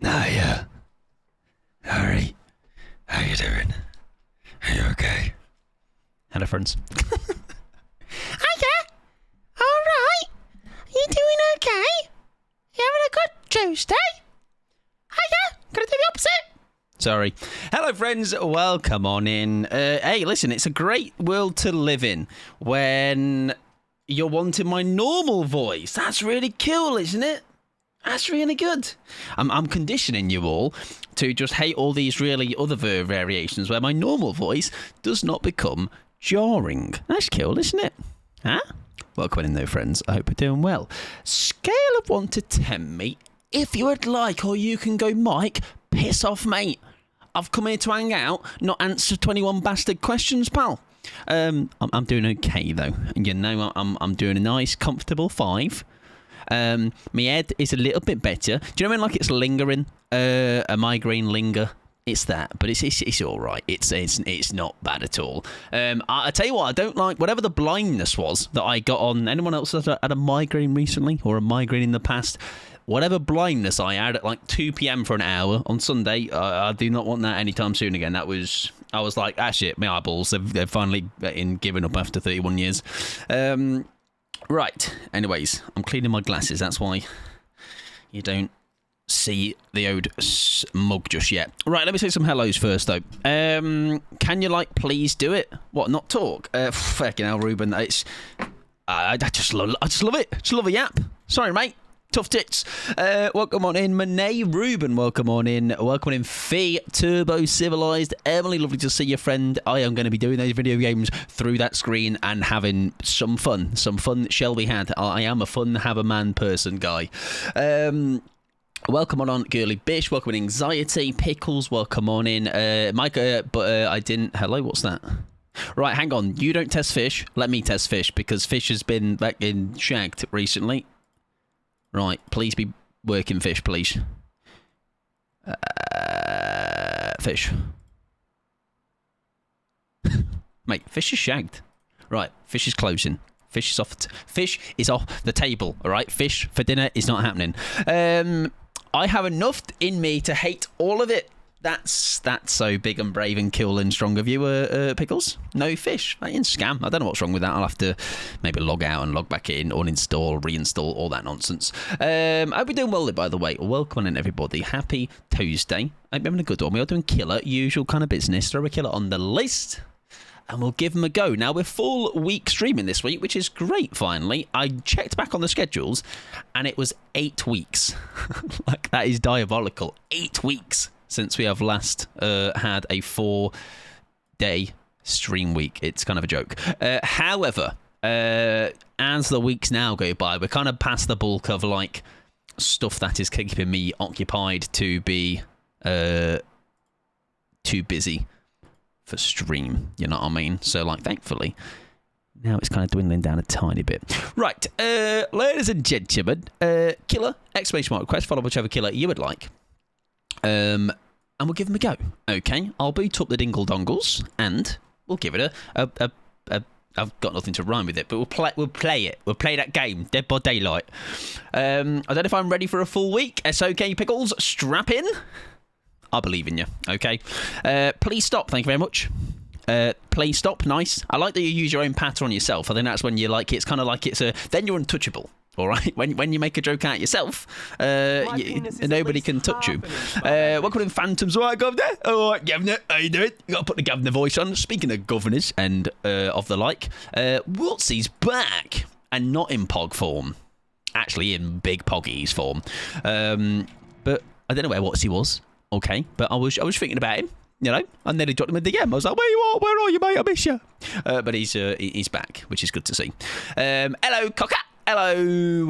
Hiya. Harry. How you doing? Are you okay? Hello, friends. Hiya. All right. You doing okay? You having a good Tuesday? Hiya. Gonna do the opposite. Sorry. Hello, friends. Welcome on in. Hey, listen, it's a great world to live in when you're wanting my normal voice. That's really cool, isn't it? That's really good. I'm conditioning you all to just hate all these really other variations where my normal voice does not become jarring. That's cool, isn't it? Huh? Welcome in, though, friends. I hope you're doing well. Scale of 1 to 10, mate. If you would like, or you can go, Mike, piss off, mate. I've come here to hang out, not answer 21 bastard questions, pal. I'm doing okay, though. You know, I'm doing a nice, comfortable 5. My head is a little bit better. Do you know when like it's lingering? A migraine linger. It's that, but it's all right. It's not bad at all. I tell you what, I don't like whatever the blindness was that I got on. Anyone else had a migraine recently or a migraine in the past? Whatever blindness I had at like 2 p.m. for an hour on Sunday, I do not want that anytime soon again. I was like, ah shit, my eyeballs, they've finally given up after 31 years. Right, anyways, I'm cleaning my glasses. That's why you don't see the old mug just yet. Right, let me say some hellos first, though. Can you, like, please do it? What, not talk? Fucking hell, Ruben. I just love it. Just love a yap. Sorry, mate. Tough tits. Welcome on in, Monet. Ruben, welcome on in. Welcome on in, Fee, Turbo, Civilized. Emily, lovely to see your friend. I am going to be doing those video games through that screen and having some fun. Some fun shall be had. I am a fun, have a man person guy. Welcome on, Girly Bish. Welcome on, Anxiety. Pickles, welcome on in. Mike, but I didn't. Hello, what's that? Right, hang on. You don't test fish. Let me test fish because fish has been back in shagged recently. Right, please be working fish, please. Fish. Mate, fish is shagged. Right, fish is closing. Fish is off the table, all right? Fish for dinner is not happening. I have enough in me to hate all of it. That's so big and brave and cool and strong of you, Pickles. No fish. That ain't scam. I don't know what's wrong with that. I'll have to maybe log out and log back in, uninstall, reinstall, all that nonsense. I hope you're doing well, by the way. Welcome in, everybody. Happy Tuesday. I hope you're having a good one. We are doing killer, usual kind of business. Throw a killer on the list, and we'll give them a go. Now, we're full week streaming this week, which is great, finally. I checked back on the schedules, and it was 8 weeks. Like, that is diabolical. 8 weeks since we have last had a 4-day stream week. It's kind of a joke. However, as the weeks now go by, we're kind of past the bulk of, like, stuff that is keeping me occupied to be too busy for stream, you know what I mean? So, like, thankfully, now it's kind of dwindling down a tiny bit. Right, ladies and gentlemen, killer, exclamation mark request, follow whichever killer you would like. And we'll give them a go. Okay, I'll boot up the dingle dongles, and we'll give it a I've got nothing to rhyme with it, but we'll play it. We'll play that game, Dead by Daylight. I don't know if I'm ready for a full week. SOK Pickles, strap in. I believe in you. Okay. Please stop. Thank you very much. Please stop. Nice. I like that you use your own patter on yourself. I think that's when you like it's kind of like then you're untouchable. All right. When you make a joke out yourself, nobody can touch you. Welcome in, Phantoms. All right, Governor. All right, Governor. How you doing? You got to put the Governor voice on. Speaking of governors and of the like, Wiltsy's back and not in Pog form. Actually, in Big Poggy's form. But I don't know where Wiltsy was. Okay, but I was thinking about him. You know, I nearly dropped him in the DM. I was like, "Where you are? Where are you, mate? I miss you." But he's back, which is good to see. Hello, Cocker. Hello,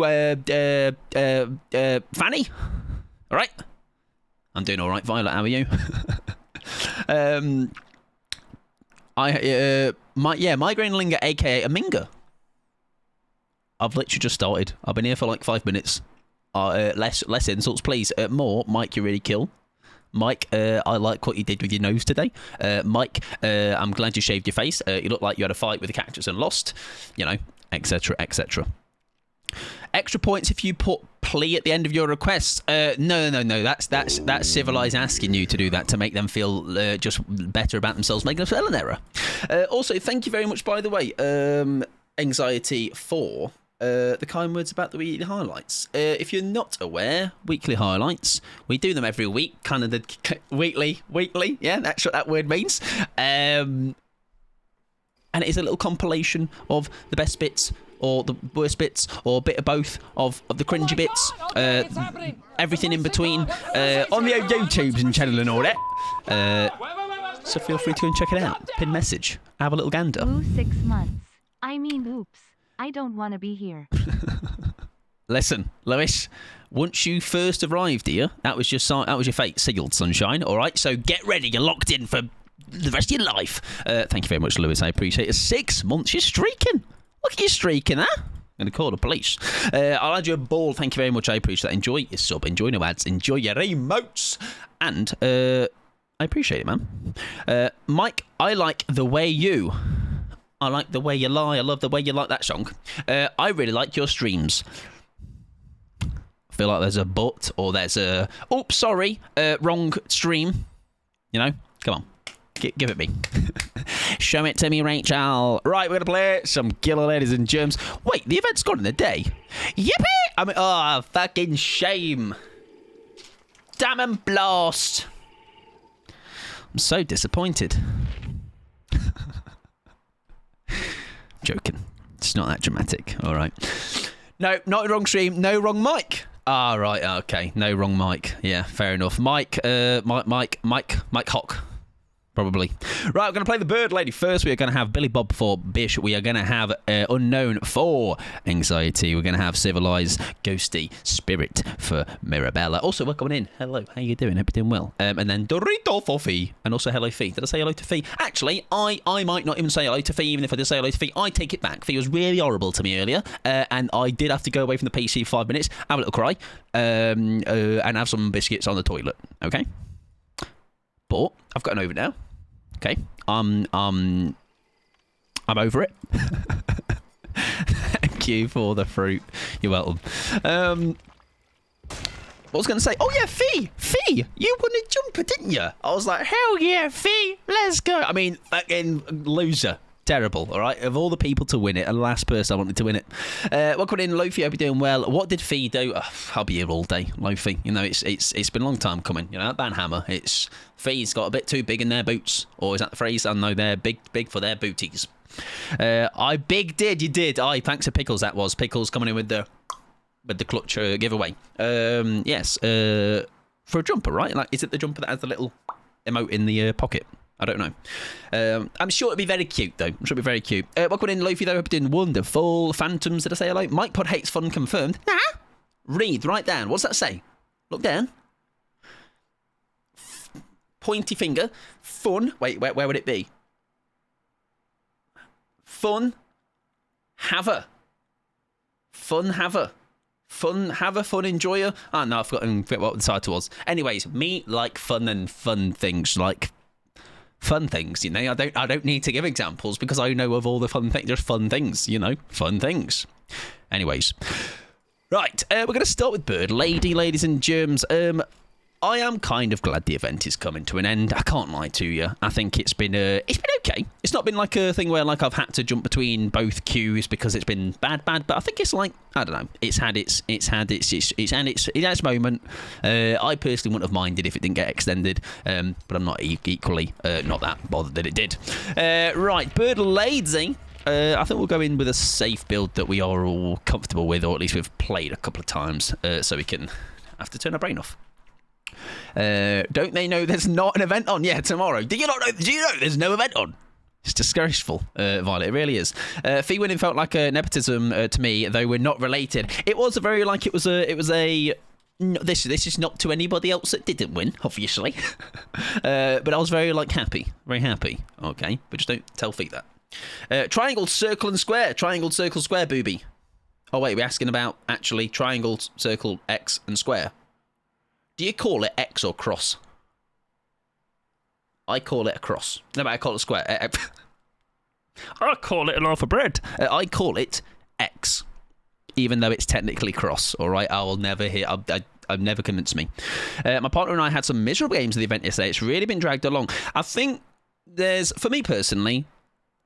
Fanny. All right, I'm doing all right. Violet, how are you? Migraine Linger, aka Aminga. I've literally just started. I've been here for like 5 minutes. Less insults, please. More, Mike. You really kill. Mike, I like what you did with your nose today. Mike, I'm glad you shaved your face. You look like you had a fight with a cactus and lost. You know, etc., etc. Extra points if you put weekly at the end of your requests. No. That's civilized asking you to do that to make them feel just better about themselves, making them feel an error. Also, thank you very much, by the way, Anxiety, for the kind words about the weekly highlights. If you're not aware, weekly highlights, we do them every week, kind of the weekly, yeah, that's what that word means. And it is a little compilation of the best bits or the worst bits or a bit of both of the cringy bits, everything in between, on the YouTubes and channel and all that. So feel free to go and check it out. Pin message. Have a little gander. Ooh, 6 months. I mean, oops. I don't want to be here. Listen, Lewis, once you first arrived here, that was your fate sealed, sunshine, all right? So get ready. You're locked in for the rest of your life. Thank you very much, Lewis. I appreciate it. 6 months. You're streaking. Look at you streaking, huh? I'm going to call the police. I'll add you a ball. Thank you very much. I appreciate that. Enjoy your sub. Enjoy no ads. Enjoy your emotes. And I appreciate it, man. Mike, I like the way you... I like the way you lie. I love the way you like that song. I really like your streams. I feel like there's a but or there's a... Oops, sorry. Wrong stream. You know? Come on. Give it me. Show it to me, Rachel. Right, we're going to play some Killer, ladies and germs. Wait, the event's gone in a day. Yippee! I mean, oh, fucking shame. Damn and blast. I'm so disappointed. Joking. It's not that dramatic. All right. No, not wrong stream. No wrong mic. Ah, right. Okay. No wrong mic. Yeah, fair enough. Mike Hock. Probably. Right, we're going to play the Bird Lady first. We are going to have Billy Bob for Bish. We are going to have Unknown for Anxiety. We're going to have Civilized Ghosty Spirit for Mirabella. Also, welcome in. Hello, how you doing? Hope you're doing well. And then Dorito for Fee. And also hello, Fee. Did I say hello to Fee? Actually, I might not even say hello to Fee, even if I did say hello to Fee. I take it back. Fee was really horrible to me earlier. And I did have to go away from the PC 5 minutes, have a little cry, and have some biscuits on the toilet. Okay? But I've gotten over it now. Okay, I'm over it. Thank you for the fruit. You're welcome. What was I going to say? Oh yeah, Fee, you won a jumper, didn't you? I was like, hell yeah, Fee, let's go. I mean, fucking loser. Terrible, all right? Of all the people to win it, and the last person I wanted to win it. Welcome in, Lofi. Hope you're doing well. What did Fee do? Oh, I'll be here all day, Lofi. You know, it's been a long time coming. You know, that Banhammer. It's Fee's got a bit too big in their boots, or is that the phrase? I don't know. They're big for their booties. You did. Thanks to Pickles. That was Pickles coming in with the clutch giveaway. Yes, for a jumper, right? Like, is it the jumper that has the little emote in the pocket? I don't know. I'm sure it'll be very cute, though. I'm sure it'll be very cute. Welcome in, Lofi, though. Hope you're doing wonderful. Phantoms, did I say hello? Mike Pod hates fun confirmed. Nah. Read, right down. What's that say? Look down. Pointy finger. Fun. Wait, where would it be? Fun. Haver. Fun haver. Fun haver, fun enjoyer. Oh, no, I've forgotten what the title was. Anyways, me like fun and fun things, like... Fun things, you know. I don't need to give examples because I know of all the fun things. Just fun things, you know. Fun things. Anyways, right. We're going to start with Bird Lady, ladies and germs. I am kind of glad the event is coming to an end. I can't lie to you. I think it's been okay. It's not been like a thing where like I've had to jump between both queues because it's been bad. But I think it's like, I don't know. It's had its moment. I personally wouldn't have minded if it didn't get extended, but I'm not equally not that bothered that it did. Right, Bird Lady. I think we'll go in with a safe build that we are all comfortable with, or at least we've played a couple of times, so we can have to turn our brain off. Don't they know there's not an event on? Yeah, tomorrow. Do you know there's no event on? It's disgraceful, Violet. It really is. Fee winning felt like a nepotism to me, though we're not related. It was a very like it was a. This is not to anybody else that didn't win, obviously. But I was very very happy. Okay, but just don't tell Fee that. Triangle, circle, and square. Triangle, circle, square, booby. Oh wait, we're asking about actually triangle, circle, X, and square. Do you call it X or cross? I call it a cross. No, but I call it a square. I call it an half a bread. I call it X. even though it's technically cross. All right, I will never hear. I've never convinced me. My partner and I had some miserable games at the event yesterday. It's really been dragged along. I think for me personally,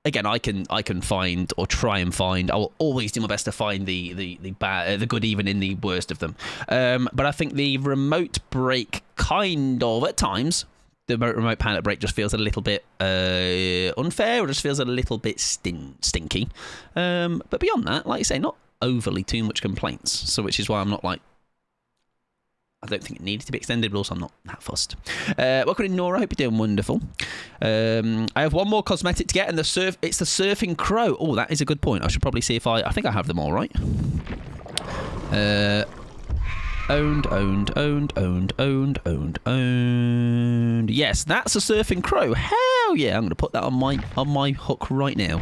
again, I can find or try and find. I will always do my best to find the bad, the good, even in the worst of them. But I think the remote break kind of at times. The remote palette break just feels a little bit unfair, or just feels a little bit stinky. But beyond that, like I say, not overly too much complaints. So, which is why I'm not like. I don't think it needed to be extended, but also I'm not that fussed. Welcome in, Nora. I hope you're doing wonderful. I have one more cosmetic to get, and it's the surfing crow. Oh, that is a good point. I should probably see if I think I have them all right. Owned. Yes, that's a surfing crow. Hell yeah! I'm going to put that on my hook right now.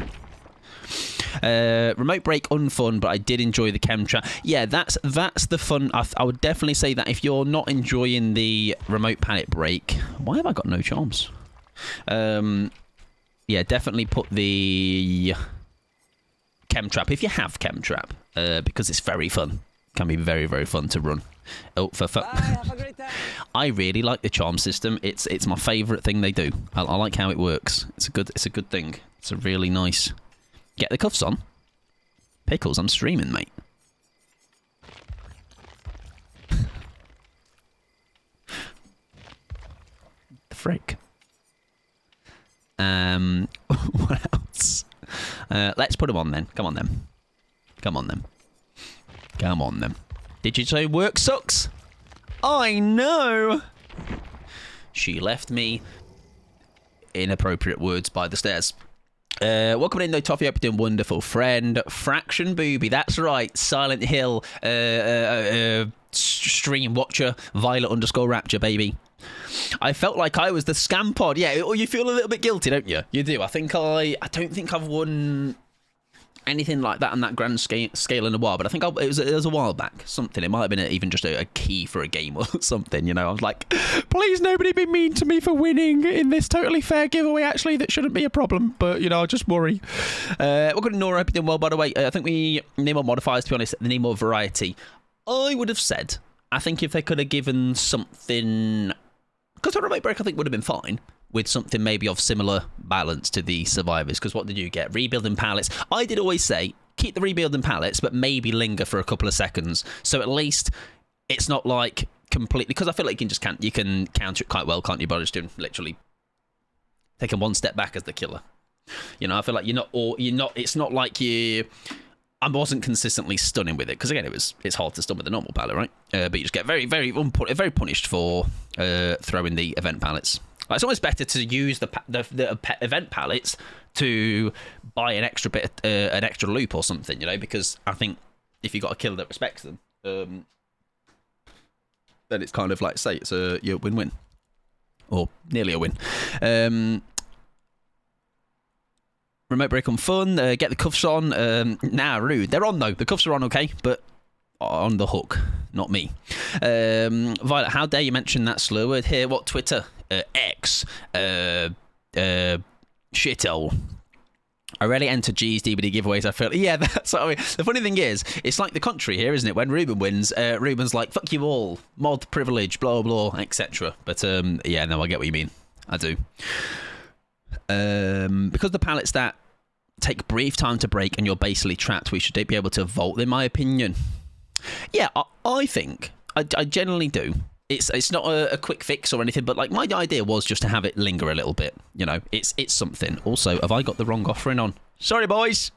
Remote break unfun, but I did enjoy the chem trap. Yeah, that's the fun. I would definitely say that if you're not enjoying the remote palette break, why have I got no charms? Yeah, definitely put the chem trap if you have chem trap, because it's very fun. Can be very, very fun to run. Oh, for fun. Have a great time. I really like the charm system. It's my favourite thing they do. I like how it works. It's a good thing. It's a really nice. Get the cuffs on. Pickles, I'm streaming, mate. The frick. What else? Let's put them on then. Come on then. Did you say work sucks? I know. She left me inappropriate words by the stairs. Welcome in, though, Toffee. Hope you're doing wonderful. Friend, Fraction Booby. That's right. Silent Hill stream watcher. Violet_Rapture, baby. I felt like I was the scam pod. Yeah, you feel a little bit guilty, don't you? You do. I don't think I've won anything like that on that grand scale in a while, but I think it was a while back. Something. It might have been even just a key for a game or something, you know. I was like, please nobody be mean to me for winning in this totally fair giveaway. Actually, that shouldn't be a problem, but, you know, I just worry. Welcome to Nora. Hope you're doing well, by the way. I think we need more modifiers, to be honest. They need more variety. I would have said, I think if they could have given something... Because a remote break, I think, would have been fine. With something maybe of similar balance to the survivors. Because what did you get? Rebuilding pallets. I did always say, keep the rebuilding pallets, but maybe linger for a couple of seconds. So at least it's not like completely... Because I feel like you can counter it quite well, can't you? By just doing literally taking one step back as the killer. You know, I feel like it's not like you... I wasn't consistently stunning with it. Because again, it's hard to stun with the normal pallet, right? But you just get very, very punished for throwing the event pallets. Like, it's almost better to use the event pallets to buy an extra bit, an extra loop or something, you know, because I think if you've got a killer that respects them, then it's kind of like, say, it's a win-win. Or nearly a win. Remote break on fun, get the cuffs on. Rude. They're on, though. The cuffs are on, okay, but on the hook, not me. Violet, how dare you mention that slur word here? What, Twitter? X, shithole. I rarely enter G's DVD giveaways. I feel, yeah, that's what I mean. The funny thing is, it's like the contrary here, isn't it? When Ruben wins, Ruben's like, fuck you all, mod privilege, blah, blah, etc. But, yeah, no, I get what you mean. I do. Because the pallets that take brief time to break and you're basically trapped, we should be able to vault, in my opinion. Yeah, I think, I generally do. It's not a quick fix or anything, but like my idea was just to have it linger a little bit. You know, it's something. Also, have I got the wrong offering on? Sorry, boys.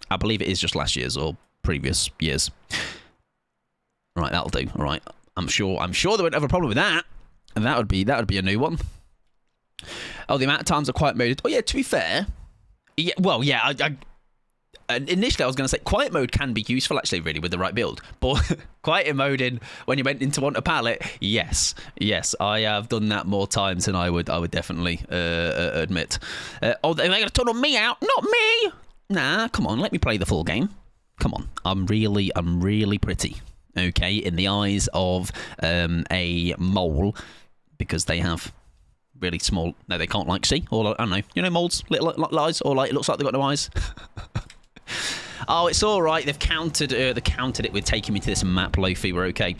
I believe it is just last year's or previous years. Right, that'll do. All right, I'm sure they won't have a problem with that, and that would be a new one. Oh, the amount of times are quiet mode. Oh yeah, to be fair, yeah. Well, yeah. Initially, I was going to say quiet mode can be useful, actually, really, with the right build. But quiet mode when you went into want a pallet, yes, I have done that more times than I would definitely admit. Oh, they're going to turn on me out, not me. Nah, come on, let me play the full game. Come on, I'm really pretty, okay, in the eyes of a mole, because they have really small. No, they can't see. Or I don't know. You know, moles, little eyes, or like it looks like they've got no eyes. Oh, it's all right. They've countered it with taking me to this map, Lofi. We're okay.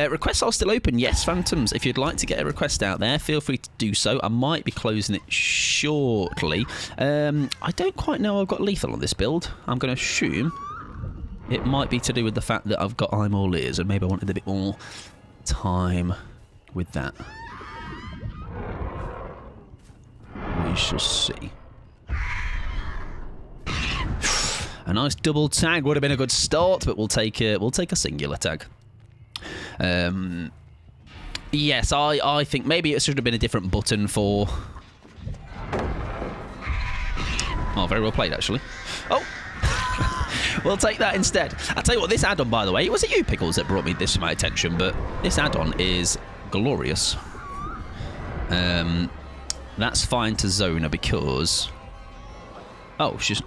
Requests are still open. Yes, Phantoms. If you'd like to get a request out there, feel free to do so. I might be closing it shortly. I don't quite know I've got lethal on this build. I'm going to assume it might be to do with the fact that I've got I'm all ears, and maybe I wanted a bit more time with that. We shall see. A nice double tag would have been a good start, but we'll take a singular tag. Yes, I think maybe it should have been a different button for. Oh, very well played, actually. Oh, we'll take that instead. I'll tell you what, this add-on, by the way, was it you, Pickles, that brought me this to my attention? But this add-on is glorious. That's fine to Zona because. Oh, she's.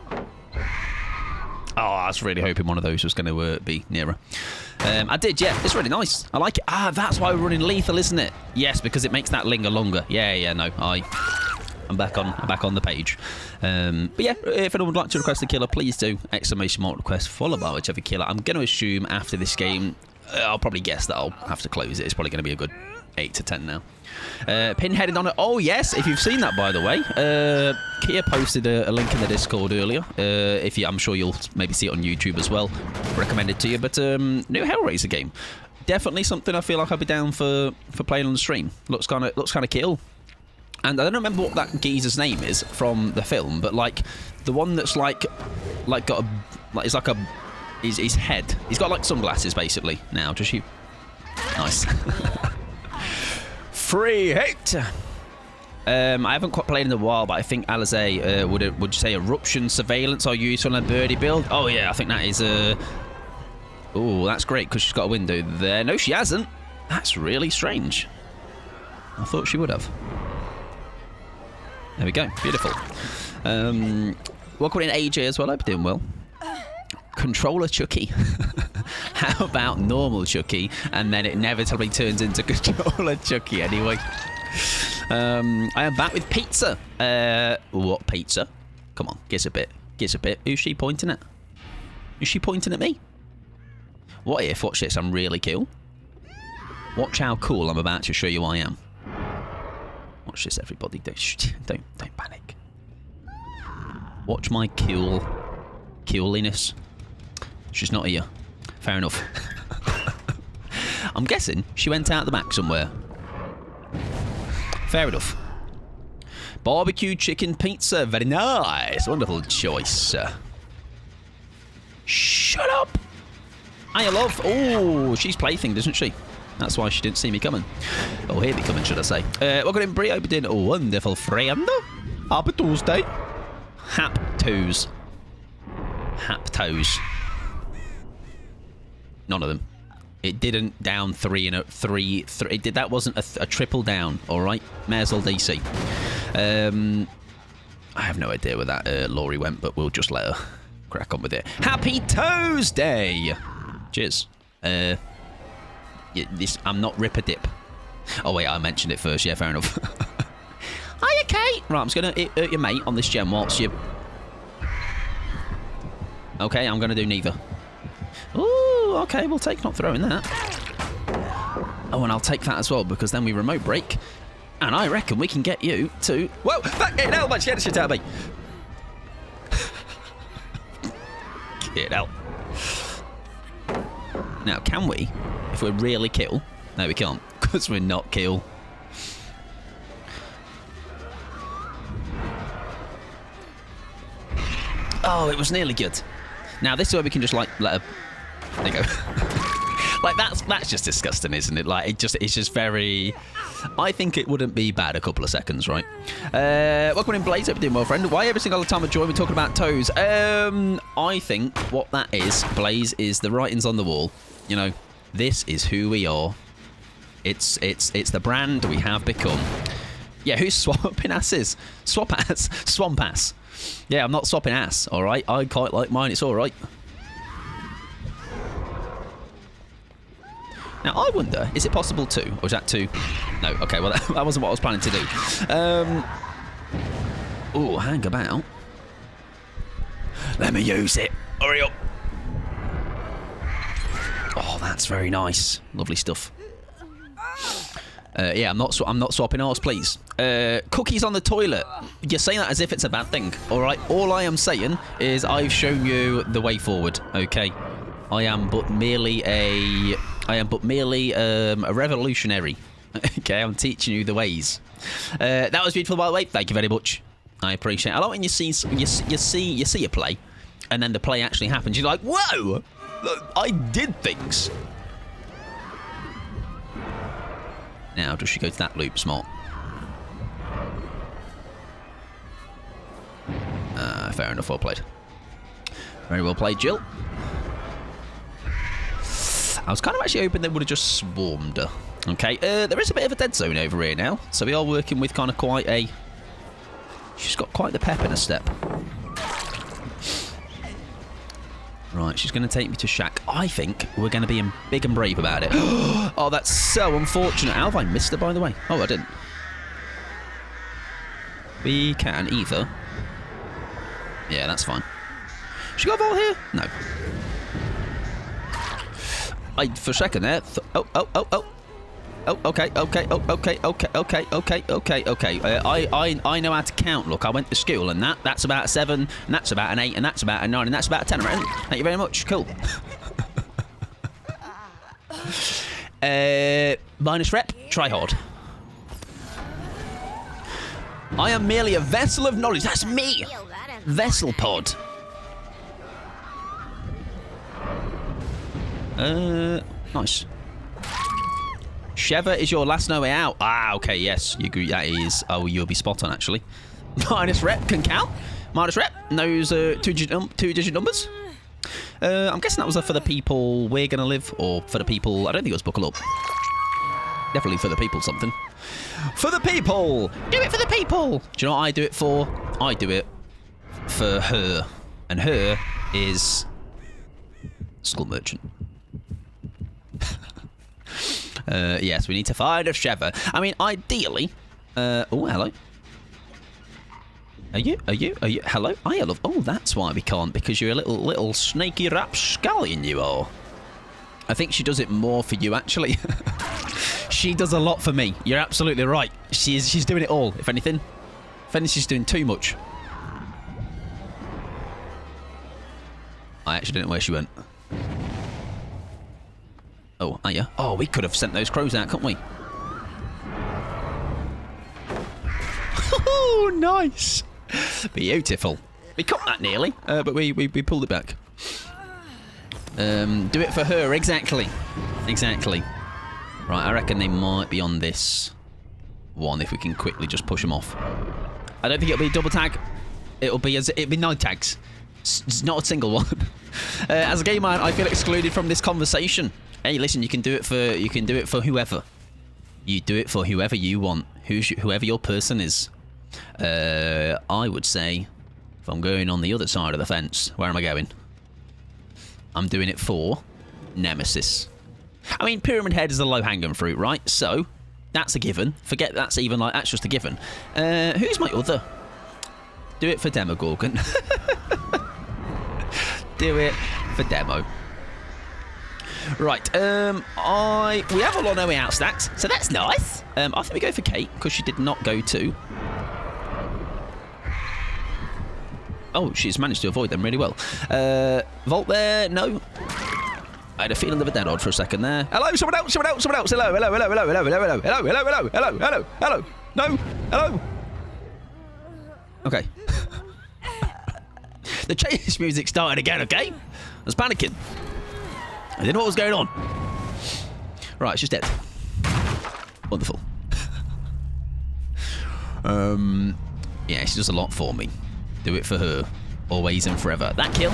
Oh, I was really hoping one of those was going to be nearer. I did, yeah. It's really nice. I like it. Ah, that's why we're running lethal, isn't it? Yes, because it makes that linger longer. Yeah, no. I'm back on the page. But yeah, if anyone would like to request a killer, please do. ! Request followed by whichever killer. I'm going to assume after this game, I'll probably guess that I'll have to close it. It's probably going to be a good 8 to 10 now. Pinheaded on it. Oh, yes, if you've seen that, by the way. Kia posted a link in the Discord earlier. I'm sure you'll maybe see it on YouTube as well. Recommended to you. But new Hellraiser game. Definitely something I feel like I'd be down for playing on the stream. Looks kind of cool. And I don't remember what that geezer's name is from the film, but like the one that's like got it's like his head. He's got like sunglasses basically now. Just you. Nice. Free hit. I haven't quite played in a while, but I think Alizé would you say eruption surveillance are used on a birdie build? Oh yeah, I think that is oh, that's great because she's got a window there. No, she hasn't. That's really strange. I thought she would have. There we go. Beautiful. Welcome in AJ as well. I hope you're doing well. Controller Chucky. How about normal Chucky? And then it inevitably turns into Controller Chucky anyway. I am back with pizza. What pizza? Come on, give us a bit. Who's she pointing at? Is she pointing at me? What if, watch this, I'm really cool. Watch how cool I'm about to show you I am. Watch this, everybody. Don't panic. Watch my cooliness. She's not here. Fair enough. I'm guessing she went out the back somewhere. Fair enough. Barbecue chicken pizza. Very nice. Wonderful choice. Shut up. I love. Oh, she's plaything, doesn't she? That's why she didn't see me coming. Oh, hear me coming, should I say. Welcome in, Brie. Hope you're doing a wonderful friend. Happy Tuesday. Hap toes. None of them. It didn't down 3 and a 3. It did. That wasn't a triple down. All right. May as well DC. I have no idea where that Laurie went, but we'll just let her crack on with it. Happy Tuesday. Cheers. I'm not Ripper Dip. Oh wait, I mentioned it first. Yeah, fair enough. Hiya, Kate. Right, I'm just gonna hurt your mate on this gem whilst you. Okay, I'm gonna do neither. Ooh, okay, we'll take not throwing that. Oh, and I'll take that as well because then we remote break, and I reckon we can get you to. Whoa! Fucking hell, man! Get the shit out of me. Get out. Now, can we? If we're really kill. No, we can't. Because we're not kill. Oh, it was nearly good. Now, this is where we can just, like, let her... There you go. Like, that's just disgusting, isn't it? Like, it's just very... I think it wouldn't be bad a couple of seconds, right? Welcome in, Blaze. Hope you're doing well, friend. Why every single time I join, we're talking about toes? I think what that is, Blaze, is the writings on the wall. You know, this is who we are. It's the brand we have become. Yeah, who's swapping asses? Swap ass? Swamp ass. Yeah, I'm not swapping ass, all right? I quite like mine. It's all right. Now, I wonder, is it possible to? Or is that two? No, okay, well, that wasn't what I was planning to do. Oh, hang about. Let me use it. Hurry up. Oh, that's very nice. Lovely stuff. Yeah, I'm not swapping arse, please. Cookies on the toilet. You're saying that as if it's a bad thing. All right. All I am saying is I've shown you the way forward. Okay. I am but merely a revolutionary. Okay. I'm teaching you the ways. That was beautiful, by the way. Thank you very much. I appreciate it. I like when you see a play, and then the play actually happens. You're like, whoa! Look, I did things. Now, does she go to that loop? Smart. Fair enough. Well played. Very well played, Jill. I was kind of actually hoping they would have just swarmed her. Okay, there is a bit of a dead zone over here now, so we are working with kind of quite a... She's got quite the pep in her step. Right, she's going to take me to Shack. I think we're going to be big and brave about it. Oh, that's so unfortunate. How have I missed her, by the way? Oh, I didn't. We can either... Yeah, that's fine. Should we go Vault here? No. For a second there... Oh, okay. I know how to count. Look, I went to school, and that's about a 7, and that's about an 8, and that's about a 9, and that's about a 10. Right? Thank you very much. Cool. Minus rep. Try hard. I am merely a vessel of knowledge. That's me. Vessel pod. Nice. Sheva is your last no way out. Ah, okay, yes. You agree that is... Oh, you'll be spot on, actually. Minus rep can count. Minus rep knows two-digit numbers. I'm guessing that was for the people we're going to live, or for the people... I don't think it was buckle up. Definitely for the people something. For the people! Do it for the people! Do you know what I do it for? I do it for her. And her is... Skull Merchant. Yes, we need to find a Sheva. I mean, ideally... oh, hello. Are you? Hello? I love... Oh, that's why we can't, because you're a little snaky rapscallion, you are. I think she does it more for you, actually. She does a lot for me. You're absolutely right. She's doing it all, if anything. If anything, she's doing too much. I actually don't know where she went. Oh, are you? Oh, we could have sent those crows out, couldn't we? Oh, nice. Beautiful. We caught that nearly, but we pulled it back. Do it for her, exactly. Exactly. Right, I reckon they might be on this one if we can quickly just push them off. I don't think it'll be a double tag. It'll be 9 tags. It's not a single one. As a game man, I feel excluded from this conversation. Hey, listen, you can do it for whoever. You do it for whoever you want, whoever your person is. I would say, if I'm going on the other side of the fence, where am I going? I'm doing it for Nemesis. I mean, Pyramid Head is the low-hanging fruit, right? So, that's a given. Forget that's even like, that's just a given. Who's my other? Do it for Demogorgon. Do it for Demo. Right, we have a lot of no way out stacks, so that's nice. I think we go for Kate, because she did not go to... Oh, she's managed to avoid them really well. Vault there, no. I had a feeling of a dead odd for a second there. Hello, someone else. Hello. No, hello. Okay. The chase music started again, okay? I was panicking. I didn't know what was going on. Right, she's dead. Wonderful. Yeah, she does a lot for me. Do it for her. Always and forever. That kill?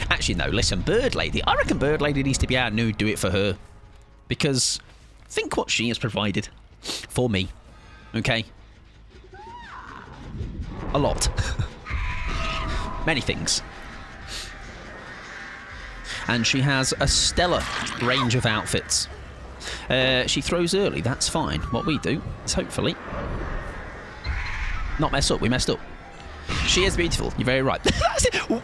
Actually, no, listen, Bird Lady. I reckon Bird Lady needs to be out nude. Do it for her. Because think what she has provided for me. Okay? A lot. Many things. And she has a stellar range of outfits. She throws early, that's fine. What we do is hopefully not mess up. We messed up. She is beautiful. You're very right.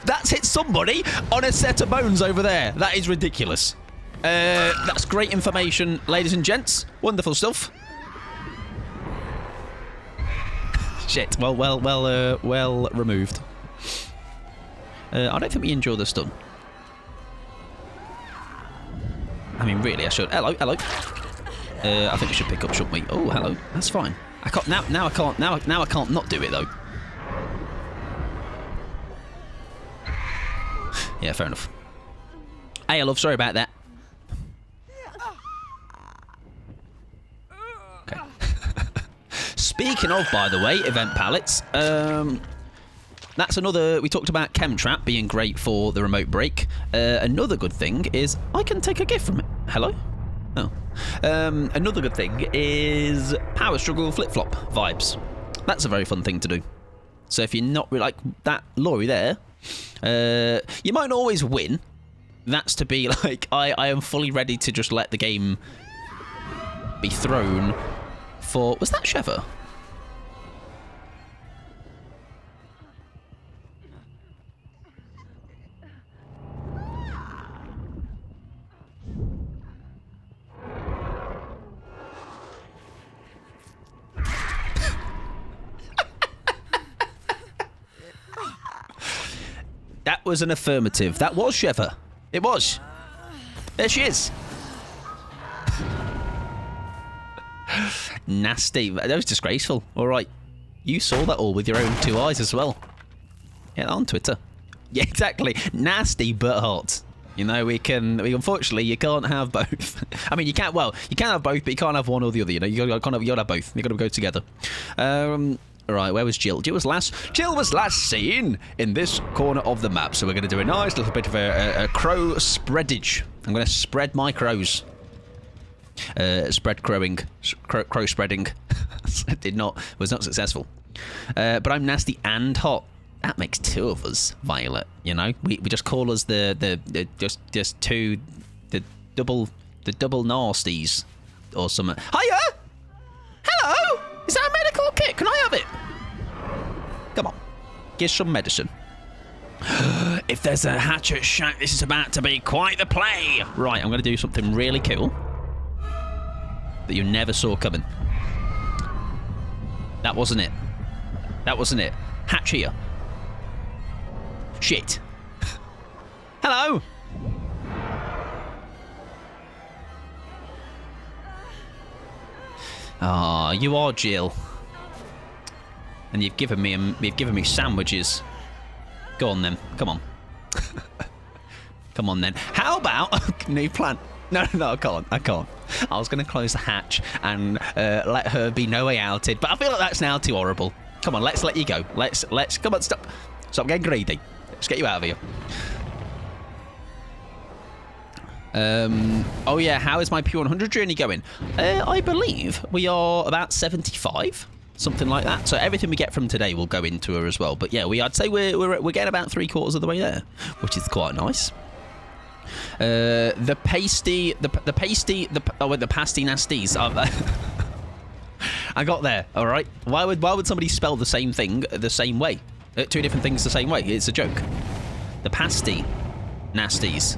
That's hit somebody on a set of bones over there. That is ridiculous. That's great information, ladies and gents. Wonderful stuff. Shit. Well removed. I don't think we enjoy the stun. I mean, really, I should. Hello. I think we should pick up, shouldn't we? Oh, hello. That's fine. I can't now. I can't now. I can't not do it though. Yeah, fair enough. Hey, love. Sorry about that. Okay. Speaking of, by the way, event pallets. That's another. We talked about Chemtrap being great for the remote break. Another good thing is I can take a gift from it. Hello. Oh. Another good thing is power struggle flip-flop vibes. That's a very fun thing to do. So if you're not like that Laurie there, you might not always win. That's to be like, I am fully ready to just let the game be thrown for... Was that Sheva? That was an affirmative. That was Sheva. It was. There she is. Nasty. That was disgraceful. All right. You saw that all with your own 2 eyes as well. Yeah, on Twitter. Yeah, exactly. Nasty but hot. You know, unfortunately, you can't have both. I mean, you can't have both, but you can't have one or the other, you know. You gotta have both. You gotta go together. Right, where was Jill? Jill was last seen in this corner of the map. So we're going to do a nice little bit of a crow spreadage. I'm going to spread my crows. Spread crowing. Crow spreading. Was not successful. But I'm nasty and hot. That makes 2 of us, Violet. You know, we just call us the double nasties or something. Hiya! Hello! Is that a medical kit? Can I have it? Come on. Give some medicine. If there's a hatchet shack, this is about to be quite the play. Right, I'm going to do something really cool that you never saw coming. That wasn't it. Hatch here. Shit. Hello. Ah, you are Jill, and you've given me sandwiches. Go on then, come on, come on then. How about new plan? No, I can't. I was going to close the hatch and let her be no way outed, but I feel like that's now too horrible. Come on, let's let you go. Let's come on, stop getting greedy. Let's get you out of here. Oh yeah, how is my P100 journey going? I believe we are about 75, something like that. So everything we get from today will go into her as well. But yeah, I'd say we're getting about 3/4 of the way there, which is quite nice. The pasty nasties. I got there. All right. Why would somebody spell the same thing the same way? 2 different things the same way. It's a joke. The pasty nasties.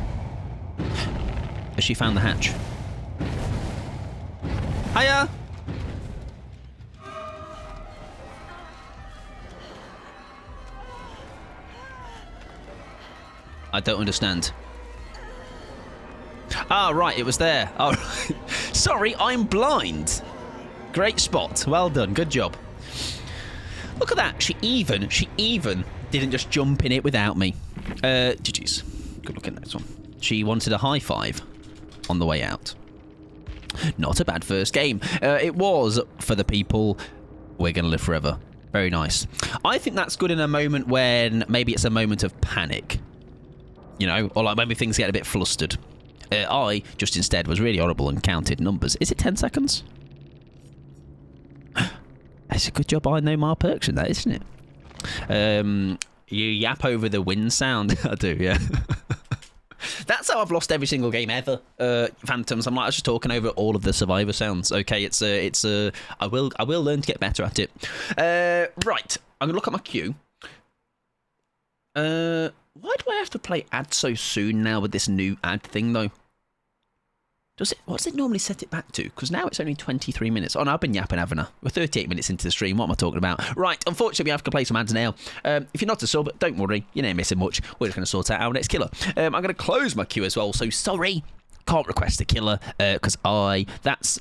Has she found the hatch? Hiya! I don't understand. Ah, right, it was there. Oh, right. Sorry, I'm blind. Great spot. Well done. Good job. Look at that. She even didn't just jump in it without me. GG's. Good look at this one. She wanted a high five on the way out. Not a bad first game. It was for the people. We're going to live forever. Very nice. I think that's good in a moment when maybe it's a moment of panic. You know, or like maybe things get a bit flustered. I just instead was really horrible and counted numbers. Is it 10 seconds? It's a good job I know my perks in that, isn't it? You yap over the wind sound. I do, yeah. That's how I've lost every single game ever. Phantoms. I was just talking over all of the Survivor sounds. Okay, I will learn to get better at it. Right, I'm gonna look at my queue. Why do I have to play ad so soon now with this new ad thing, though? What's it normally set it back to? Because now it's only 23 minutes. Oh, no, I've been yapping, haven't I? We're 38 minutes into the stream. What am I talking about? Right, unfortunately, we have to play some ads now. If you're not a sub, don't worry. You ain't missing much. We're just going to sort out our next killer. I'm going to close my queue as well. So, sorry, can't request a killer because that's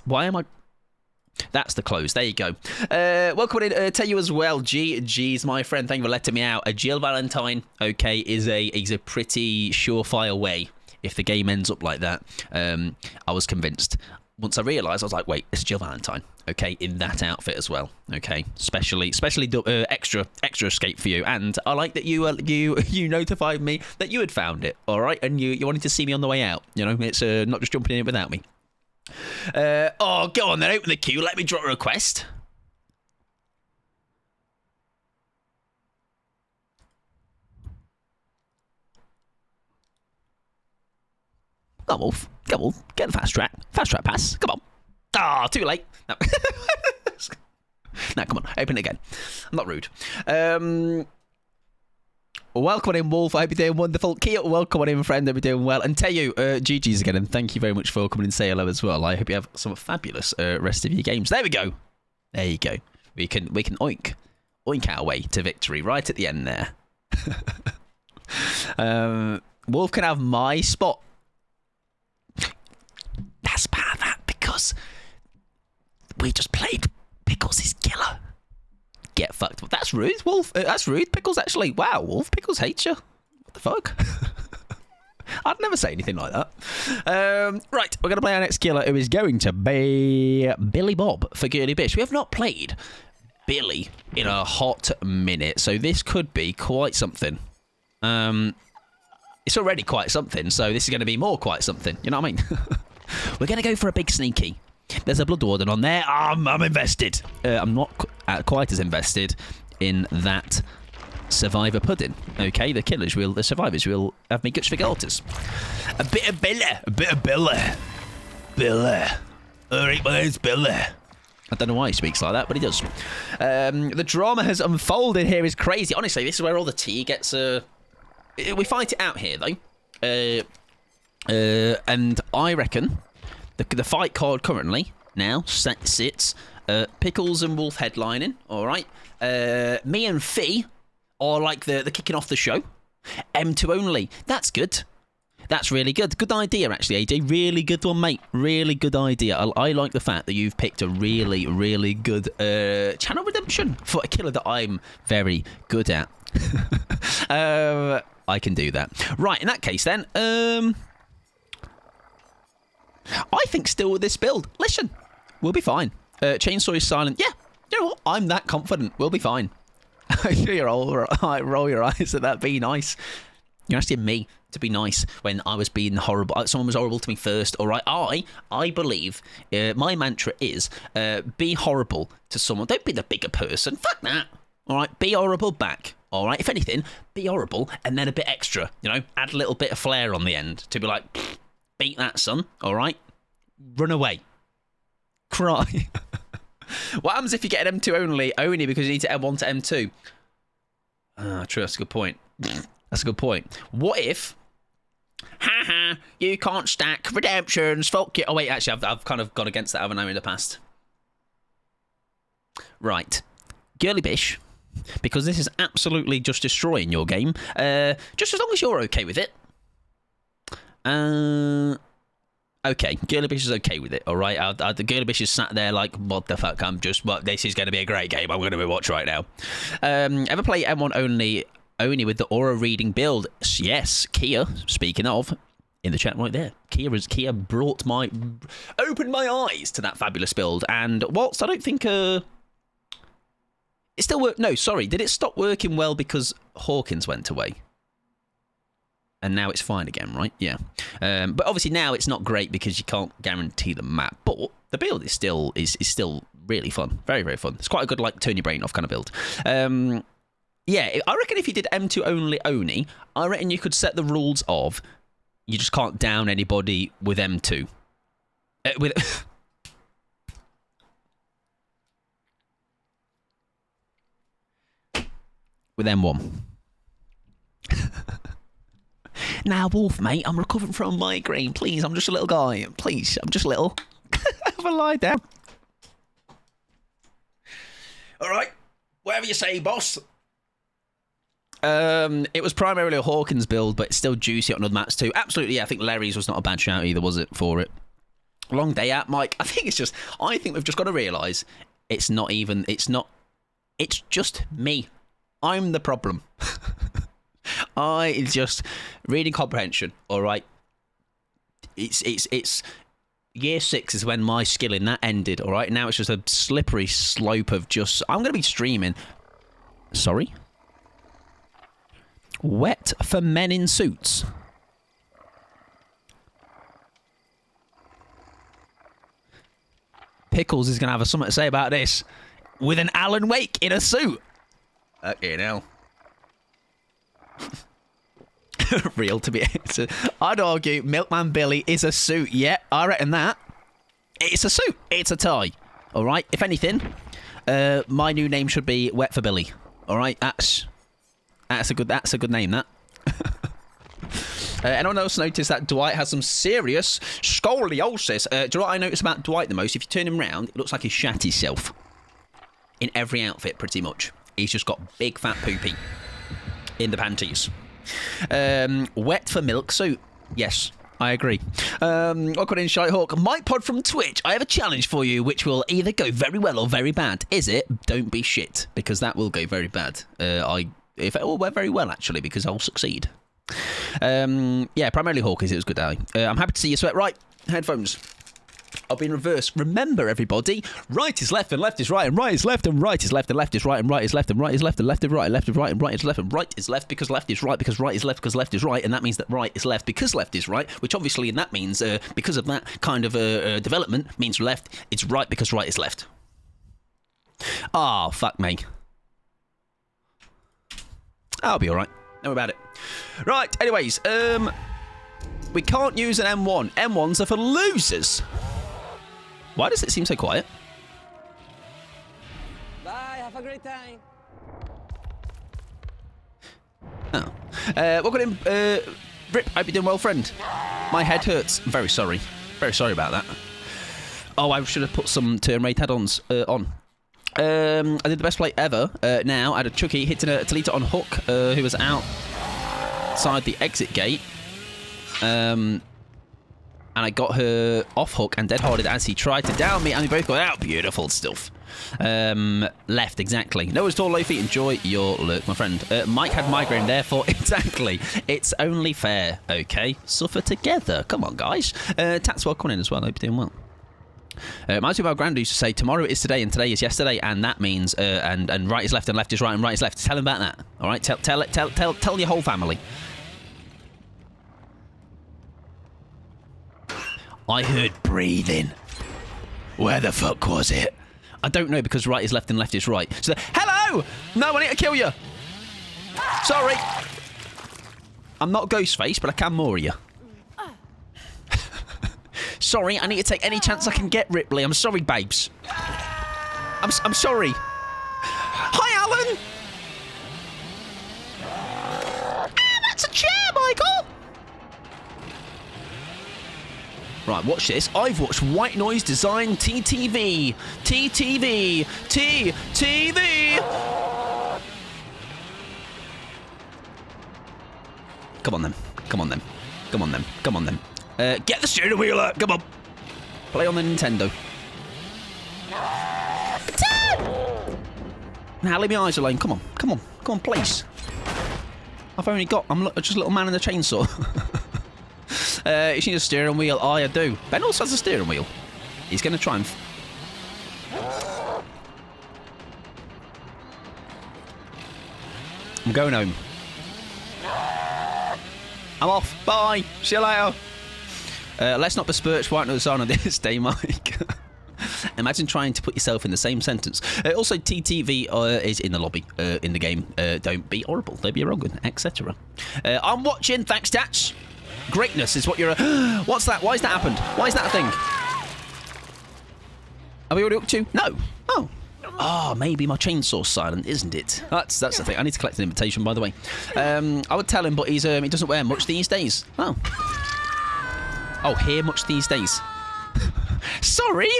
the close. There you go. Welcome in. Tell you as well, G's my friend. Thank you for letting me out. Jill Valentine, okay, is a pretty surefire way. If the game ends up like that, I was convinced. Once I realised, I was like, wait, it's Jill Valentine, okay, in that outfit as well, okay, especially extra escape for you. And I like that you notified me that you had found it, all right, and you wanted to see me on the way out. You know, it's not just jumping in without me. Oh, go on then, open the queue. Let me drop a request. Come on, Wolf. Come on. Get the fast track. Fast track pass. Come on. Ah, too late. No. No, come on. Open it again. I'm not rude. Welcome in, Wolf. I hope you're doing wonderful. Kia, welcome in, friend. I hope you're doing well. And tell you, GG's again, and thank you very much for coming and say hello as well. I hope you have some fabulous rest of your games. There we go. There you go. We can oink our way to victory right at the end there. Wolf can have my spot. That's bad, that, because we just played Pickles' killer. Get fucked. That's rude, Wolf. That's rude. Pickles actually. Wow, Wolf. Pickles hates you. What the fuck? I'd never say anything like that. Right, we're going to play our next killer, who is going to be Billy Bob for Girly Bish. We have not played Billy in a hot minute, so this could be quite something. It's already quite something, so this is going to be more quite something. You know what I mean? We're going to go for a big sneaky. There's a Blood Warden on there. I'm invested. I'm not quite as invested in that Survivor pudding. Okay, the survivors will have me guts for garters. A bit of Billy. Billy. Alright, my name's Billy. I don't know why he speaks like that, but he does. The drama has unfolded here is crazy. Honestly, this is where all the tea gets... we fight it out here, though. And I reckon the fight card currently now sits Pickles and Wolf headlining, all right? Me and Fee are like the kicking off the show. M2 only. That's good. That's really good. Good idea, actually, AJ. Really good one, mate. Really good idea. I like the fact that you've picked a really, really good channel redemption for a killer that I'm very good at. I can do that. Right, in that case, then, I think still with this build, listen, we'll be fine. Chainsaw is silent. Yeah, you know what? I'm that confident. We'll be fine. Roll your eyes at that. Be nice. You're asking me to be nice when I was being horrible. Someone was horrible to me first. All right, I believe my mantra is be horrible to someone. Don't be the bigger person. Fuck that. All right, be horrible back. All right, if anything, be horrible and then a bit extra. You know, add a little bit of flair on the end to be like, beat that, son. All right, run away, cry. What happens if you get an M2 only because you need to M1 to M2? True, that's a good point. That's a good point. What if, haha, you can't stack redemptions, fuck you. Oh, wait, actually, I've kind of gone against that, haven't I, in the past? Right. Girly Bish, because this is absolutely just destroying your game, just as long as you're okay with it. Okay, Girly Bish is okay with it, all right? The Girly Bish is sat there like, what the fuck, this is going to be a great game, I'm going to watch right now. Ever play M1 only with the aura reading build? Yes, Kia, speaking of, in the chat right there, Kia opened my eyes to that fabulous build, and whilst I don't think, it still worked, no, sorry, did it stop working well because Hawkins went away? And now it's fine again, right? Yeah. But obviously now it's not great because you can't guarantee the map. But the build is still really fun. Very, very fun. It's quite a good, like, turn your brain off kind of build. Yeah, I reckon if you did M2 only Oni, I reckon you could set the rules of you just can't down anybody with M2. With M1. Now, Wolf, mate, I'm recovering from a migraine. Please, I'm just a little guy. Please, I'm just little. Have a lie down. All right. Whatever you say, boss. It was primarily a Hawkins build, but it's still juicy on other maps too. Absolutely, yeah, I think Larry's was not a bad shout either, was it, for it? Long day out, Mike. I think we've just got to realise it's just me. I'm the problem. It's just reading comprehension, all right? It's year 6 is when my skill in that ended, all right? Now it's just a slippery slope of just, I'm going to be streaming. Sorry? Wet for men in suits. Pickles is going to have something to say about this. With an Alan Wake in a suit. Okay, now. Real to be. I'd argue Milkman Billy is a suit. Yeah, I reckon that. It's a suit. It's a tie. All right. If anything, my new name should be Wet for Billy. All right. That's a good name. That. Anyone else notice that Dwight has some serious scoliosis? Do you know what I notice about Dwight the most? If you turn him round, it looks like he shat himself. In every outfit, pretty much. He's just got big fat poopy in the panties. Wet for milk suit. Yes, I agree. Awkward in Shy Hawk. Mike Pod from Twitch. I have a challenge for you, which will either go very well or very bad. Is it? Don't be shit, because that will go very bad. If it all went very well, actually, because I'll succeed. Yeah, primarily Hawkins. It was good, Ali. I'm happy to see you sweat. Right, headphones. I'll be in reverse. Remember, everybody, right is left and left is right, and right is left and right is left and left is right, and right is left and right is left and left is right, and left is right and right is left and right is left because left is right because right is left because left is right, and that means that right is left because left is right, which obviously, and that means because of that kind of development means left it's right because right is left. Ah, fuck me. I'll be all right. Don't worry about it. Right. Anyways, we can't use an M1. M1s are for losers. Why does it seem so quiet? Bye, have a great time. Oh. Welcome in, Rip, hope you're doing well, friend. My head hurts. I'm very sorry. Very sorry about that. Oh, I should have put some turn rate add-ons on. I did the best play ever. Now, I had a Chucky hitting a Talita on hook, who was outside the exit gate. And I got her off hook and dead-hearted as he tried to down me, and we both got out. Beautiful stuff. Left, exactly. Noah's tall, low feet. Enjoy your lurk, my friend. Mike had migraine, therefore, exactly. It's only fair, okay? Suffer together. Come on, guys. Tats, welcome in as well. I hope you're doing well. My two grand used to say tomorrow is today and today is yesterday, and that means and right is left and left is right and right is left. Tell him about that. All right, tell your whole family. I heard breathing. Where the fuck was it? I don't know, because right is left and left is right. So, hello! No, I need to kill you. Sorry. I'm not Ghostface, but I can moor you. Sorry, I need to take any chance I can get, Ripley. I'm sorry, babes. I'm sorry. Hi, Alan! Ah, that's a chair, Michael! Right, watch this. I've watched White Noise Design TTV. TTV. TTV. Come on, then. Come on, then. Come on, then. Come on, then. Get the steering wheel out. Come on. Play on the Nintendo. Now, leave my eyes alone. Come on. Come on. Come on, please. I'm just a little man in a chainsaw. You need a steering wheel. Oh, I do. Ben also has a steering wheel. He's going to try and... I'm going home. I'm off. Bye. See you later. Let's not besmirch White Noise on this day, Mike. Imagine trying to put yourself in the same sentence. Also, TTV is in the lobby, in the game. Don't be horrible. Don't be a wrong one, etc. I'm watching. Thanks, Tats. Greatness is what you're... What's that? Why has that happened? Why is that a thing? Are we already up to? No. Oh. Oh, maybe my chainsaw's silent, isn't it? That's the thing. I need to collect an invitation, by the way. I would tell him, but he doesn't wear much these days. Oh. Oh, here much these days. Sorry?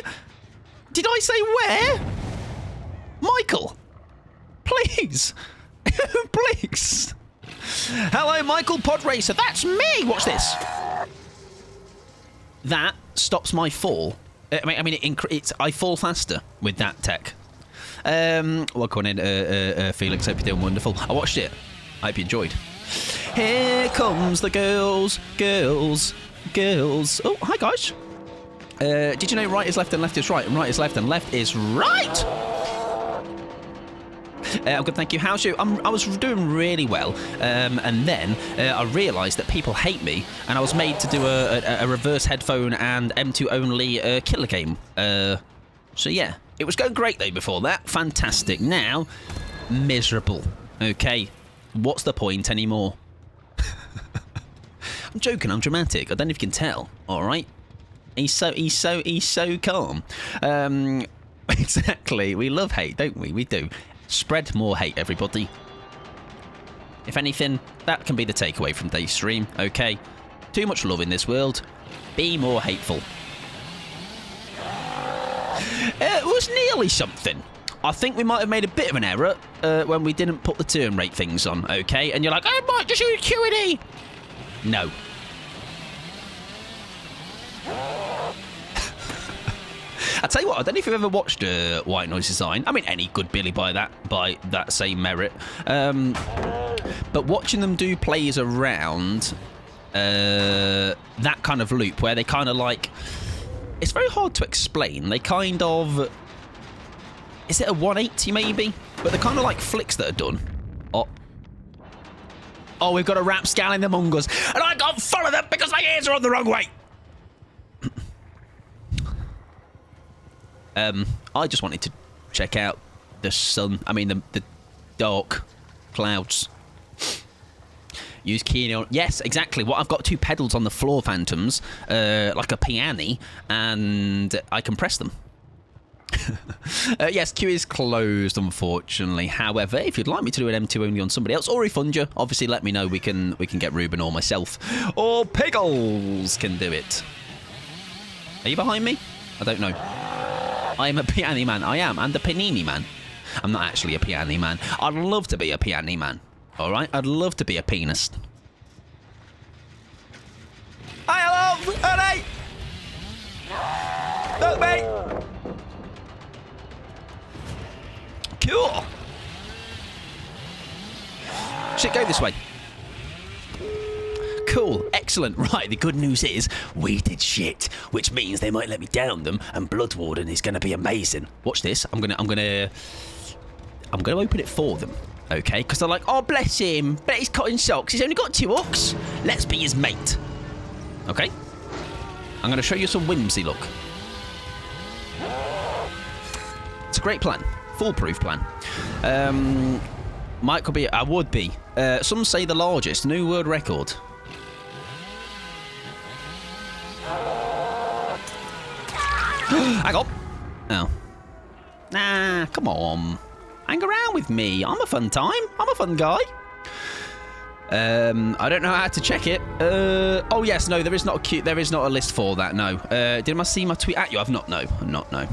Did I say where? Michael? Please. Please. Hello, Michael Podracer. That's me. Watch this. That stops my fall. I mean, I fall faster with that tech. Welcome in, Felix. Hope you're doing wonderful. I watched it. I hope you enjoyed. Here comes the girls. Oh, hi, guys. Did you know right is left and left is right, and right is left and left is right? I'm good, thank you. How's you? I was doing really well, and then I realised that people hate me, and I was made to do a reverse headphone and M2 only killer game. So yeah, it was going great though before that. Fantastic. Now, miserable. Okay, what's the point anymore? I'm joking. I'm dramatic. I don't know if you can tell. All right. He's so calm. Exactly. We love hate, don't we? We do. Spread more hate, everybody. If anything, that can be the takeaway from today's stream. Okay. Too much love in this world. Be more hateful. It was nearly something. I think we might have made a bit of an error when we didn't put the turn rate things on. Okay. And you're like, oh, Mike, just use Q&E. No. I tell you what, I don't know if you've ever watched White Noise Design. I mean, any good Billy by that same merit. But watching them do plays around that kind of loop where they kind of like... It's very hard to explain. They kind of... Is it a 180 maybe? But they're kind of like flicks that are done. Oh, we've got a rapscallion among us. And I can't follow them because my ears are on the wrong way. I just wanted to check out the sun. I mean, the dark clouds. Use key. Yes, exactly. What I've got two pedals on the floor phantoms, like a piano, and I can press them. Yes, queue is closed, unfortunately. However, if you'd like me to do an M2 only on somebody else or refund you, obviously let me know. We can get Ruben or myself, or Piggles can do it. Are you behind me? I don't know. I am a piano man. I am, and a panini man. I'm not actually a piano man. I'd love to be a piano man. All right, I'd love to be a pianist. Hi, hello, honey. Look me. Cool. Should go this way. Cool, excellent. Right, the good news is we did shit, which means they might let me down them, and Blood Warden is going to be amazing. Watch this. I'm gonna open it for them, okay? Because they're like, oh bless him, bet he's cutting socks. He's only got 2 hooks. Let's be his mate. Okay. I'm going to show you some whimsy. Look. It's a great plan. Foolproof plan. Might could be. I would be. Some say the largest. New world record. Hang on. Oh. Nah, come on. Hang around with me. I'm a fun time. I'm a fun guy. I don't know how to check it. Oh yes, no, there is not a list for that. No. Did I see my tweet at you? I've not. No, not no.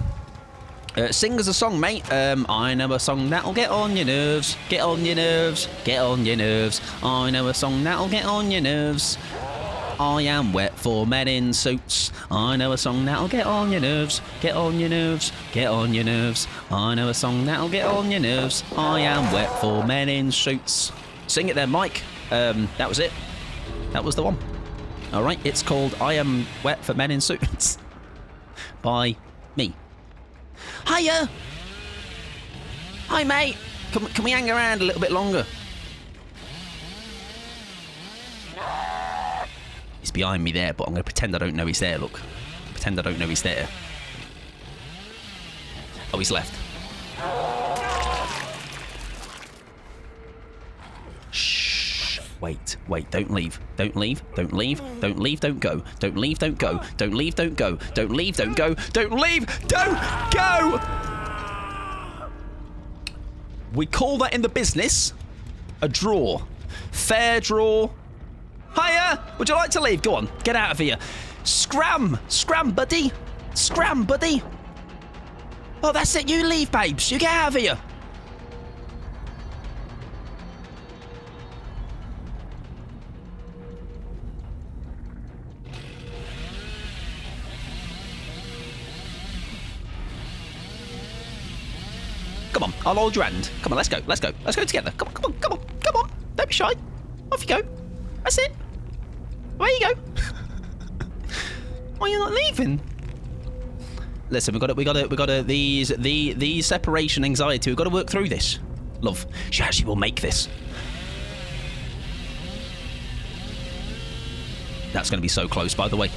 Sing us a song, mate. I know a song that'll get on your nerves. Get on your nerves. Get on your nerves. I know a song that'll get on your nerves. I am wet for men in suits. I know a song that'll get on your nerves. Get on your nerves. Get on your nerves. I know a song that'll get on your nerves. I am wet for men in suits. Sing it then, Mike. That was it. That was the one. All right. It's called I Am Wet for Men in Suits by me. Hiya. Hi, mate. Can we hang around a little bit longer? He's behind me there, but I'm going to pretend I don't know he's there, look. Pretend I don't know he's there. Oh, he's left. Shh. Wait. Don't leave. Don't leave. Don't leave. Don't leave. Don't go. Don't leave. Don't go. Don't leave. Don't go. Don't leave. Don't go. Don't leave. Don't go! We call that in the business a draw. Fair draw. Hiya! Would you like to leave? Go on, get out of here. Scram! Scram, buddy! Scram, buddy! Oh, that's it. You leave, babes. You get out of here. Come on, I'll hold your hand. Come on, let's go, let's go. Let's go together. Come on, come on, come on, come on. Don't be shy. Off you go. That's it. Away you go. Why are you not leaving? Listen, we got to these separation anxiety. We've got to work through this. Love, she actually will make this. That's going to be so close, by the way.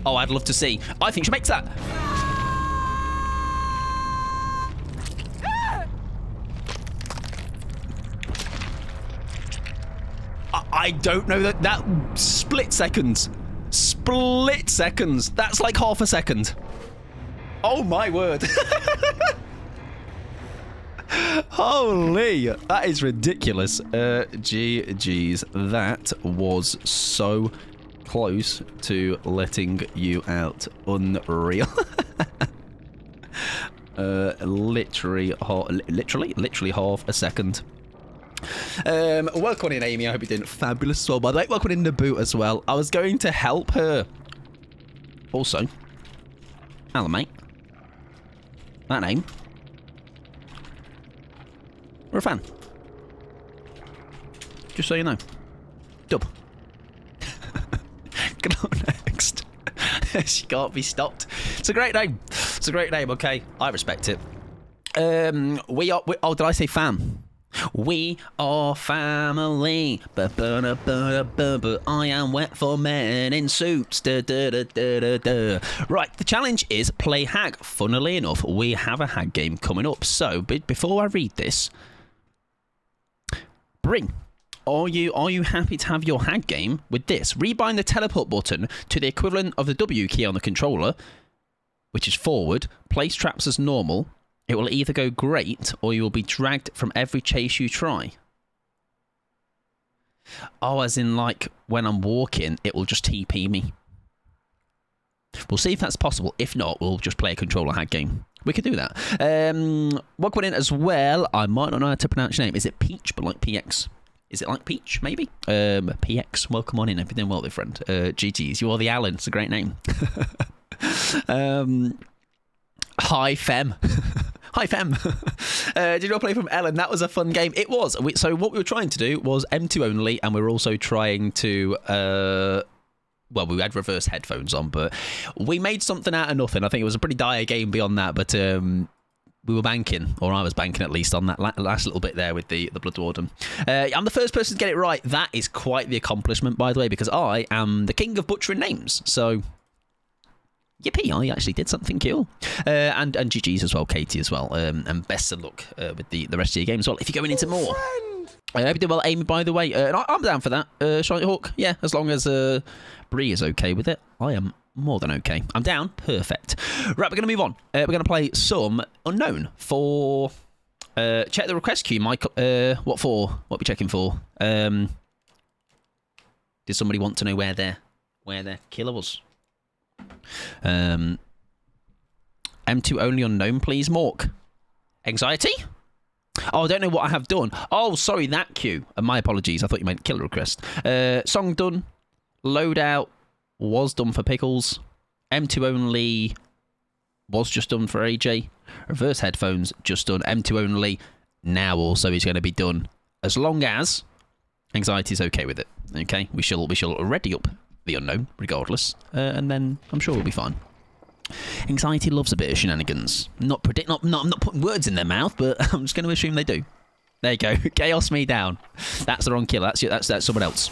Oh, I'd love to see. I think she makes that. I don't know that split seconds. Split seconds. That's like half a second. Oh my word. Holy, that is ridiculous. GG's. That was so close to letting you out. Unreal. Literally half a second. Welcome in, Amy. I hope you're doing fabulous as well. By the way, welcome in the boot as well. I was going to help her. Also, hello, mate. That name. We're a fan. Just so you know. Dub. Good on next. She can't be stopped. It's a great name. It's a great name. Okay, I respect it. Oh, did I say fam? We are family. But I am wet for men in suits. Right, the challenge is play hag. Funnily enough, we have a hag game coming up. So, before I read this, Bring, are you happy to have your hag game with this? Rebind the teleport button to the equivalent of the W key on the controller, which is forward. Place traps as normal. It will either go great or you will be dragged from every chase you try. Oh, as in like when I'm walking, it will just TP me. We'll see if that's possible. If not, we'll just play a controller hag game. We could do that. Welcome in as well. I might not know how to pronounce your name. Is it Peach, but like PX? Is it like Peach, maybe? PX, welcome on in. Everything well, my friend. GG's, you are the Alan. It's a great name. Hi, Fem. Hi, Fem. Did you not play from Ellen? That was a fun game. It was. So what we were trying to do was M2 only, and we were also trying to... well, we had reverse headphones on, but we made something out of nothing. I think it was a pretty dire game beyond that, but we were banking, or I was banking at least, on that last little bit there with the Blood Warden. I'm the first person to get it right. That is quite the accomplishment, by the way, because I am the king of butchering names. So... yippee, I actually did something cool. And GG's as well, Katie as well. And best of luck with the rest of your game as well. If you're going into more. I hope you did well, Amy, by the way. And I'm down for that. Charlotte Hawk, yeah, as long as Bree is okay with it. I am more than okay. I'm down. Perfect. Right, we're going to move on. We're going to play some Unknown for... check the request queue, Michael. What for? What are we checking for? Did somebody want to know where their killer was? M2 only Unknown, please, Mork. Anxiety? Oh, I don't know what I have done. Oh, sorry, that queue. My apologies. I thought you meant killer request. Song done. Loadout was done for Pickles. M2 only was just done for AJ. Reverse headphones just done. M2 only now also is going to be done as long as Anxiety's okay with it. Okay, we shall ready up the Unknown regardless, and then I'm sure we'll be fine. Anxiety loves a bit of shenanigans. I'm not putting words in their mouth, but I'm just going to assume they do. There you go. Chaos me down. That's the wrong killer. That's someone else.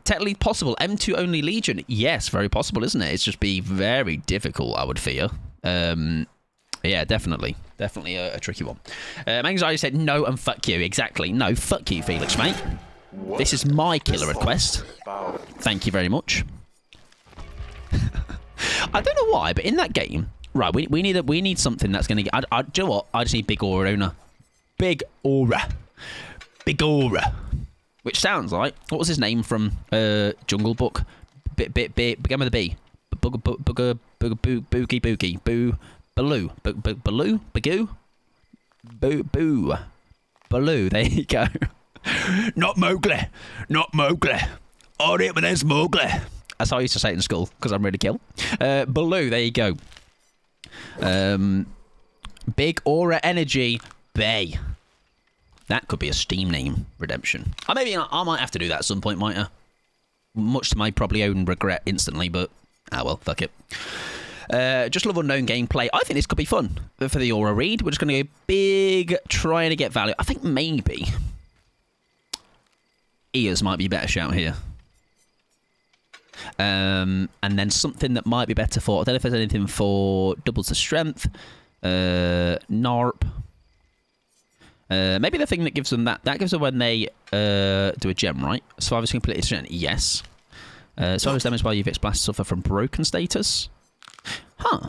Technically possible. M2 only Legion. Yes, very possible, isn't it? It's just be very difficult, I would fear. Yeah, definitely a tricky one. Anxiety said no and fuck you. Exactly. No, fuck you, Felix, mate. This is my killer request. Thank you very much. I don't know why, but in that game, Right, we need something that's going to get... do you know what? I just need big aura owner. Big aura. Big aura. Which sounds like... What was his name from Jungle Book? Began with a B. Boogie Boogie. Boo. Baloo. Baloo? Bagoo? Boo. Baloo. There you go. Not Mowgli. Not Mowgli. All right, my name's Mowgli. That's how I used to say it in school, because I'm really kill. Baloo, there you go. Big Aura Energy Bay. That could be a Steam name, Redemption. I might have to do that at some point, might I? Much to my probably own regret instantly, but well, fuck it. Just love unknown gameplay. I think this could be fun for the Aura read. We're just going to go big, trying to get value. I think maybe Ears might be a better shout here. And then something that might be better for... I don't know if there's anything for doubles the strength. Narp. Maybe the thing that gives them that gives them when they do a gem, right? Survivors completely strength. Yes. Survivors damaged by UVX blast suffer from broken status. Huh.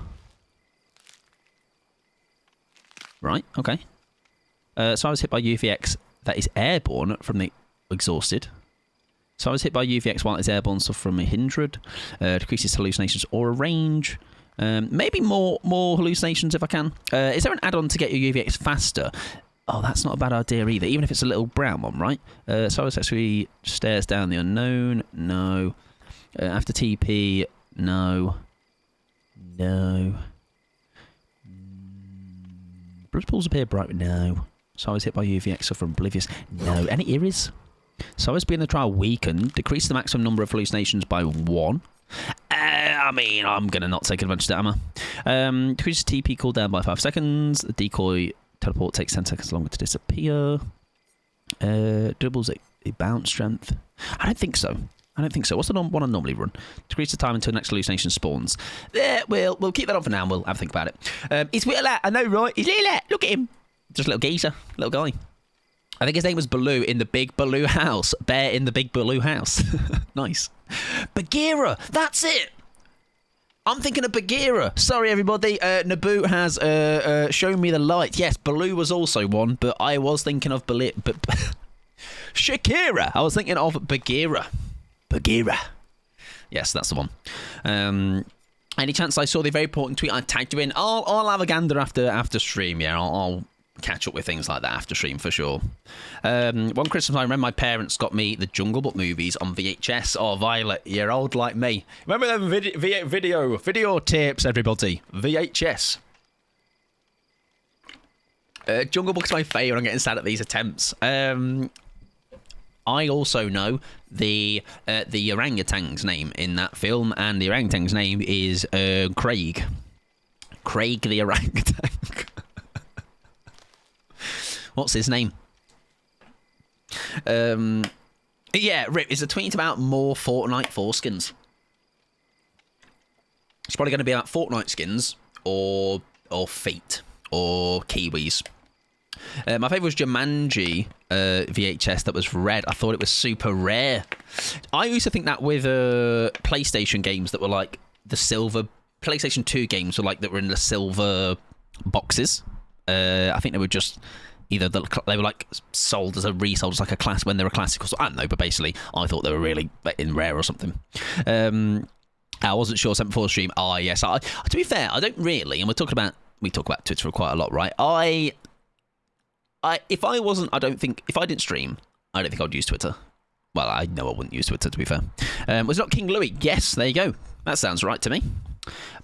Right, okay. Survivors hit by UVX that is airborne from the exhausted. So I was hit by UVX while it's airborne, suffer from a hindered. Decreases hallucinations or a range. Maybe more hallucinations if I can. Is there an add-on to get your UVX faster? Oh, that's not a bad idea either, even if it's a little brown one, right? So I was actually stares down the unknown. No. After TP, no. No. Bruce pools appear bright, no. So I was hit by UVX, suffer from oblivious. No. Any Iris? So as being the trial weakened, decrease the maximum number of hallucinations by 1. I mean, I'm going to not take advantage of that, am I? Decreases TP cooldown by 5 seconds. The decoy teleport takes 10 seconds longer to disappear. Doubles a bounce strength. I don't think so. What's the one I normally run? Decrease the time until the next hallucination spawns. We'll keep that on for now and we'll have a think about it. He's little lad, I know, right? He's little lad. Look at him. Just a little geezer. Little guy. I think his name was Baloo in the Big Baloo house. Bear in the Big Baloo house. Nice. Bagheera. That's it. I'm thinking of Bagheera. Sorry, everybody. Naboo has shown me the light. Yes, Baloo was also one, but I was thinking of Shakira. I was thinking of Bagheera. Bagheera. Yes, that's the one. Any chance I saw the very important tweet I tagged you in? I'll have a gander after stream. Yeah, I'll catch up with things like that after stream for sure. One Christmas I remember my parents got me the Jungle Book movies on VHS. Oh, Violet, you're old like me. Remember them video tapes, everybody? VHS. Jungle Book's my favourite. I'm getting sad at these attempts. I also know the orangutan's name in that film, and the orangutan's name is Craig. Craig the orangutan. What's his name? Yeah, Rip is a tweet about more Fortnite foreskins. It's probably going to be about Fortnite skins or feet or Kiwis. My favourite was Jumanji VHS that was red. I thought it was super rare. I used to think that with PlayStation games that were like the silver... PlayStation 2 games were like that were in the silver boxes. I think they were just... Either they were like sold as a resold as like a class when they were classicals. I don't know, but basically I thought they were really in rare or something. I wasn't sure. Sent before the stream. Yes. To be fair, I don't really. And we talk about Twitter quite a lot, right? If I didn't stream, I don't think I'd use Twitter. Well, I know I wouldn't use Twitter, to be fair. Was it not King Louis? Yes, there you go. That sounds right to me.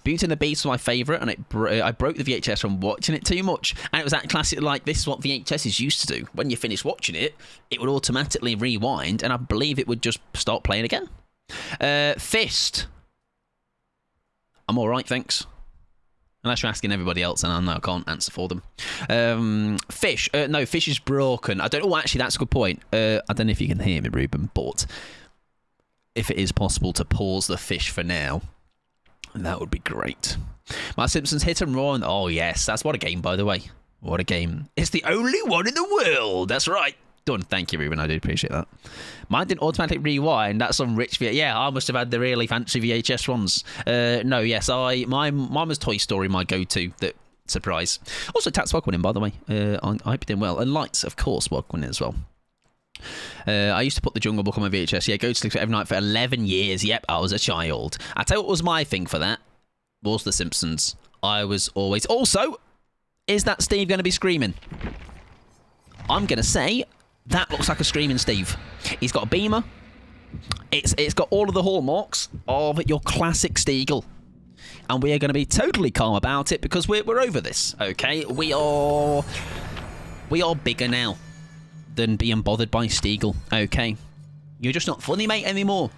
Beauty and the Beast was my favourite, and I broke the VHS from watching it too much. And it was that classic, like, this is what VHS is used to do. When you finish watching it, it would automatically rewind, and I believe it would just start playing again. Fist. I'm alright, thanks. Unless you're asking everybody else, and I know I can't answer for them. Fish. No, Fish is broken. I don't know. Actually, that's a good point. I don't know if you can hear me, Ruben, but if it is possible to pause the Fish for now, that would be great. My Simpsons Hit and Run. Oh, yes. That's what a game, by the way. What a game. It's the only one in the world. That's right. Done. Thank you, Ruben. I do appreciate that. Mine didn't automatically rewind. That's some rich Yeah, I must have had the really fancy VHS ones. No, yes, mine was Toy Story, my go-to. That surprise. Also, Tats welcome in, by the way. I hope you're doing well. And Lights, of course, welcome in as well. I used to put the Jungle Book on my VHS. Yeah, go to sleep every night for 11 years. Yep, I was a child. I tell you what was my thing for that was The Simpsons. I was always... Also, is that Steve going to be screaming? I'm going to say... That looks like a screaming Steve. He's got a beamer. It's got all of the hallmarks of your classic Steagle. And we are going to be totally calm about it because we're over this, okay? We are bigger now than being bothered by Steagle, okay? You're just not funny, mate, anymore.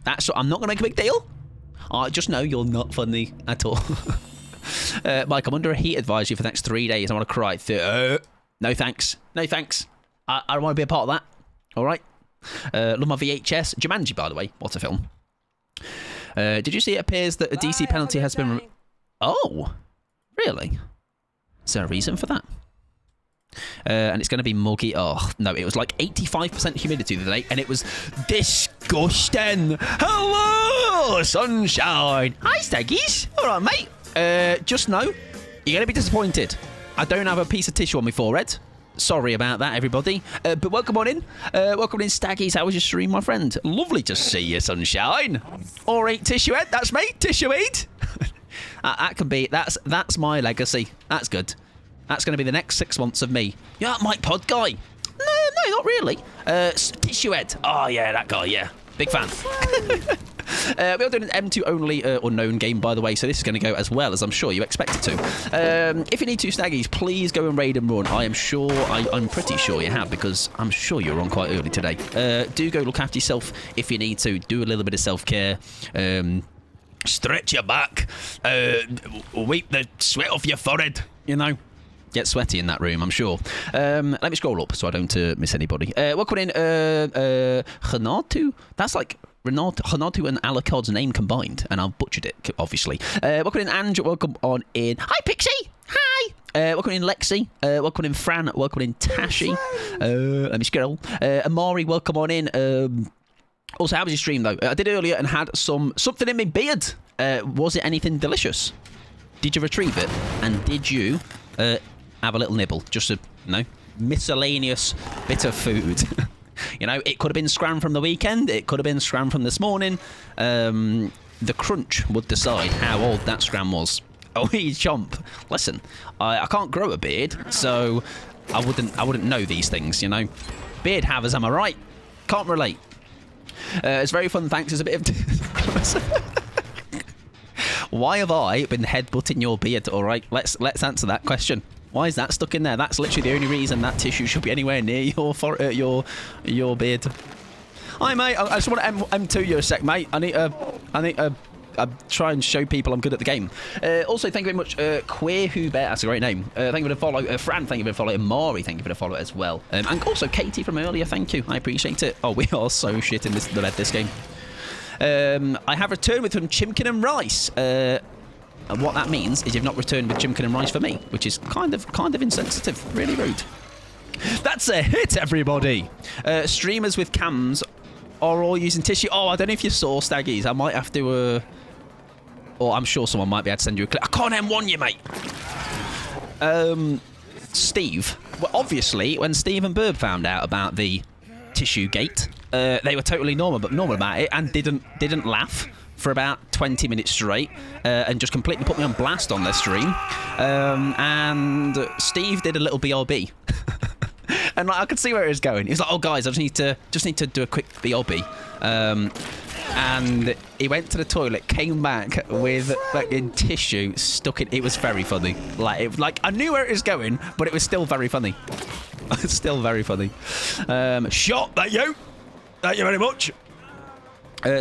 I'm not going to make a big deal. I just know you're not funny at all. Mike, I'm under a heat advisory for the next 3 days. I want to cry. No thanks. No thanks. I don't want to be a part of that. All right. Love my VHS. Jumanji, by the way. What a film. Did you see it appears that a DC penalty has been... Oh, really? Is there a reason for that? And it's going to be muggy. Oh, no, it was like 85% humidity the other day, and it was disgusting. Hello, sunshine. Hi, Staggies. All right, mate. Just know, you're going to be disappointed. I don't have a piece of tissue on my forehead. Sorry about that, everybody. But welcome on in. Welcome in, Staggies. How was your stream, my friend? Lovely to see you, sunshine. All right, Tissue Head. That's me, Tissue Head. That can be... That's my legacy. That's good. That's going to be the next 6 months of me. Yeah, Mike Pod guy. No, not really. Tissue Head. Oh, yeah, that guy, yeah. Big fan. We are doing an M2 only unknown game, by the way, so this is going to go as well as I'm sure you expect it to. If you need to, Staggies, please go and raid and run. I'm pretty sure you have, because I'm sure you're on quite early today. Do go look after yourself if you need to. Do a little bit of self-care. Stretch your back. Wipe the sweat off your forehead, you know. Get sweaty in that room, I'm sure. Let me scroll up so I don't miss anybody. Welcome in, Renatu. That's like Renatu and Alucard's name combined, and I've butchered it, obviously. Welcome in, Ange. Welcome on in. Hi, Pixie. Hi. Welcome in, Lexi. Welcome in, Fran. Welcome in, Tashi. Let me scroll. Amari, welcome on in. Also, how was your stream, though? I did earlier and had something in my beard. Was it anything delicious? Did you retrieve it? And did you... have a little nibble, just a miscellaneous bit of food. You know, it could have been scram from the weekend, it could have been scram from this morning. The crunch would decide how old that scram was. Oh, chomp. Listen, I can't grow a beard, so I wouldn't know these things, you know. Beard havers, am I right? Can't relate. It's very fun, thanks. There's a bit of... Why have I been headbutting your beard? All right, let's answer that question. Why is that stuck in there? That's literally the only reason that tissue should be anywhere near your beard. Hi, mate. I just want to M2 you a sec, mate. I need to try and show people I'm good at the game. Also, thank you very much, Queer Who Bear. That's a great name. Thank you for the follow. Fran, thank you for the follow. And Mari, thank you for the follow as well. And also Katie from earlier, thank you. I appreciate it. Oh, we are so shit in this game. I have returned with some chimkin and rice. And what that means is you've not returned with chimkin and rice for me, which is kind of insensitive, really rude. That's a hit, everybody. Streamers with cams are all using tissue. Oh, I don't know if you saw, Staggies. I might have to... or I'm sure someone might be able to send you a clip. I can't M1 you, mate. Steve. Well, obviously, when Steve and Burb found out about the tissue gate, they were totally normal about it and didn't laugh for about 20 minutes straight, and just completely put me on blast on their stream. And Steve did a little BRB. And like, I could see where it was going. He was like, "Oh, guys, I just need to do a quick BRB." And he went to the toilet, came back with fucking tissue stuck in. It was very funny. Like I knew where it was going, but it was still very funny. It's still very funny. Shot that you. Thank you very much.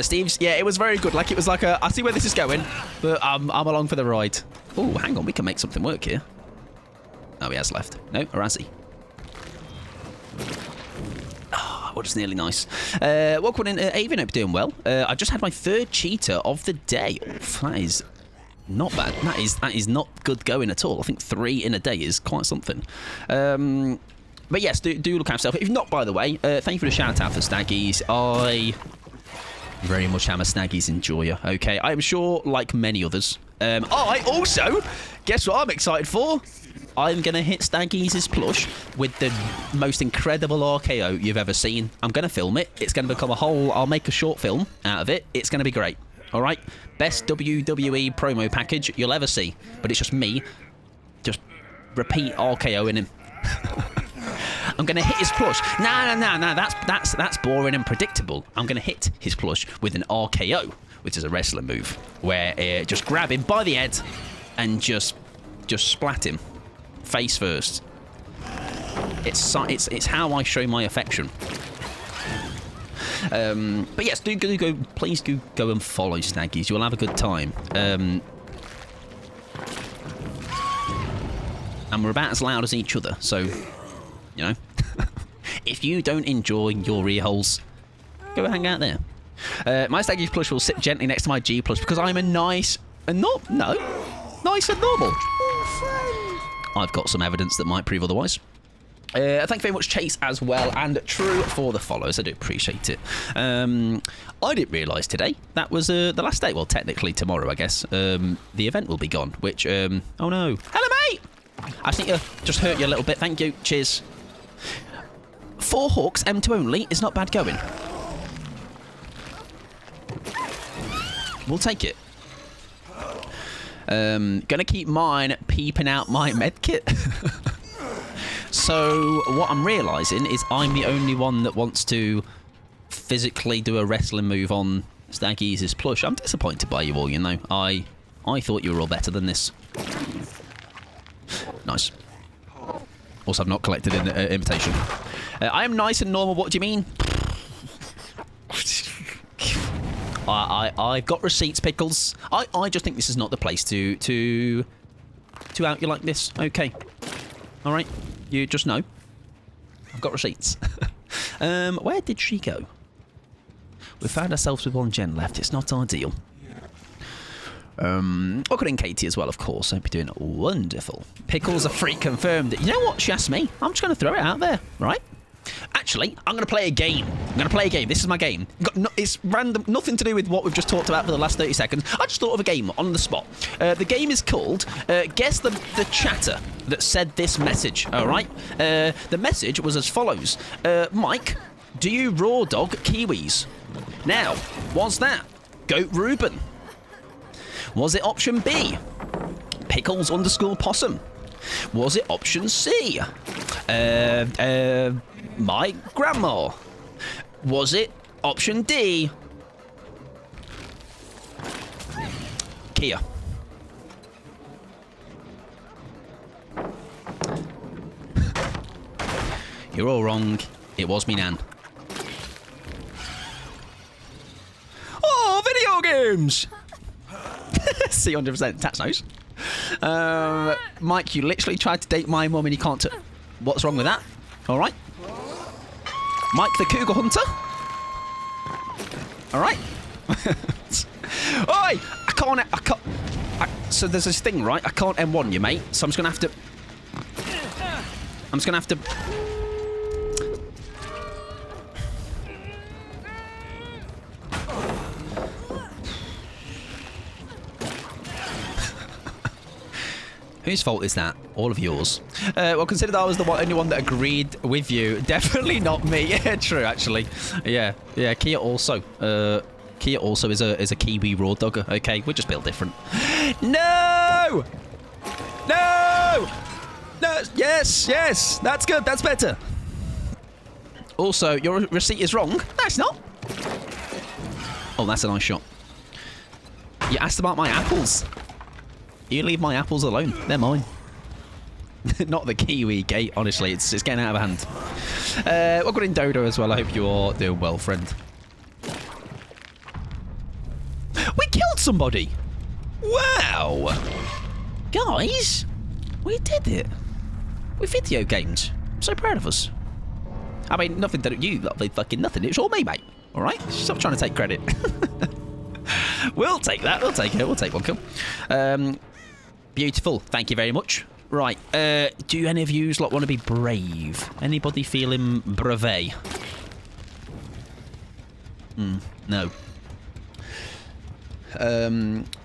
Steve's, yeah, it was very good. Like, it was like I see where this is going, but I'm along for the ride. Oh, hang on, we can make something work here. Oh, he has left. No, Arazi. Oh, well, just nearly nice. Welcome in, Avon, hope you're doing well. I just had my third cheetah of the day. Oof, that is not bad. That is not good going at all. I think 3 in a day is quite something. But yes, do look after yourself. If not, by the way, thank you for the shout out for Snaggies. I very much am a Snaggies enjoyer. Okay, I am sure, like many others. I also, guess what I'm excited for? I'm going to hit Snaggies' plush with the most incredible RKO you've ever seen. I'm going to film it. It's going to become a whole... I'll make a short film out of it. It's going to be great. All right? Best WWE promo package you'll ever see. But it's just me just repeat RKO in him. I'm going to hit his plush. No. That's boring and predictable. I'm going to hit his plush with an RKO, which is a wrestling move, where just grab him by the head and just splat him. Face first. It's how I show my affection. But yes, please do go and follow Snaggies. You'll have a good time. And we're about as loud as each other, so you know. If you don't enjoy your ear holes, go hang out there. My Snaggies plush will sit gently next to my G plush because I'm a nice and normal. I've got some evidence that might prove otherwise. Thank you very much, Chase, as well, and True for the follows. I do appreciate it. I didn't realise today that was the last day. Well, technically tomorrow, I guess. The event will be gone, which... oh, no. Hello, mate! I think you just hurt you a little bit. Thank you. Cheers. 4 hooks, M2 only, is not bad going. We'll take it. Gonna keep mine peeping out my medkit. So what I'm realising is I'm the only one that wants to physically do a wrestling move on Snaggies' plush. I'm disappointed by you all, you know. I thought you were all better than this. Nice. Also, I've not collected an invitation. I am nice and normal. What do you mean? I've got receipts, Pickles. I just think this is not the place to out you like this. Okay. All right. You just know. I've got receipts. Where did she go? We found ourselves with one gen left. It's not ideal. Welcome in, Katie, as well, of course. Hope you're doing wonderful. Pickles are free confirmed. You know what? She asked me. I'm just going to throw it out there, right? Actually, I'm going to play a game. This is my game. It's random, nothing to do with what we've just talked about for the last 30 seconds. I just thought of a game on the spot. The game is called Guess the Chatter that said this message, all right? The message was as follows. Mike, do you raw dog kiwis? Now, what's that? Goat Reuben. Was it option B? Pickles _ possum. Was it option C? My grandma. Was it option D? Kia. You're all wrong. It was me nan. Oh, video games! See, 100%. That's nice. Mike, you literally tried to date my mum and you can't... What's wrong with that? All right. Mike the Cougar Hunter. All right. Oi! I can't... so there's this thing, right? I can't M1 you, mate. So I'm just going to have to... Whose fault is that? All of yours. Well, consider that I was the only one that agreed with you. Definitely not me. Yeah, true, actually. Yeah. Kia also. Kia also is a Kiwi raw dogger. Okay, we're just built different. No! No! No! Yes! That's good. That's better. Also, your receipt is wrong. No, it's not. Oh, that's a nice shot. You asked about my apples. You leave my apples alone. They're mine. Not the Kiwi gate, honestly. It's getting out of hand. Welcome in, Dodo, as well. I hope you're doing well, friend. We killed somebody! Wow! Guys, we did it. We video games. I'm so proud of us. I mean, nothing to do. You lot played fucking nothing. It was all me, mate. Alright? Stop trying to take credit. We'll take that. We'll take it. We'll take one kill. Beautiful. Thank you very much. Right. Do any of yous want to be brave? Anybody feeling brave? No.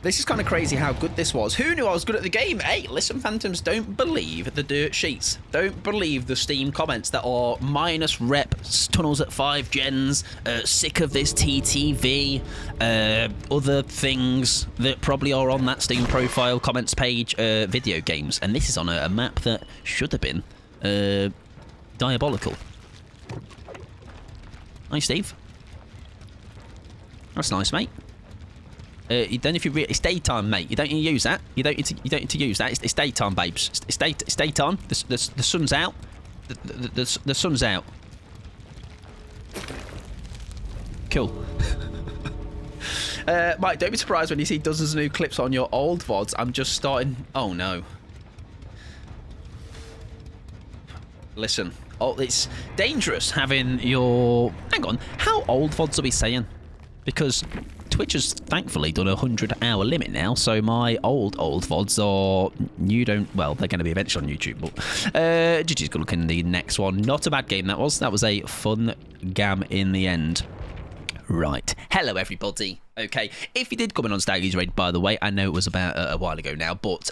This is kind of crazy how good this was. Who knew I was good at the game? Hey, listen, Phantoms, don't believe the dirt sheets. Don't believe the Steam comments that are minus rep, tunnels at 5 gens, sick of this TTV, other things that probably are on that Steam profile comments page, video games. And this is on a map that should have been diabolical. Hi, Steve. That's nice, mate. You don't if you it's daytime, mate. You don't need to use that. You don't need to use that. It's daytime, babes. It's daytime. The sun's out. The sun's out. Cool. Mike, don't be surprised when you see dozens of new clips on your old VODs. I'm just starting. Oh no. Listen. Oh, it's dangerous having your. Hang on. How old VODs are we saying? Because Twitch has thankfully done a 100-hour limit now, so my old VODs are... Well, they're going to be eventually on YouTube, but... GG's good looking the next one. Not a bad game, that was. That was a fun gam in the end. Right. Hello, everybody. Okay. If you did come in on Staggy's Raid, by the way, I know it was about a while ago now, but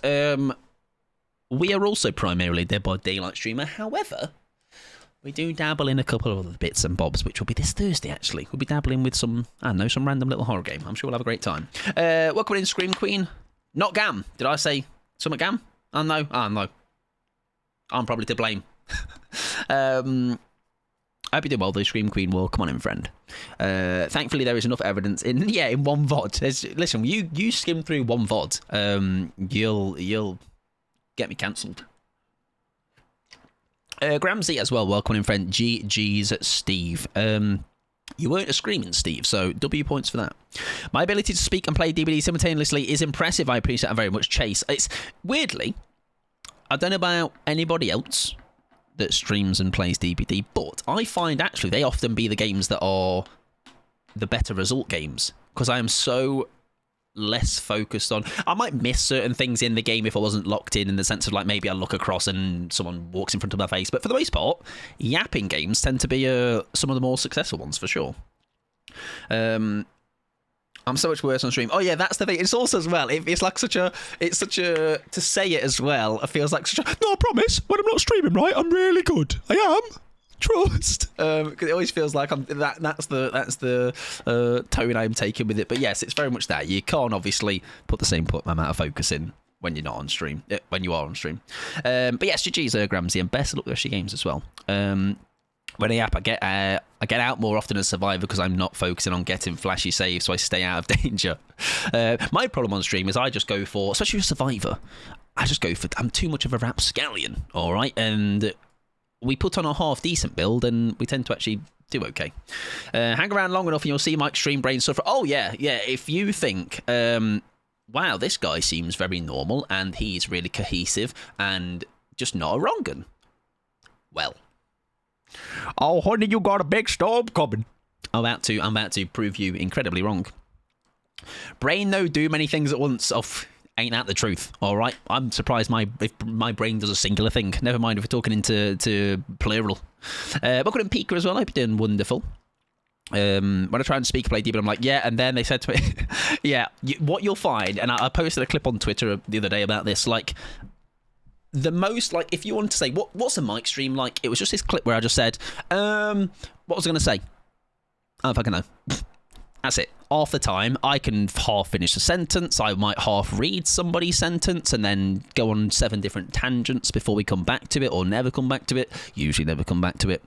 we are also primarily Dead by Daylight streamer. However... we do dabble in a couple of other bits and bobs, which will be this Thursday, actually. We'll be dabbling with some, I don't know, some random little horror game. I'm sure we'll have a great time. Welcome in, Scream Queen. Not Gam. Did I say something Gam? Oh, no. Oh, no. I'm probably to blame. I hope you did well, though, Scream Queen. Well, come on in, friend. Thankfully, there is enough evidence in one VOD. Listen, you skim through one VOD, you'll get me cancelled. Gramsy as well, welcome in, friend. GG's Steve. You weren't a screaming Steve, so W points for that. My ability to speak and play DBD simultaneously is impressive. I appreciate it very much, Chase. It's weirdly, I don't know about anybody else that streams and plays DBD, but I find actually they often be the games that are the better result games, because I am so less focused on... I might miss certain things in the game if I wasn't locked in the sense of, like, maybe I look across and someone walks in front of my face, but for the most part, yapping games tend to be some of the more successful ones, for sure. I'm so much worse on stream. Oh yeah, that's the thing. It's also as well, it's such a to say it as well, it feels like such a... No, I promise, when I'm not streaming, right, I'm really good. I am. Trust, because it always feels like that's the tone I'm taking with it. But yes, it's very much that you can't obviously put the same amount of focus in when you're not on stream. When you are on stream, but yes, GG's Gramsy, and best of luck with your games as well. When I yap, I get out more often as Survivor because I'm not focusing on getting flashy saves, so I stay out of danger. My problem on stream is I just go for, especially with Survivor, I'm too much of a rapscallion, all right, and we put on a half-decent build, and we tend to actually do okay. Hang around long enough, and you'll see Mike's stream brain suffer. Oh, yeah. If you think, wow, this guy seems very normal, and he's really cohesive, and just not a wrong un. Well. Oh, honey, you got a big storm coming. I'm about to prove you incredibly wrong. Brain, though, do many things at once. Ain't that the truth? All right, I'm surprised if my brain does a singular thing. Never mind if we're talking into plural. Welcome in, Pika as well. I hope you're doing wonderful. When I try and speak play deep, I'm like, yeah, and then they said to me, yeah, what you'll find, and I posted a clip on Twitter the other day about this, like, the most, like, if you want to say, what's a mic stream like? It was just this clip where I just said, what was I going to say? I don't fucking know. That's it. Half the time, I can half finish a sentence. I might half read somebody's sentence and then go on 7 different tangents before we come back to it, or never come back to it. Usually never come back to it.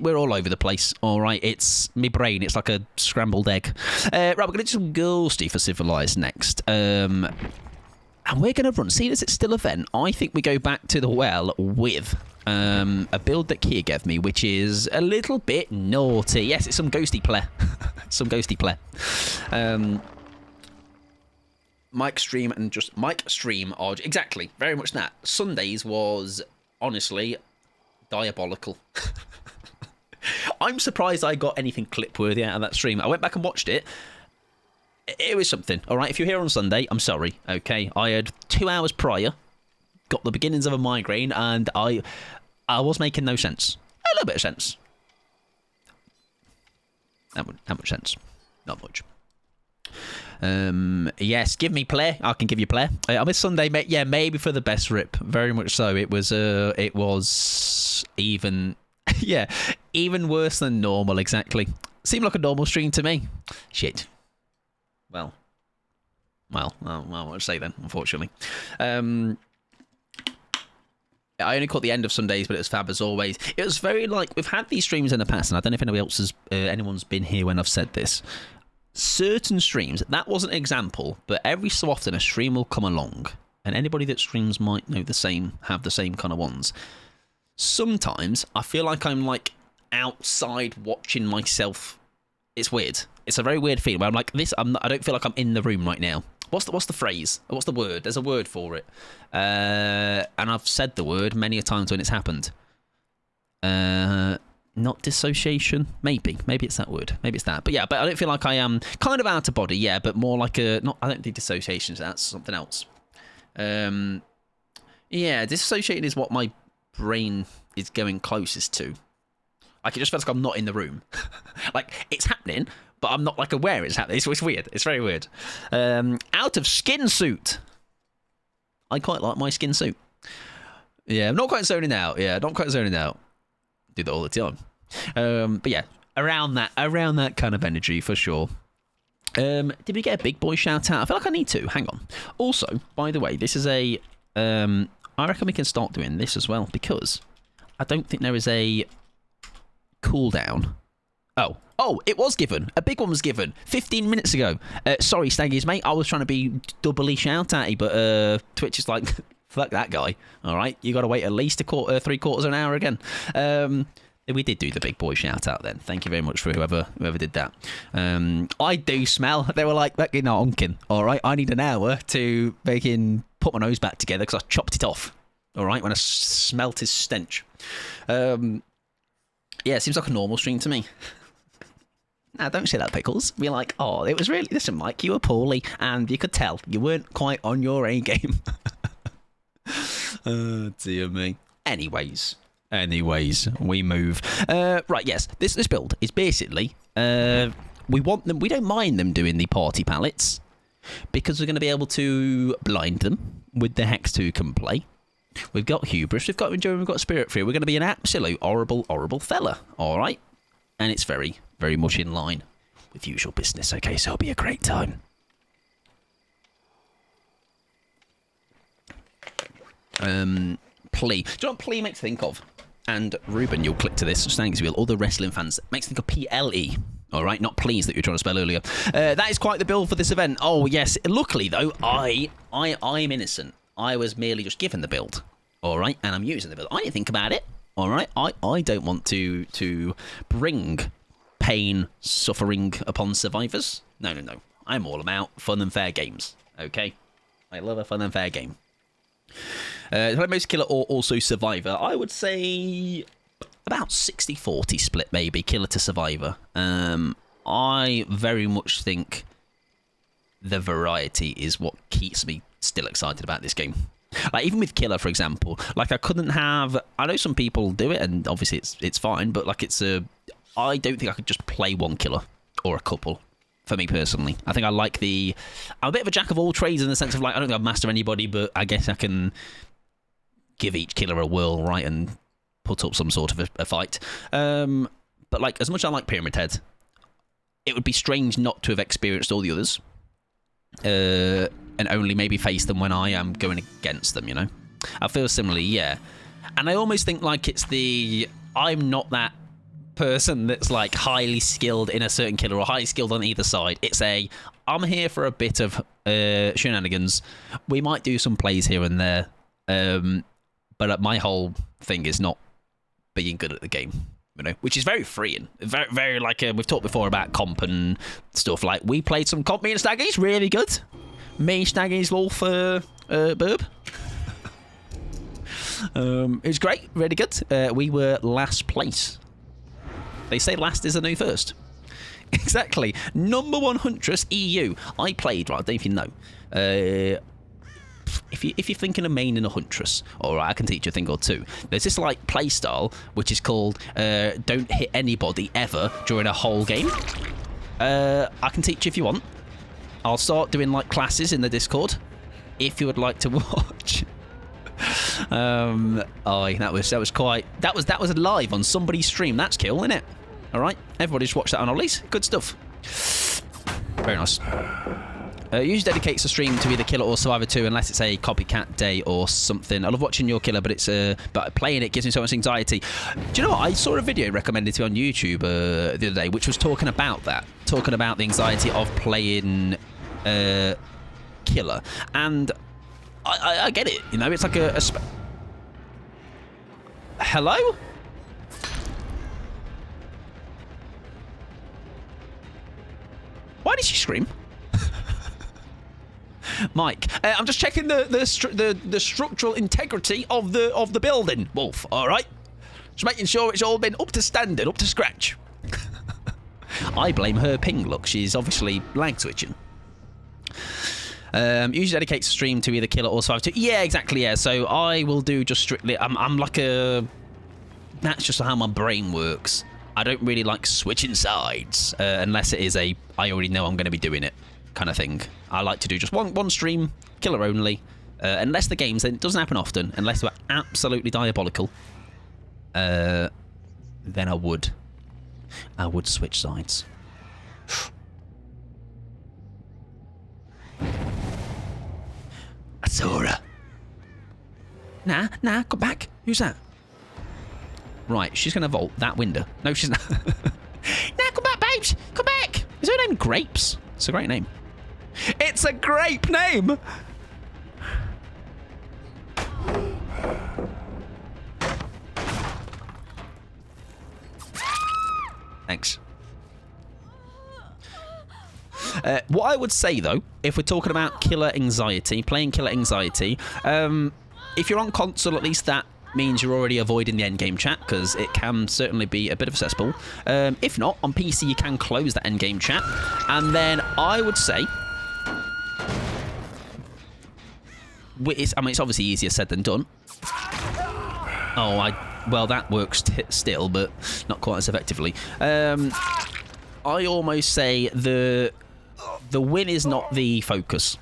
We're all over the place, all right? It's my brain. It's like a scrambled egg. Right, we're going to do some Ghosty for Civilized next. And we're going to run. See, as it's still event, I think we go back to the well with... a build that Kia gave me, which is a little bit naughty. Yes, it's some ghosty play. Some ghosty play. Mike stream and just Mike stream odd. Exactly, very much that. Sundays was honestly diabolical. I'm surprised I got anything clip worthy out of that stream. I went back and watched it. It was something. All right, if you're here on Sunday, I'm sorry. Okay, I had 2 hours prior got the beginnings of a migraine, and I was making no sense. A little bit of sense. How much sense? Not much. Yes, give me play. I can give you play. On this Sunday, yeah, maybe for the best rip. Very much so. It was even, yeah, even worse than normal. Exactly. Seemed like a normal stream to me. Shit. Well, what to say then? Unfortunately, I only caught the end of Sundays, but it was fab as always. It was very like we've had these streams in the past, and I don't know if anyone's been here when I've said this. Certain streams, that wasn't an example, but every so often a stream will come along, and anybody that streams might know have the same kind of ones. Sometimes I feel like I'm like outside watching myself. It's weird. It's a very weird feeling where I'm like this. I don't feel like I'm in the room right now. What's the phrase? What's the word? There's a word for it, and I've said the word many a times when it's happened. Not dissociation, maybe it's that word, maybe it's that, but I don't feel like I am kind of out of body, yeah, but more like I don't think dissociation, that's something else. Yeah, dissociating is what my brain is going closest to. Like, it just feels like I'm not in the room. Like, it's happening, but I'm not like aware it's happening. It's weird, it's very weird. Out of skin suit. I quite like my skin suit. Yeah, I'm not quite zoning out. Do that all the time. But yeah, around that kind of energy for sure. Did we get a big boy shout out? I feel like I need to. Hang on. Also, by the way, this is I reckon we can start doing this as well, because I don't think there is a cooldown. Oh, it was given. A big one was given 15 minutes ago. Sorry, Staggies, mate. I was trying to be doubly shout-outy, but Twitch is like, fuck that guy. All right, you got to wait at least 3/4 of an hour again. We did do the big boy shout-out then. Thank you very much for whoever did that. I do smell. They were like, you're not honking. All right, I need an hour to put my nose back together because I chopped it off. All right, when I smelt his stench. Yeah, it seems like a normal stream to me. Now, don't say that, Pickles. Be like, oh, it was really... Listen, Mike, you were poorly, and you could tell you weren't quite on your A game. Oh, dear me. Anyways, we move. Right, yes, this build is basically... we don't mind them doing the party pallets, because we're going to be able to blind them with the Hex 2 can play. We've got Hubris, we've got Endure, we've got Spirit Free. We're going to be an absolute horrible fella, all right? And it's very, very much in line with usual business. Okay, so it'll be a great time. Plea. Do you know what plea makes me think of? And Ruben, you'll click to this. Thanks, Will. All the wrestling fans. It makes me think of PLE. All right, not please that you were trying to spell earlier. That is quite the build for this event. Oh yes. Luckily though, I'm innocent. I was merely just given the build. All right, and I'm using the build. I didn't think about it. All right, I don't want to bring pain, suffering upon survivors. No. I'm all about fun and fair games. Okay, I love a fun and fair game. Most killer or also survivor, I would say about 60-40 split, maybe killer to survivor. I very much think the variety is what keeps me still excited about this game. Like, even with killer, for example, like I couldn't have... I know some people do it, and obviously it's fine, but like I don't think I could just play one killer or a couple, for me personally. I think I'm a bit of a jack of all trades in the sense of, like, I don't think I've mastered anybody, but I guess I can give each killer a whirl, right, and put up some sort of a fight. But like, as much as I like Pyramid Head, it would be strange not to have experienced all the others. And only maybe face them when I am going against them, you know? I feel similarly, yeah. And I almost think like I'm not that person that's like highly skilled in a certain killer or highly skilled on either side. I'm here for a bit of shenanigans. We might do some plays here and there. But my whole thing is not being good at the game, you know, which is very freeing. Very, very like, we've talked before about comp and stuff. Like, we played some comp, me and Staggy's, really good. Me, Staggy's, Wolf, Burb. It was great, really good. We were last place. They say last is the new first. Exactly. Number 1 Huntress EU. I played, right, I don't know if you know. if you're thinking of maining a huntress, all right, I can teach you a thing or two. There's this like play style which is called don't hit anybody ever during a whole game. I can teach you if you want. I'll start doing like classes in the Discord if you would like to watch. That was live on somebody's stream. That's cool, isn't it? All right, everybody just watch that on Ollie's. Good stuff. Very nice. Usually dedicates a stream to either Killer or Survivor 2 unless it's a copycat day or something. I love watching your Killer, but but playing it gives me so much anxiety. Do you know what? I saw a video recommended to me on YouTube the other day, which was talking about that, talking about the anxiety of playing Killer, and I get it. You know, it's like a hello. Why did she scream? Mike, I'm just checking the structural integrity of the building, Wolf. All right, just making sure it's all been up to standard, up to scratch. I blame her ping. Look, she's obviously lag switching. Usually dedicates a stream to either Killer or Survivor 2. Yeah, exactly. Yeah, so I will do just strictly. I'm like a. That's just how my brain works. I don't really like switching sides unless it is I already know I'm going to be doing it kind of thing. I like to do just one stream, Killer only, unless the games, then it doesn't happen often, unless they're absolutely diabolical, then I would switch sides. I saw her. Nah, come back. Who's that? Right, she's going to vault that window. No, she's not. Nah, come back, babes. Come back. Is her name Grapes? It's a great name. It's a grape name. Thanks. What I would say, though, if we're talking about Killer anxiety, playing Killer anxiety, if you're on console, at least that means you're already avoiding the endgame chat, because it can certainly be a bit of a cesspool. If not, on PC you can close that endgame chat, and then I would say, it's obviously easier said than done. Well, that works still, but not quite as effectively. I almost say the win is not the focus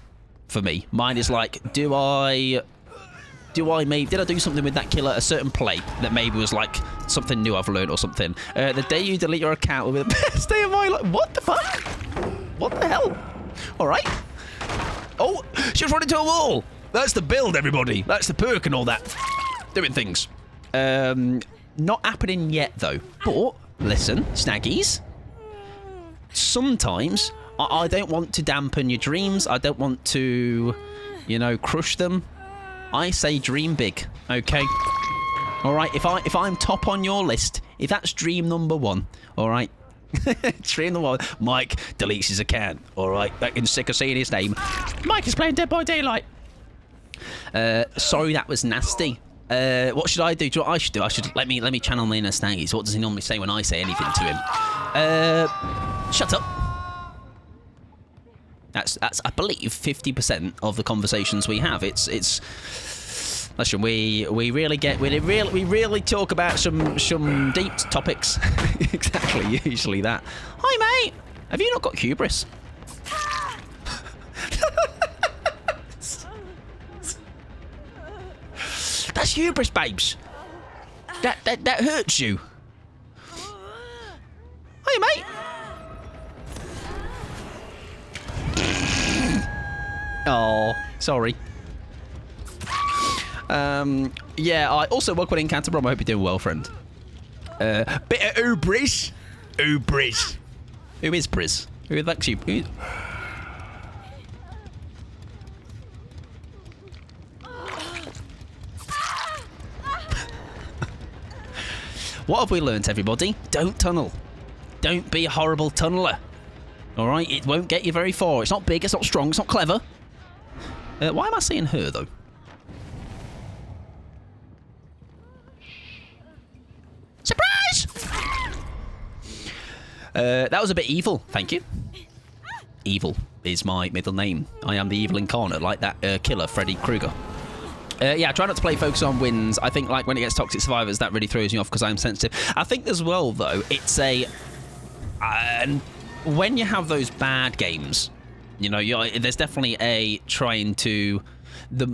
for me. Mine is like, did I do something with that Killer, a certain play that maybe was like something new I've learned or something. The day you delete your account will be the best day of my life. What the fuck? What the hell? All right. Oh, she was running into a wall. That's the build, everybody. That's the perk and all that. Doing things. Not happening yet, though. But, listen, Snaggies. Sometimes I don't want to dampen your dreams. I don't want to, crush them. I say dream big, okay? All right, if I'm top on your list, if that's dream number one, all right? Dream number one, Mike deletes his account, all right? That can sick of seeing his name. Mike is playing Dead by Daylight. Sorry, that was nasty. What should I do? Do you know what I should do? I should let me channel my inner Snaggies. What does he normally say when I say anything to him? Shut up. That's I believe 50% of the conversations we have. It's listen, we really talk about some deep topics. Exactly, usually that. Hi mate, have you not got hubris? That's hubris, babes. That hurts you. Hey, mate. Oh, sorry. Yeah, I also welcome in Canterbury. I hope you're doing well, friend. Bit of hubris. Hubris. Who is Briz? Who likes you? What have we learnt, everybody? Don't tunnel. Don't be a horrible tunneler. Alright? It won't get you very far. It's not big, it's not strong, it's not clever. Why am I seeing her, though? Surprise! That was a bit evil. Thank you. Evil is my middle name. I am the evil incarnate, like that killer, Freddy Krueger. Yeah, try not to play focus on wins. I think like when it gets Toxic Survivors, that really throws me off because I'm sensitive. I think as well, though, it's a... when you have those bad games, you know, there's definitely a trying to...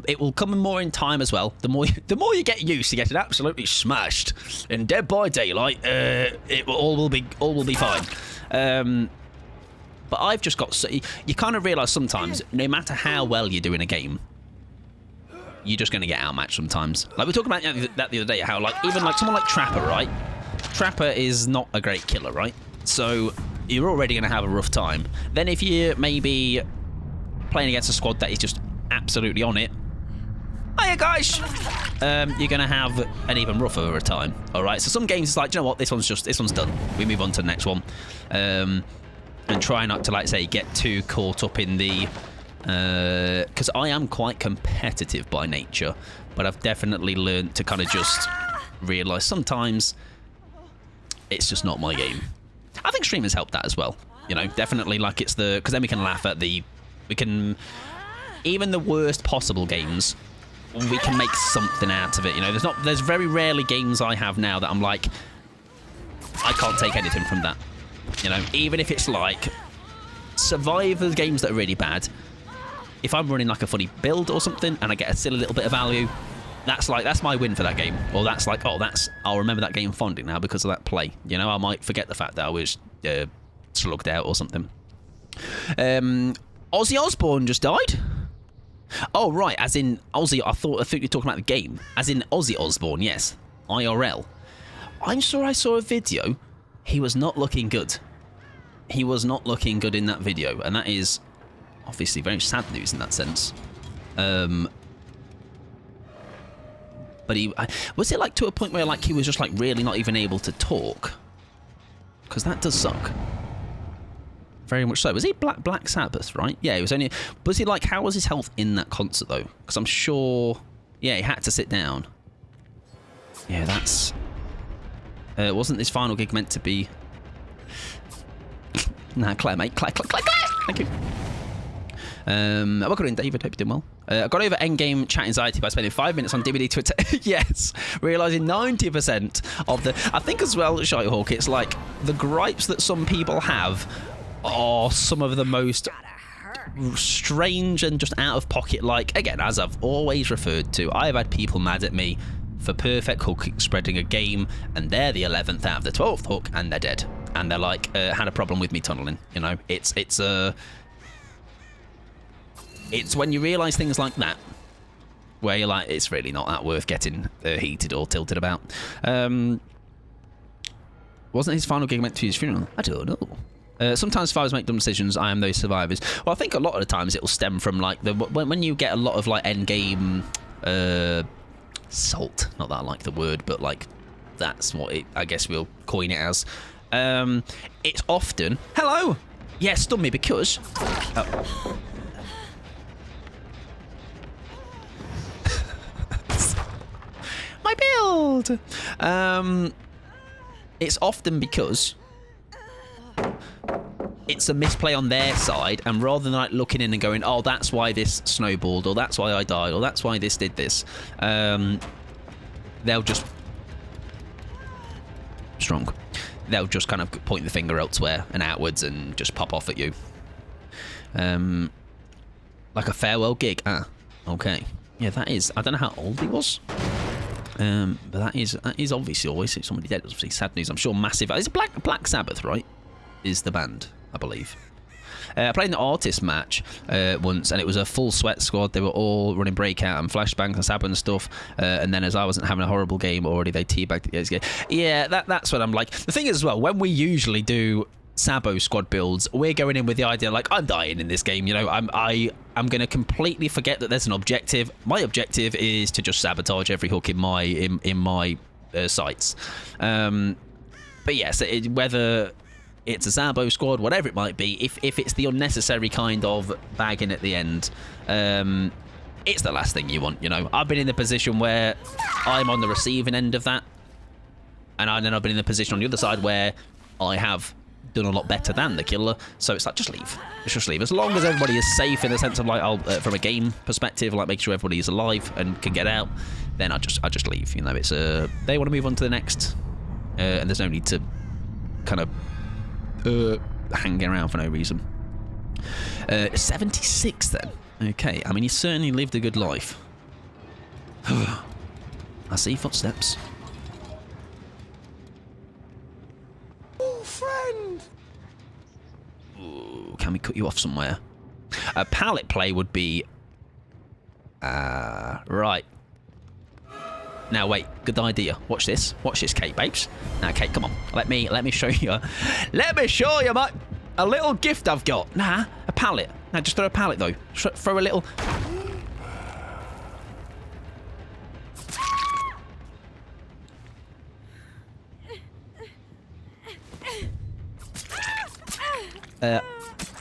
it will come more in time as well. The more you get used to getting absolutely smashed in Dead by Daylight, all will be fine. But I've just got... You kind of realise sometimes, no matter how well you do in a game, you're just going to get outmatched sometimes. Like we were talking about that the other day, how like even like someone like Trapper, right? Trapper is not a great killer, right? So you're already going to have a rough time. Then if you're maybe playing against a squad that is just absolutely on it, hiya guys, you're going to have an even rougher time. All right. So some games it's like, do you know what? This one's done. We move on to the next one, and try not to like say get too caught up in the. Because I am quite competitive by nature, but I've definitely learned to kind of just realise sometimes it's just not my game. I think streamers help that as well, you know, definitely like it's because then we can laugh at even the worst possible games, we can make something out of it, you know. There's very rarely games I have now that I'm like, I can't take anything from that, you know, even if it's like Survivor games that are really bad. If I'm running like a funny build or something and I get a silly little bit of value, that's my win for that game. Or that's like, I'll remember that game fondly now because of that play. You know, I might forget the fact that I was slugged out or something. Ozzy Osbourne just died. Oh right, as in Ozzy. I thought you were talking about the game, as in Ozzy Osbourne. Yes, IRL. I'm sure I saw a video. He was not looking good. He was not looking good in that video, and that is. Obviously, very sad news in that sense. But was it like to a point where like he was just like really not even able to talk? Because that does suck. Very much so. Was he Black Sabbath, right? Yeah, he was only... Was he like... How was his health in that concert, though? Because I'm sure... Yeah, he had to sit down. Yeah, that's... wasn't this final gig meant to be... Nah, Claire, mate. Claire! Thank you. Welcome in, David. Hope you're doing well. I got over endgame chat anxiety by spending 5 minutes on DVD Twitter. Yes, realising 90% of the... I think as well, Shitehawk, it's like the gripes that some people have are some of the most strange and just out of pocket. Like, again, as I've always referred to, I've had people mad at me for perfect hook spreading a game, and they're the 11th out of the 12th hook, and they're dead. And they're like, had a problem with me tunneling. You know, it's when you realise things like that, where you're like, it's really not that worth getting heated or tilted about. Wasn't his final gig meant to be his funeral? I don't know. Sometimes survivors make dumb decisions. I am those survivors. Well, I think a lot of the times it will stem from like when you get a lot of like end game salt. Not that I like the word, but like that's what I guess we'll coin it as. It's often hello. Yeah, stun me because. My build. It's often because it's a misplay on their side, and rather than like looking in and going, oh, that's why this snowballed, or that's why I died, or that's why this did this, they'll just they'll just kind of point the finger elsewhere and outwards and just pop off at you. Like a farewell gig. Okay. Yeah, that is. I don't know how old he was. But that is obviously always somebody dead. Obviously sad news. I'm sure massive. It's Black Sabbath, right? Is the band, I believe. I played in the artist match once, and it was a full sweat squad. They were all running breakout and flashbangs and Sabo and stuff. And then as I wasn't having a horrible game already, they teabagged the game. Yeah, that's what I'm like. The thing is as well, when we usually do Sabo squad builds, we're going in with the idea like, I'm dying in this game, you know, I'm going to completely forget that there's an objective. My objective is to just sabotage every hook in my sights. But yes, whether it's a Sabo squad, whatever it might be, if it's the unnecessary kind of bagging at the end, it's the last thing you want, you know. I've been in the position where I'm on the receiving end of that, and then I've been in the position on the other side where I have done a lot better than the killer. So it's like, just leave. Just leave. As long as everybody is safe in the sense of like, from a game perspective, like make sure everybody is alive and can get out, then I just leave. You know, it's they want to move on to the next, and there's no need to kind of hang around for no reason. 76 then. Okay, I mean, he certainly lived a good life. I see footsteps. Oh, friend! Ooh, can we cut you off somewhere? A pallet play would be... right. Now, wait. Good idea. Watch this. Watch this, Kate, babes. Now, Kate, come on. Let me show you. Let me show you, mate. A little gift I've got. Nah, a pallet. Now, just throw a pallet, though. Throw a little...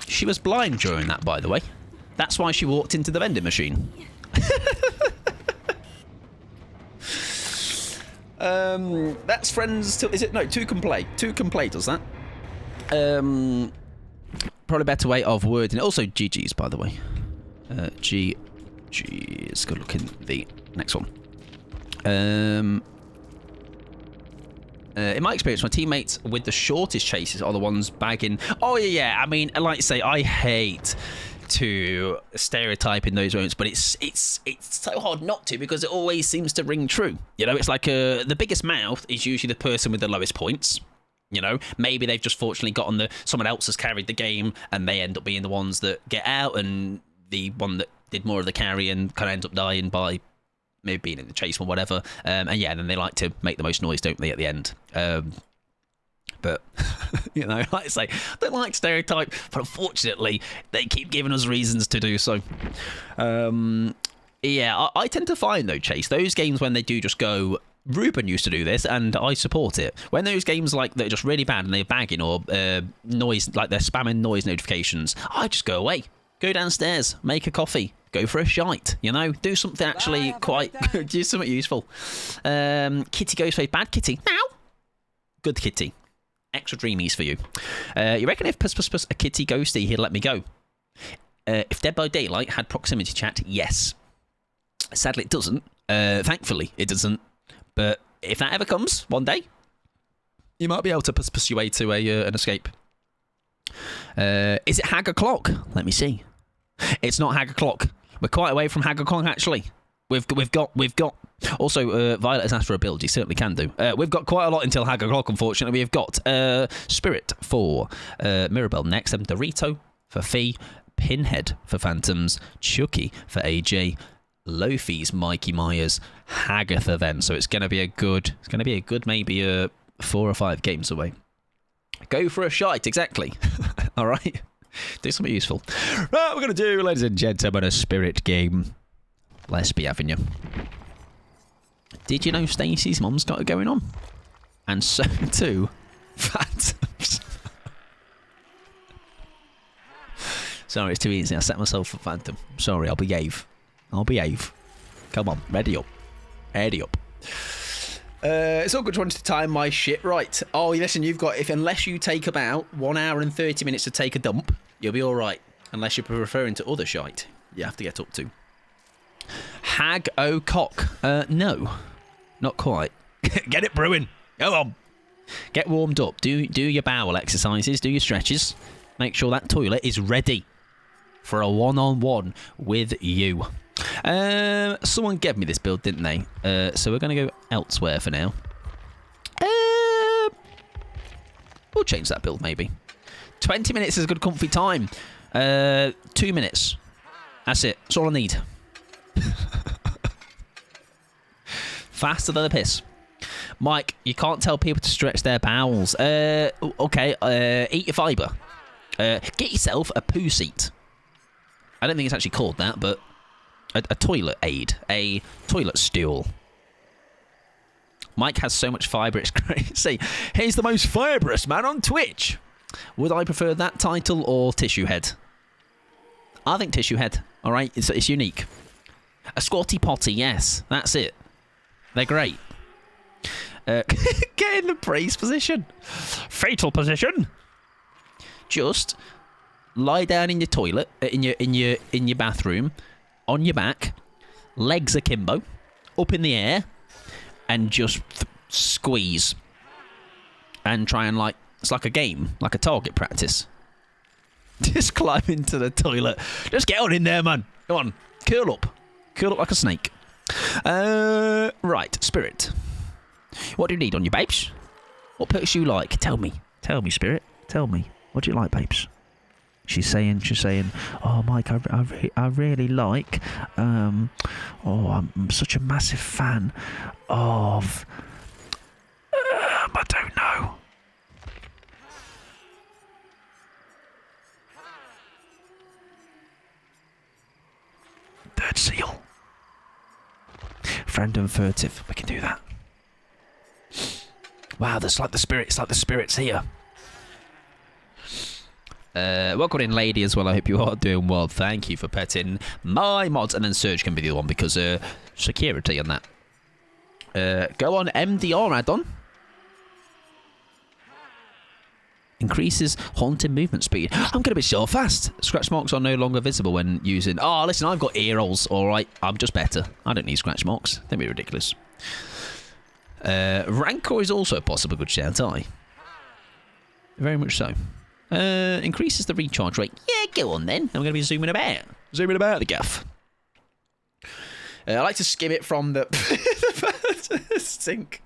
She was blind during that, by the way. That's why she walked into the vending machine. That's friends till... Is it? No, two can play. Two can play does that. Probably a better way of wording it. Also, GG's, by the way. GG's. Good look in the next one. In my experience, my teammates with the shortest chases are the ones bagging. Oh, yeah. I mean, like I say, I hate to stereotype in those moments, but it's so hard not to because it always seems to ring true. You know, it's like the biggest mouth is usually the person with the lowest points. You know, maybe they've just fortunately gotten someone else has carried the game and they end up being the ones that get out, and the one that did more of the carry and kind of ends up dying by maybe being in the chase or whatever. And yeah, then they like to make the most noise, don't they, at the end? But, you know, like I say, they like stereotype, but unfortunately, they keep giving us reasons to do so. Yeah, I tend to find, though, Chase, those games when they do just go... Ruben used to do this, and I support it. When those games like that are just really bad and they're bagging or noise, like they're spamming noise notifications, I just go away. Go downstairs, make a coffee, go for a shite, you know? Do something actually do something useful. Kitty goes for bad kitty. Meow. Good kitty. Extra dreamies for you. You reckon if a kitty ghosty, he'd let me go? If Dead by Daylight had proximity chat, yes. Sadly, it doesn't. Thankfully, it doesn't. But if that ever comes, one day, you might be able to persuade to an escape. Is it Hag o'clock? Let me see. It's not Hag o'clock. We're quite away from Hag o'clock, actually. We've got. Also, Violet has asked for a build. You certainly can do. We've got quite a lot until Hag o'clock. Unfortunately, we've got Spirit for Mirabelle next, and Dorito for Fee, Pinhead for Phantoms, Chucky for AJ. Lofi's Mikey Myers, Hagatha then. So it's going to be a good maybe 4 or 5 games away. Go for a shite, exactly. All right. Do something useful. Right, we're going to do, ladies and gentlemen, a spirit game. Let's be having you. Did you know Stacey's mum's got it going on? And so too, Phantoms. Sorry, it's too easy. I set myself for Phantom. Sorry, I'll behave. Come on, ready up. It's all good trying to time my shit right. Oh, listen, you've got... Unless you take about 1 hour and 30 minutes to take a dump, you'll be all right. Unless you're referring to other shite you have to get up to. Hag o' cock. No. Not quite. Get it brewing. Go on. Get warmed up. Do your bowel exercises. Do your stretches. Make sure that toilet is ready for a one-on-one with you. Someone gave me this build, didn't they? So we're going to go elsewhere for now. We'll change that build, maybe. 20 minutes is a good comfy time. 2 minutes. That's it. That's all I need. Faster than a piss. Mike, you can't tell people to stretch their bowels. Okay. Eat your fibre. Get yourself a poo seat. I don't think it's actually called that, but a toilet aid, a toilet stool. Mike has so much fibre, it's crazy. He's the most fibrous man on Twitch. Would I prefer that title or Tissue Head? I think Tissue Head, all right? It's unique. A squatty potty, yes, that's it. They're great. Get in the brace position. Fatal position. just lie down in your toilet, in your bathroom, on your back, legs akimbo, up in the air, and just squeeze. And try and, like, it's like a game, like a target practice. Just climb into the toilet. Just get on in there, man. Come on, curl up like a snake. Right, Spirit. What do you need on your babes? What perks you like? Tell me, Spirit. Tell me. What do you like, babes? She's saying, oh, Mike, I really like, I'm such a massive fan of, I don't know. Third seal. Friend and furtive. We can do that. Wow, it's like the spirits here. Welcome in, lady, as well. I hope you are doing well. Thank you for petting my mods. And then Surge can be the other one because security and that. Go on, MDR add-on. Increases haunted movement speed. I'm going to be so fast. Scratch marks are no longer visible when using... Oh, listen, I've got ear holes. All right, I'm just better. I don't need scratch marks. Don't be ridiculous. Rancor is also a possible good shout, aye. Very much so. Increases the recharge rate. Yeah, go on then. I'm going to be zooming about. The gaff. I like to skim it from the sink.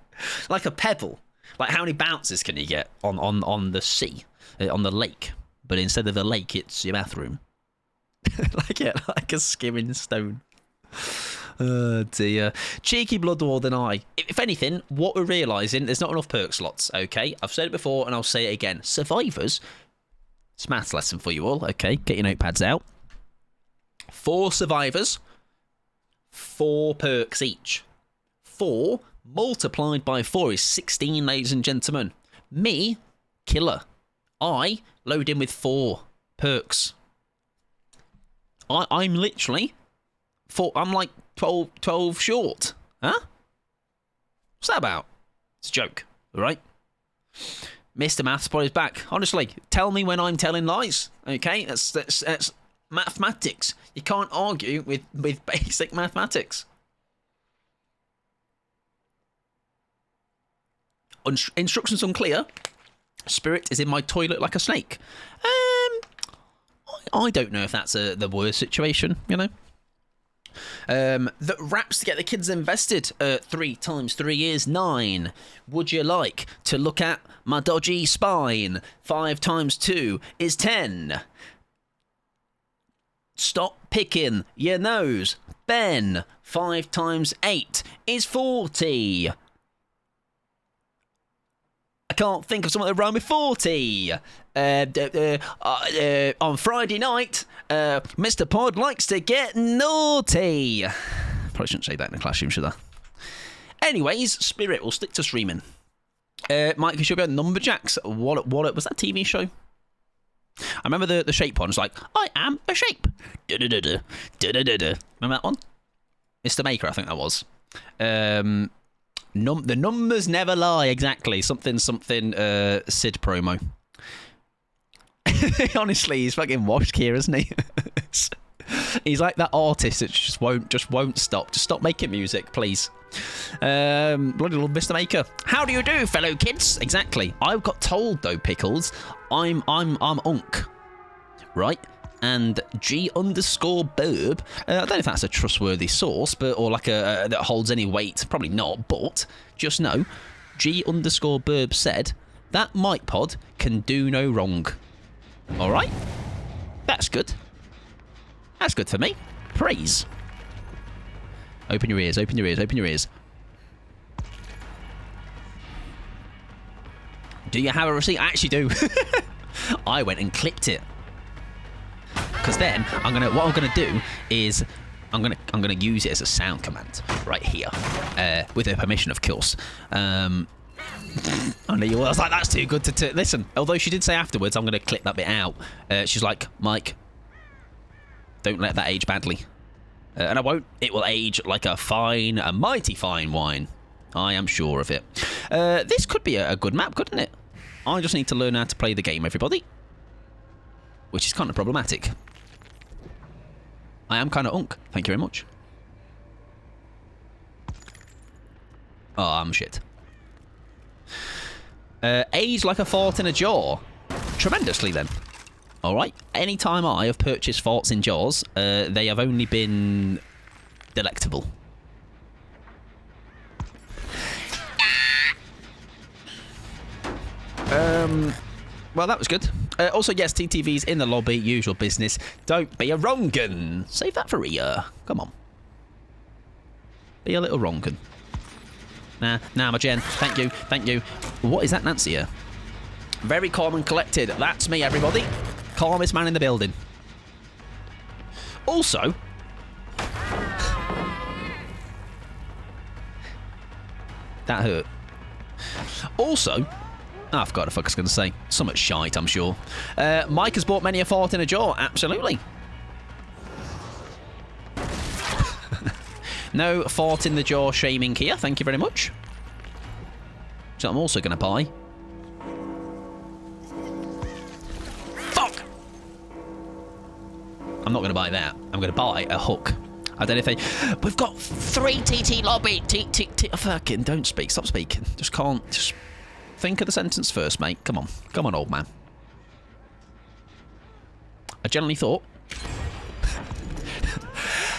Like a pebble. Like, how many bounces can you get on the sea, on the lake? But instead of the lake, it's your bathroom. like a skimming stone. Oh, dear. Cheeky Blood War than I. If anything, what we're realising, there's not enough perk slots, okay? I've said it before, and I'll say it again. Survivors, it's a maths lesson for you all, okay? Get your notepads out. 4 survivors, 4 perks each. 4 multiplied by 4 is 16, ladies and gentlemen. Me, killer. I load in with 4 perks. I'm literally... I'm like 12 short. Huh? What's that about? It's a joke, all right? Mr. Mathspot is back. Honestly, tell me when I'm telling lies, okay? That's mathematics. You can't argue with basic mathematics. Instructions unclear. Spirit is in my toilet like a snake. I don't know if that's the worst situation, you know. The raps to get the kids invested. 3 times 3 is 9. Would you like to look at my dodgy spine? 5 times 2 is 10. Stop picking your nose, Ben. 5 times 8 is 40. I can't think of something that rhyme with 40. On Friday night, Mr. Pod likes to get naughty. Probably shouldn't say that in the classroom, should I? Anyways, Spirit will stick to streaming. Mike, you should be on Numberjacks. What was that TV show? I remember the shape one. It's like, I am a shape. Da-da-da-da. Da-da-da-da. Remember that one? Mr. Maker, I think that was. The numbers never lie, exactly. Something, Sid promo. Honestly, he's fucking washed here, isn't he? He's like that artist that just won't stop. Just stop making music, please. Bloody little Mr. Maker. How do you do, fellow kids? Exactly. I got told though, Pickles, I'm Unk, right? And G_Burb. I don't know if that's a trustworthy source, but or like a that holds any weight. Probably not. But just know, G_Burb said that mic pod can do no wrong. All right, that's good. That's good for me. Praise. Open your ears. Open your ears. Open your ears. Do you have a receipt? I actually do. I went and clipped it. Because then what I'm gonna do is I'm gonna use it as a sound command right here, with her permission, of course. I was like, that's too good to listen. Although she did say afterwards, I'm gonna clip that bit out. She's like, Mike, don't let that age badly, and I won't. It will age like a mighty fine wine. I am sure of it. This could be a good map, couldn't it? I just need to learn how to play the game, everybody. which is kind of problematic. I am kind of unk. Thank you very much. Oh, I'm shit. Age like a fart in a jar. Tremendously, then. All right. Anytime I have purchased farts in jars, they have only been delectable. Well, that was good. Also, yes, TTV's in the lobby. Usual business. Don't be a wrong'un. Save that for Rhea. Come on. Be a little wrong'un. Nah, my Jen. Thank you. Thank you. What is that, Nancy? Here? Very calm and collected. That's me, everybody. Calmest man in the building. Also... that hurt. Also... I forgot what the fuck I was going to say. Somewhat shite, I'm sure. Mike has bought many a fart in a jar. Absolutely. No fart in the jar shaming here. Thank you very much. So I'm also going to buy... fuck! I'm not going to buy that. I'm going to buy a hook. I don't know if they... we've got 3 TT lobby. Fucking don't speak. Stop speaking. Just can't... just... think of the sentence first, mate. Come on. Come on, old man. I generally thought...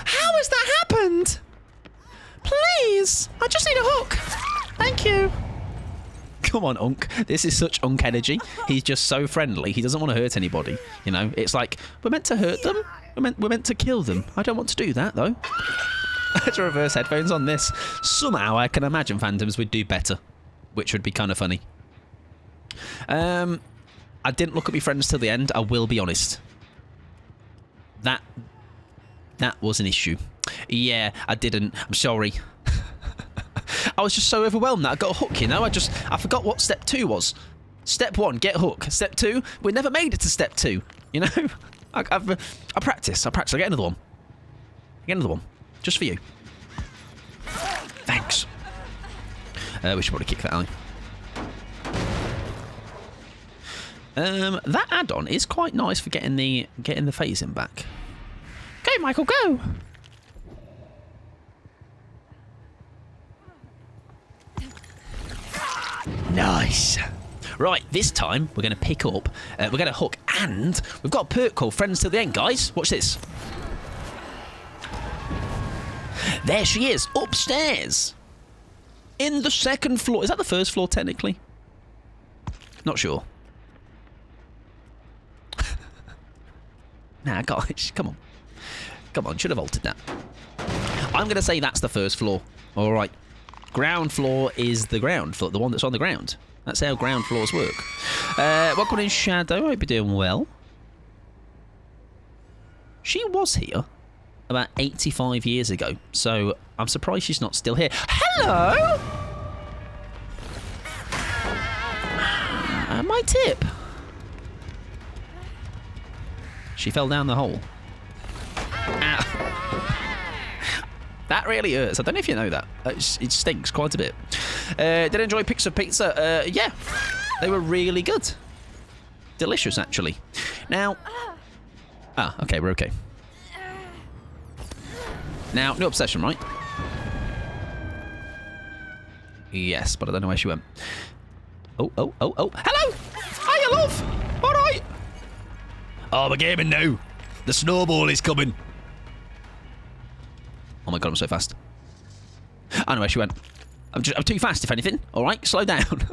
How has that happened? Please. I just need a hook. Thank you. Come on, Unk. This is such Unk energy. He's just so friendly. He doesn't want to hurt anybody. You know, it's like, we're meant to hurt them. We're meant to kill them. I don't want to do that, though. I had to reverse headphones on this. Somehow, I can imagine Phantoms would do better. Which would be kind of funny. I didn't look at my friends till the end. I will be honest. That was an issue. Yeah, I didn't. I'm sorry. I was just so overwhelmed that I got a hook, you know? I forgot what step 2 was. Step 1, get hook. Step 2, we never made it to step 2. You know? I practice. I get another one. Get another one. Just for you. Thanks. We should probably kick that alley. That add-on is quite nice for getting the phasing back. Go, Michael, go. Nice. Right, this time we're going to pick up, we're going to hook, and we've got a perk called Friends to the End, guys. Watch this. There she is, upstairs. In the 2nd floor. Is that the 1st floor, technically? Not sure. Nah, guys, come on. Come on, should have altered that. I'm going to say that's the 1st floor. All right. Ground floor is the ground floor, the one that's on the ground. That's how ground floors work. Welcome in, Shadow. I hope you're doing well. She was here about 85 years ago, so I'm surprised she's not still here. Hello! My tip. She fell down the hole. Ow. That really hurts. I don't know if you know that. It stinks quite a bit. Did I enjoy Pics of Pizza? Yeah. They were really good. Delicious, actually. Now... ah, okay, we're okay. Now, no obsession, right? Yes, but I don't know where she went. Oh. Hello! Hiya, love! All right! Oh, we're gaming now. The snowball is coming. Oh my god, I'm so fast. I know where she went. I'm too fast, if anything. All right, slow down.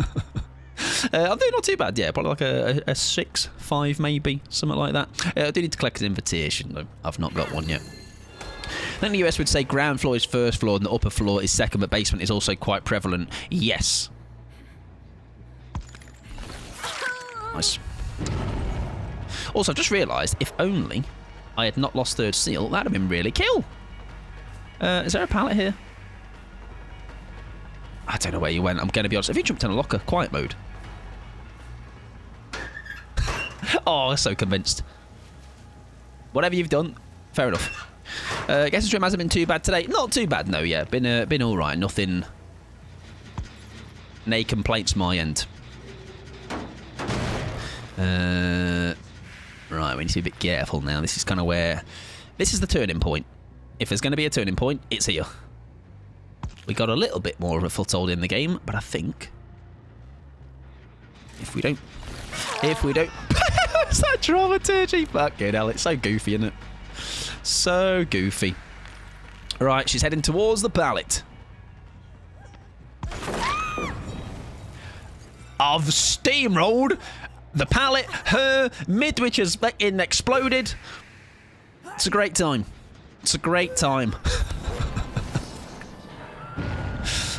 I'm doing not too bad, yeah. Probably like a 6, 5 maybe, something like that. I do need to collect an invitation, though. I've not got one yet. Then the US would say ground floor is 1st floor and the upper floor is 2nd, but basement is also quite prevalent. Yes. Nice. Also, I've just realised, if only I had not lost 3rd seal, that would have been really cool. Is there a pallet here? I don't know where you went. I'm going to be honest. Have you jumped in a locker? Quiet mode. Oh, I'm so convinced. Whatever you've done, fair enough. Guess the stream hasn't been too bad today. Not too bad, no, yeah. Been all right. Nothing... nay complaints my end. Right, we need to be a bit careful now. This is kind of where... This is the turning point. If there's going to be a turning point, it's here. We got a little bit more of a foothold in the game, but I think... If we don't... It's that dramaturgy. Fucking hell, it's so goofy, isn't it? So goofy. Right, she's heading towards the pallet. I've steamrolled the pallet. Her midwich has fucking exploded. It's a great time. It's a great time.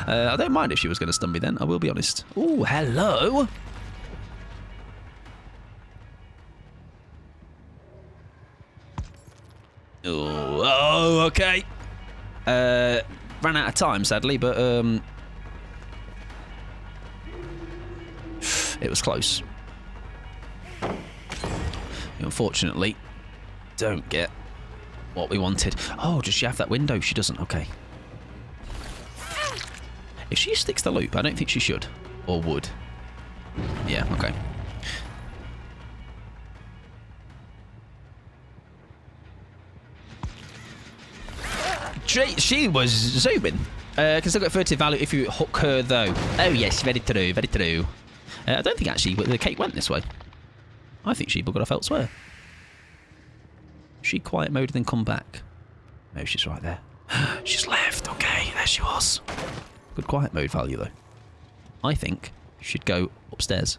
I don't mind if she was going to stun me then, I will be honest. Oh, hello. Oh, okay. Ran out of time, sadly, but it was close. Unfortunately, don't get what we wanted. Oh, does she have that window? She doesn't. Okay. If she sticks the loop, I don't think she should. Or would. Yeah, okay. She was zooming. Can still get furtive value if you hook her, though. Oh, yes, very true, very true. I don't think, actually, the cake went this way. I think she buggered off elsewhere. She quiet mode and then come back. Maybe she's right there. She's left. Okay, there she was. Good quiet mode value, though. I think she should go upstairs.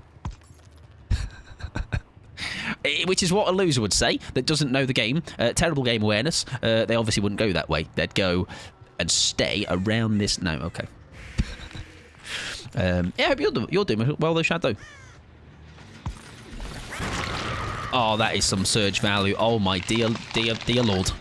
Which is what a loser would say that doesn't know the game. Terrible game awareness. They obviously wouldn't go that way. They'd go and stay around this. No, okay. Yeah, I hope you're doing well, though, Shadow. Oh, that is some surge value. Oh, my dear lord.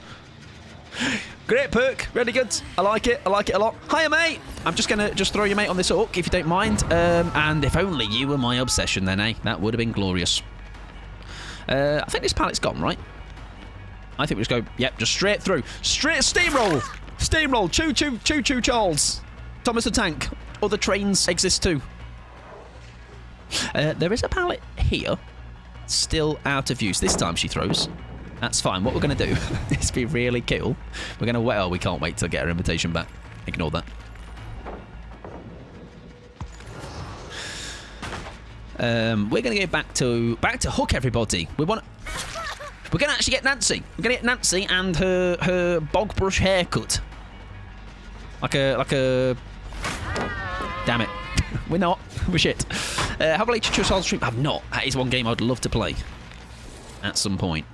Great perk. Really good. I like it. I like it a lot. Hiya, mate. I'm just going to throw your mate on this hook, if you don't mind. And if only you were my obsession then, eh? That would have been glorious. I think this pallet's gone, right? I think we just go, yep, just straight through. Straight steamroll. Steamroll. Choo, choo, choo, choo, Charles. Thomas the Tank. Other trains exist too. There is a pallet here. Still out of use. This time she throws. That's fine. What we're going to do is be really cool. We're going to wait. Oh, we can't wait to get our invitation back. Ignore that. We're going to go back to hook everybody. We're going to actually get Nancy. We're going to get Nancy and her bog brush haircut. Like a. Damn it. We're not. We're shit. Have I played Tutorial Stream? I've not. That is one game I'd love to play. At some point.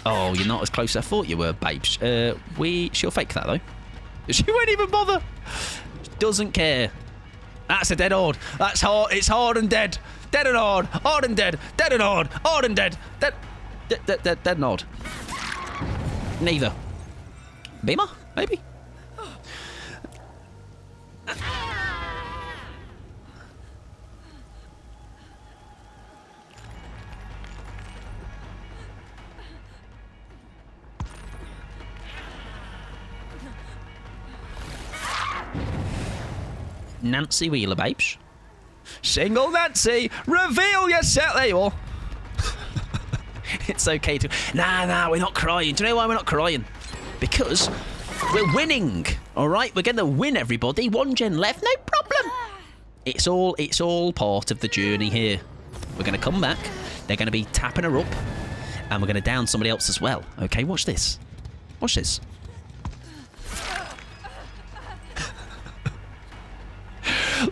Oh, you're not as close as I thought you were, babes. She'll fake that, though. She won't even bother. She doesn't care. That's a dead horde. That's hard. It's hard and dead. Dead and hard. Hard and dead. Dead and hard. Hard and dead. Dead and hard. Neither. Beamer? Maybe? Nancy Wheeler, babes. Single Nancy, reveal yourself. There you are. It's okay to... Nah, we're not crying. Do you know why we're not crying? Because we're winning. All right, we're going to win, everybody. One gen left, no problem. It's all part of the journey here. We're going to come back. They're going to be tapping her up. And we're going to down somebody else as well. Okay, watch this. Watch this.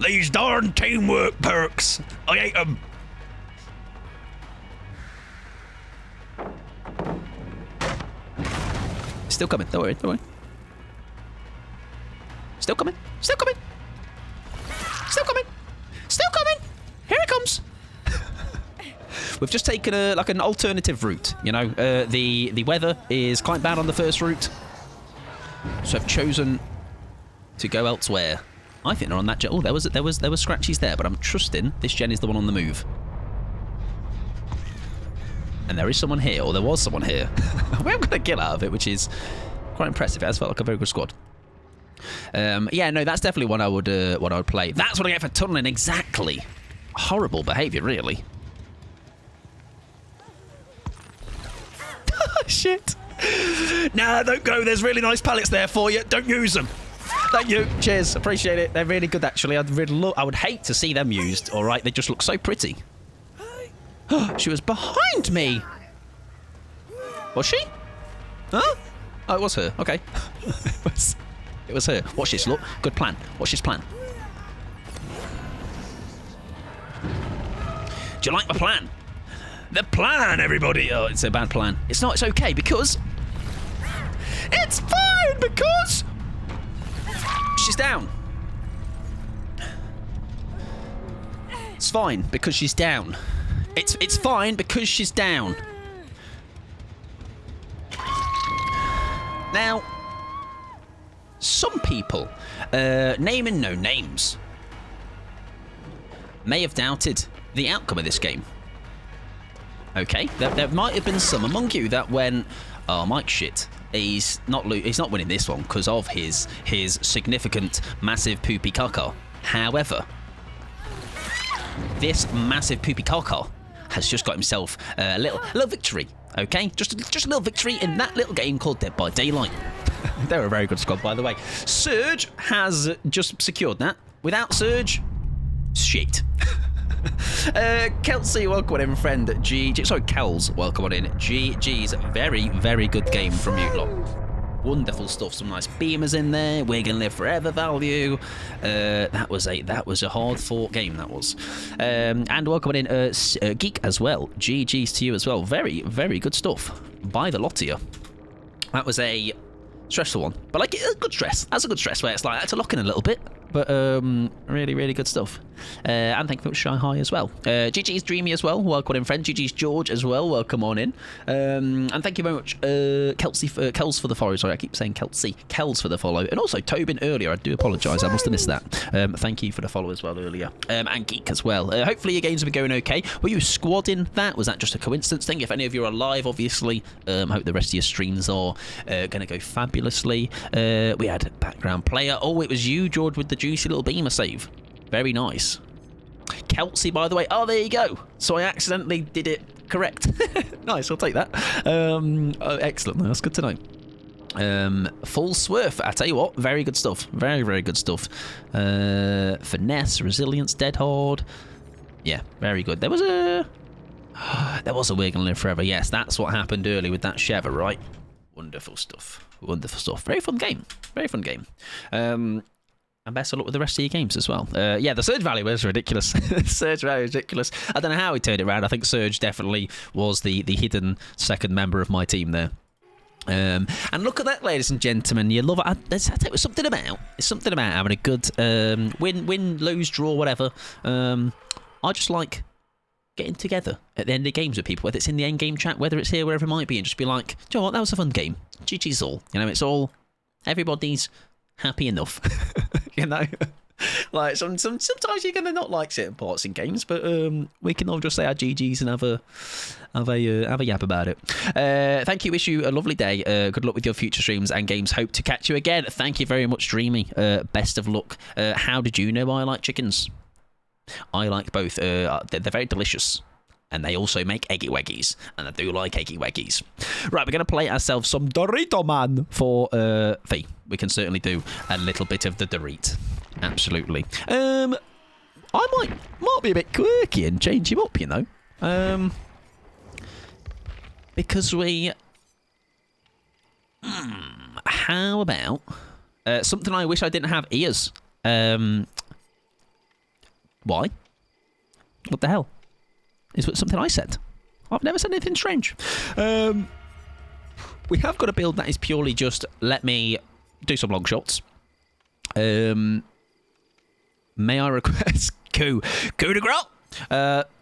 These darn teamwork perks. I hate them. Still coming. Don't worry. Don't worry. Still coming. Still coming. Still coming. Still coming. Here it comes. We've just taken an alternative route. You know, the weather is quite bad on the first route, so I've chosen to go elsewhere. I think they're on that gen. Oh, there was scratchies there, but I'm trusting this gen is the one on the move. And there is someone here, or there was someone here. We haven't got a kill out of it, which is quite impressive. It has felt like a very good squad. Yeah, no, that's definitely what I would play. That's what I get for tunneling. Exactly. Horrible behaviour, really. shit. Nah, don't go. There's really nice pallets there for you. Don't use them. Thank you. Cheers. Appreciate it. They're really good, actually. I would hate to see them used. All right. They just look so pretty. She was behind me. Was she? Huh? Oh, it was her. Okay. It was her. Watch this. Look. Good plan. Watch this plan. Do you like my plan? The plan, everybody. Oh, it's a bad plan. It's not. It's okay because... It's fine because... She's down. It's fine because she's down. It's fine because she's down. Now, some people, naming no names, may have doubted the outcome of this game. Okay, there might have been some among you that went, oh, Mike, shit. He's not winning this one because of his significant, massive poopy caca. However, this massive poopy caca has just got himself a little victory. Okay, just a little victory in that little game called Dead by Daylight. They're a very good squad, by the way. Surge has just secured that. Without Surge, shit. Kelsey, welcome on in, friend. Kels, welcome on in. GG's very, very good game from you lot. Wonderful stuff. Some nice beamers in there. We're gonna live forever value. That was a hard fought game. That was. And welcome on in, Geek as well. GG's to you as well. Very, very good stuff by the lot of you. That was a stressful one, but like a good stress. That's a good stress where it's like I had to lock in a little bit. But really, really good stuff. And thank you for Shy High as well. GG's Dreamy as well. Welcome on in, friend. GG's George as well. Welcome on in. And thank you very much, Kels for the follow. Sorry, I keep saying Kelsey. Kels for the follow. And also Tobin earlier. I do apologise. I must have missed that. Thank you for the follow as well earlier. And Geek as well. Hopefully your games have been going okay. Were you squadding that? Was that just a coincidence thing? If any of you are alive, obviously, I hope the rest of your streams are going to go fabulously. We had background player. Oh, it was you, George, with the juicy little beamer save. Very nice. Kelsey, by the way. Oh, there you go. So I accidentally did it correct. Nice, I'll take that. Excellent. That's good to know. Full swerve. I tell you what, very good stuff. Very, very good stuff. Finesse, resilience, dead hard. Yeah, very good. There was a We're Gonna Live Forever. Yes, that's what happened earlier with that Sheva, right? Wonderful stuff. Wonderful stuff. Very fun game. Very fun game. And best of luck with the rest of your games as well. Yeah, the Surge value was ridiculous. Surge value was ridiculous. I don't know how he turned it around. I think Surge definitely was the hidden second member of my team there. And look at that, ladies and gentlemen. You love it. It's something about having a good win, lose, draw, whatever. I just like getting together at the end of games with people, whether it's in the end game chat, whether it's here, wherever it might be, and just be like, do you know what, that was a fun game. GG's all. You know, it's all, everybody's happy enough. You know, like sometimes you're gonna not like certain parts in games, but we can all just say our GGs and have a yap about it. Thank you. Wish you a lovely day. Good luck with your future streams and games. Hope to catch you again. Thank you very much, Dreamy. Best of luck. How did you know I like chickens? I like both. They're very delicious. And they also make Eggy Weggies. And I do like Eggy Weggies. Right, we're going to play ourselves some Dorito Man for fee. We can certainly do a little bit of the Dorit. Absolutely. I might be a bit quirky and change him up, you know. Because we... how about... something I wish I didn't have ears. Why? What the hell? Is something I said. I've never said anything strange. We have got a build that is purely just let me do some long shots. May I request coup de grace?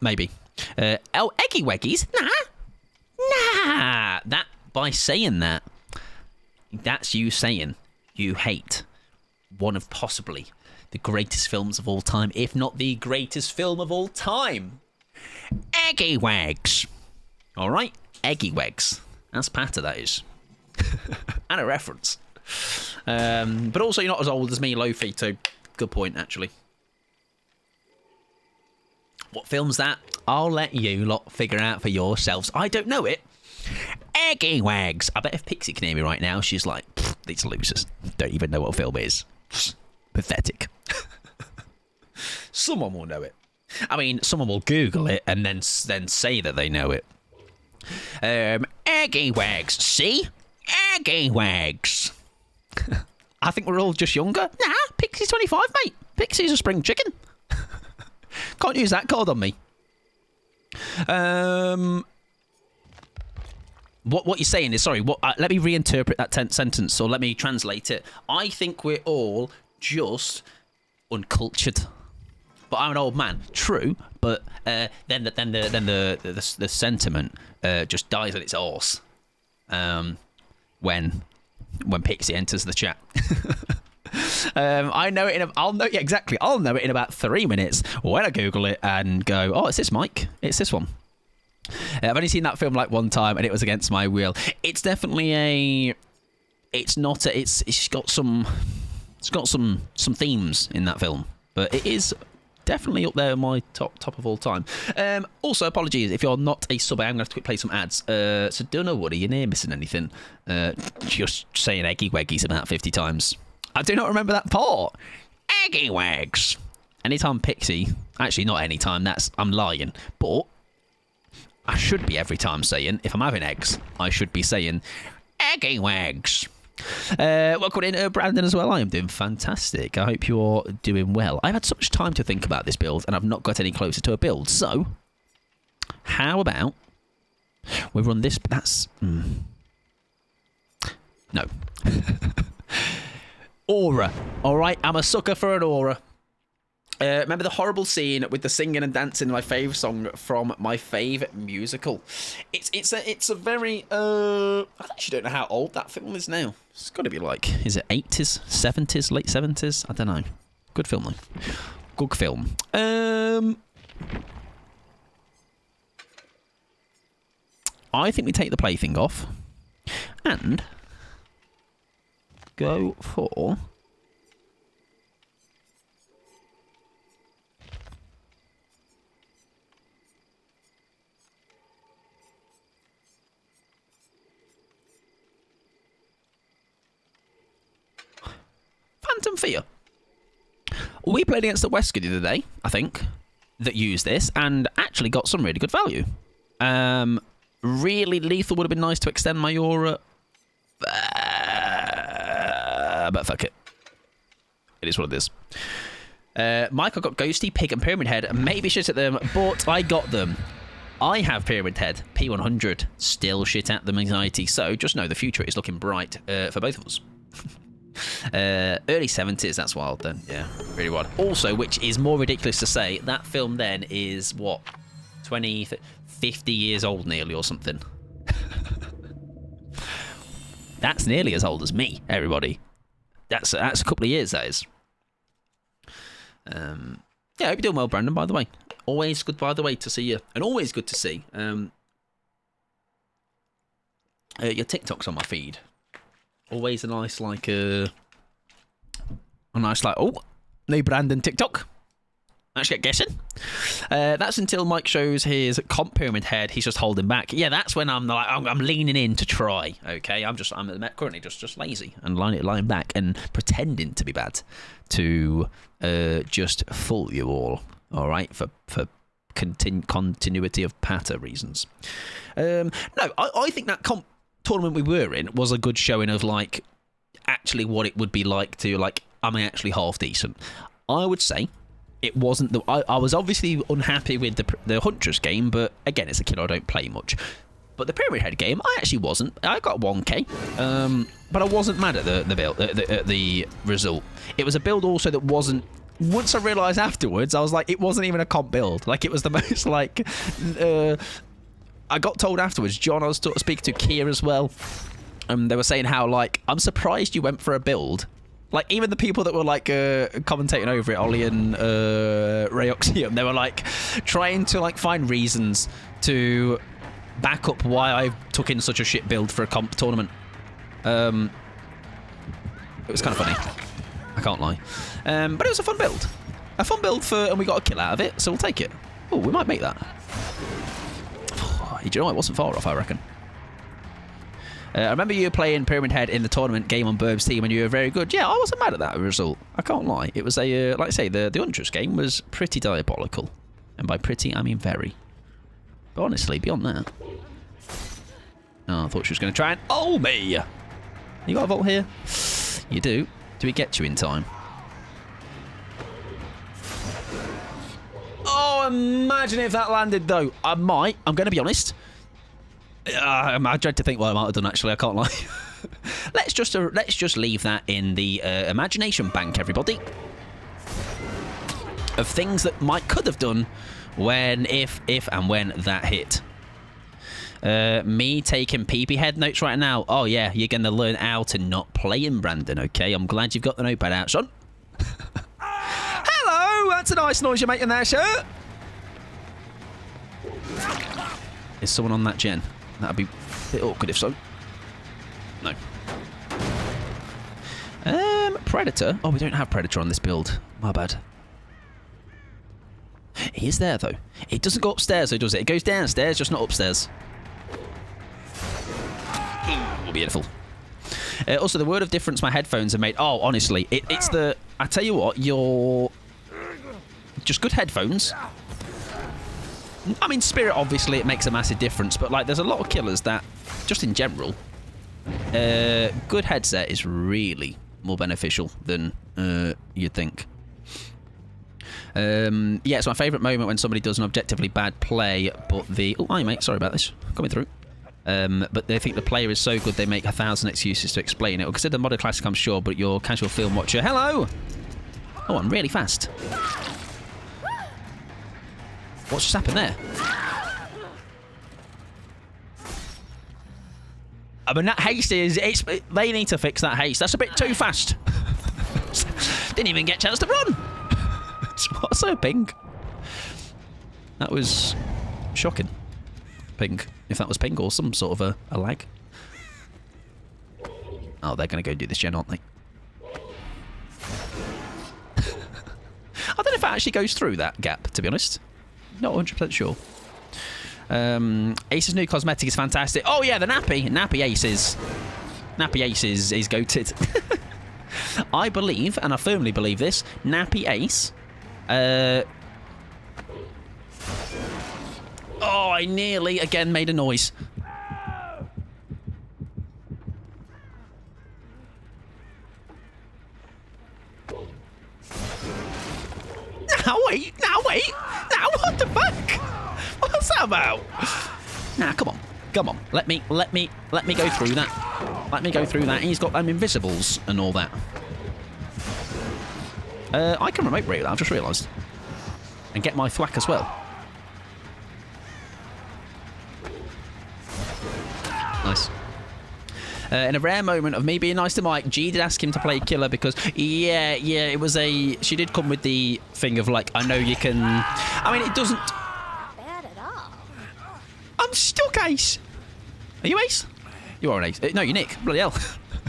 Maybe. Oh, Eggy Weggies? Nah. That by saying that, that's you saying you hate one of possibly the greatest films of all time, if not the greatest film of all time. Eggy Wags. Alright, Eggy Wags. That's patter, that is. And a reference. But also you're not as old as me, Lofi, too. Good point, actually. What film's that? I'll let you lot figure out for yourselves. I don't know it. Eggy Wags. I bet if Pixie can hear me right now, she's like, these losers don't even know what a film is. Pathetic. Someone will know it. I mean, someone will Google it and then say that they know it. Eggy Wags. See? Eggy Wags. I think we're all just younger. Nah, Pixie's 25, mate. Pixie's a spring chicken. Can't use that card on me. What you're saying is, sorry, let me reinterpret that sentence, or let me translate it. I think we're all just uncultured. But I'm an old man. True, but then the sentiment just dies on its arse when Pixie enters the chat. I know it I'll know it in about 3 minutes when I Google it and go, oh, it's this Mike. It's this one. I've only seen that film like one time, and it was against my will. It's definitely it's got some themes in that film, but it is definitely up there on my top of all time. Also, apologies if you're not a sub. I'm gonna have to play some ads. So don't know what you're near missing anything. Just saying Eggy Waggies about 50 times. I do not remember that part. Eggy Wags. Anytime Pixie, actually not anytime. I'm lying, but I should be every time saying, if I'm having eggs, I should be saying Eggy Wags. Welcome in, Brandon, as well. I am doing fantastic. I hope you're doing well. I've had so much time to think about this build, and I've not got any closer to a build. So, how about we run this? That's no. Aura. All right, I'm a sucker for an aura. Remember the horrible scene with the singing and dancing, my favourite song from my favourite musical. It's a very I actually don't know how old that film is now. It's got to be like, is it 80s, 70s, late 70s? I don't know. Good film though. Good film. I think we take the plaything off and go for Phantom Fear. We played against the Wesker the other day, I think, that used this and actually got some really good value. Really lethal would have been nice to extend my aura, but fuck it. It is what it is. Michael got Ghosty, Pig, and Pyramid Head. Maybe shit at them, but I got them. I have Pyramid Head, P100. Still shit at them, anxiety. So just know the future is looking bright for both of us. Early 70s, that's wild then. Yeah, really wild. Also, which is more ridiculous to say, that film then is what, 20, 50 years old nearly or something. That's nearly as old as me, everybody. That's a couple of years, that is. Yeah, I hope you're doing well, Brandon, by the way. Always good, by the way, to see you. And always good to see your TikToks on my feed. Always a nice, like, oh, no Brandon TikTok. Let's get guessing. That's until Mike shows his comp Pyramid Head. He's just holding back. Yeah, that's when I'm like, I'm leaning in to try. Okay, I'm currently just lazy and lying back and pretending to be bad to just fool you all. All right, for continuity of patter reasons. No, I think that comp tournament we were in was a good showing of like actually what it would be like to like, am I actually half decent? I would say it wasn't the I was obviously unhappy with the Huntress game, but again, it's a kid I don't play much. But the Pyramid Head game, I actually wasn't. I got 1k, but I wasn't mad at the build, the result. It was a build also that wasn't. Once I realised afterwards, I was like, it wasn't even a comp build. Like, it was the most like. I got told afterwards, John, I was speaking to Kia as well, they were saying how, like, I'm surprised you went for a build. Like, even the people that were, like, commentating over it, Ollie and Rayoxium, they were, like, trying to, like, find reasons to back up why I took in such a shit build for a comp tournament. It was kind of funny. I can't lie. But it was a fun build. A fun build and we got a kill out of it, so we'll take it. Oh, we might make that. Do you know, it wasn't far off, I reckon. I remember you were playing Pyramid Head in the tournament game on Burb's team, and you were very good. Yeah, I wasn't mad at that result. I can't lie. It was a, like I say, the Untrust game was pretty diabolical. And by pretty, I mean very. But honestly, beyond that... Oh, I thought she was going to try and ult me! You got a vault here? You do. Do we get you in time? Oh, imagine if that landed, though. I might. I'm going to be honest. I dread to think what I might have done, actually. I can't lie. let's just leave that in the imagination bank, everybody. Of things that could have done when, if and when that hit. Me taking PP head notes right now. Oh, yeah, you're going to learn how to not play him, Brandon, okay? I'm glad you've got the notepad out, son. Hello! That's a nice noise you're making there, sir. Is someone on that gen? That'd be a bit awkward if so. No. Predator? Oh, we don't have Predator on this build. My bad. He is there, though. It doesn't go upstairs, though, does it? It goes downstairs, just not upstairs. Ooh, beautiful. Also, the word of difference my headphones have made... Oh, honestly, it's the... I tell you what, you're... Just good headphones. I mean, Spirit, obviously, it makes a massive difference, but, like, there's a lot of killers that, just in general, good headset is really more beneficial than you'd think. Yeah, it's my favourite moment when somebody does an objectively bad play, but the... Oh, hi, mate. Sorry about this. Coming through. But they think the player is so good they make 1,000 excuses to explain it. Or consider modern classic, I'm sure, but your casual film watcher... Hello! Oh, I'm really fast. What's just happened there? I mean, that haste is... they need to fix that haste. That's a bit too fast. Didn't even get a chance to run. What's a ping? That was shocking. Ping. If that was ping or some sort of a lag. Oh, they're going to go do this gen, aren't they? I don't know if it actually goes through that gap, to be honest. Not 100% sure. Ace's new cosmetic is fantastic. Oh, yeah, the nappy. Nappy Ace is goated. I believe, and I firmly believe this, Nappy Ace... Oh, I nearly again made a noise. Now wait, now what the fuck? What's that about? Nah, come on. Let me go through that. Let me go through that. He's got invisibles and all that. I can remote rate that, I've just realised. And get my thwack as well. Nice. In a rare moment of me being nice to Mike, G did ask him to play killer because, yeah, it was a... She did come with the thing of, like, I know you can... I mean, it doesn't... Bad at all. I'm stuck, Ace. Are you Ace? You are an Ace. No, you're Nick. Bloody hell.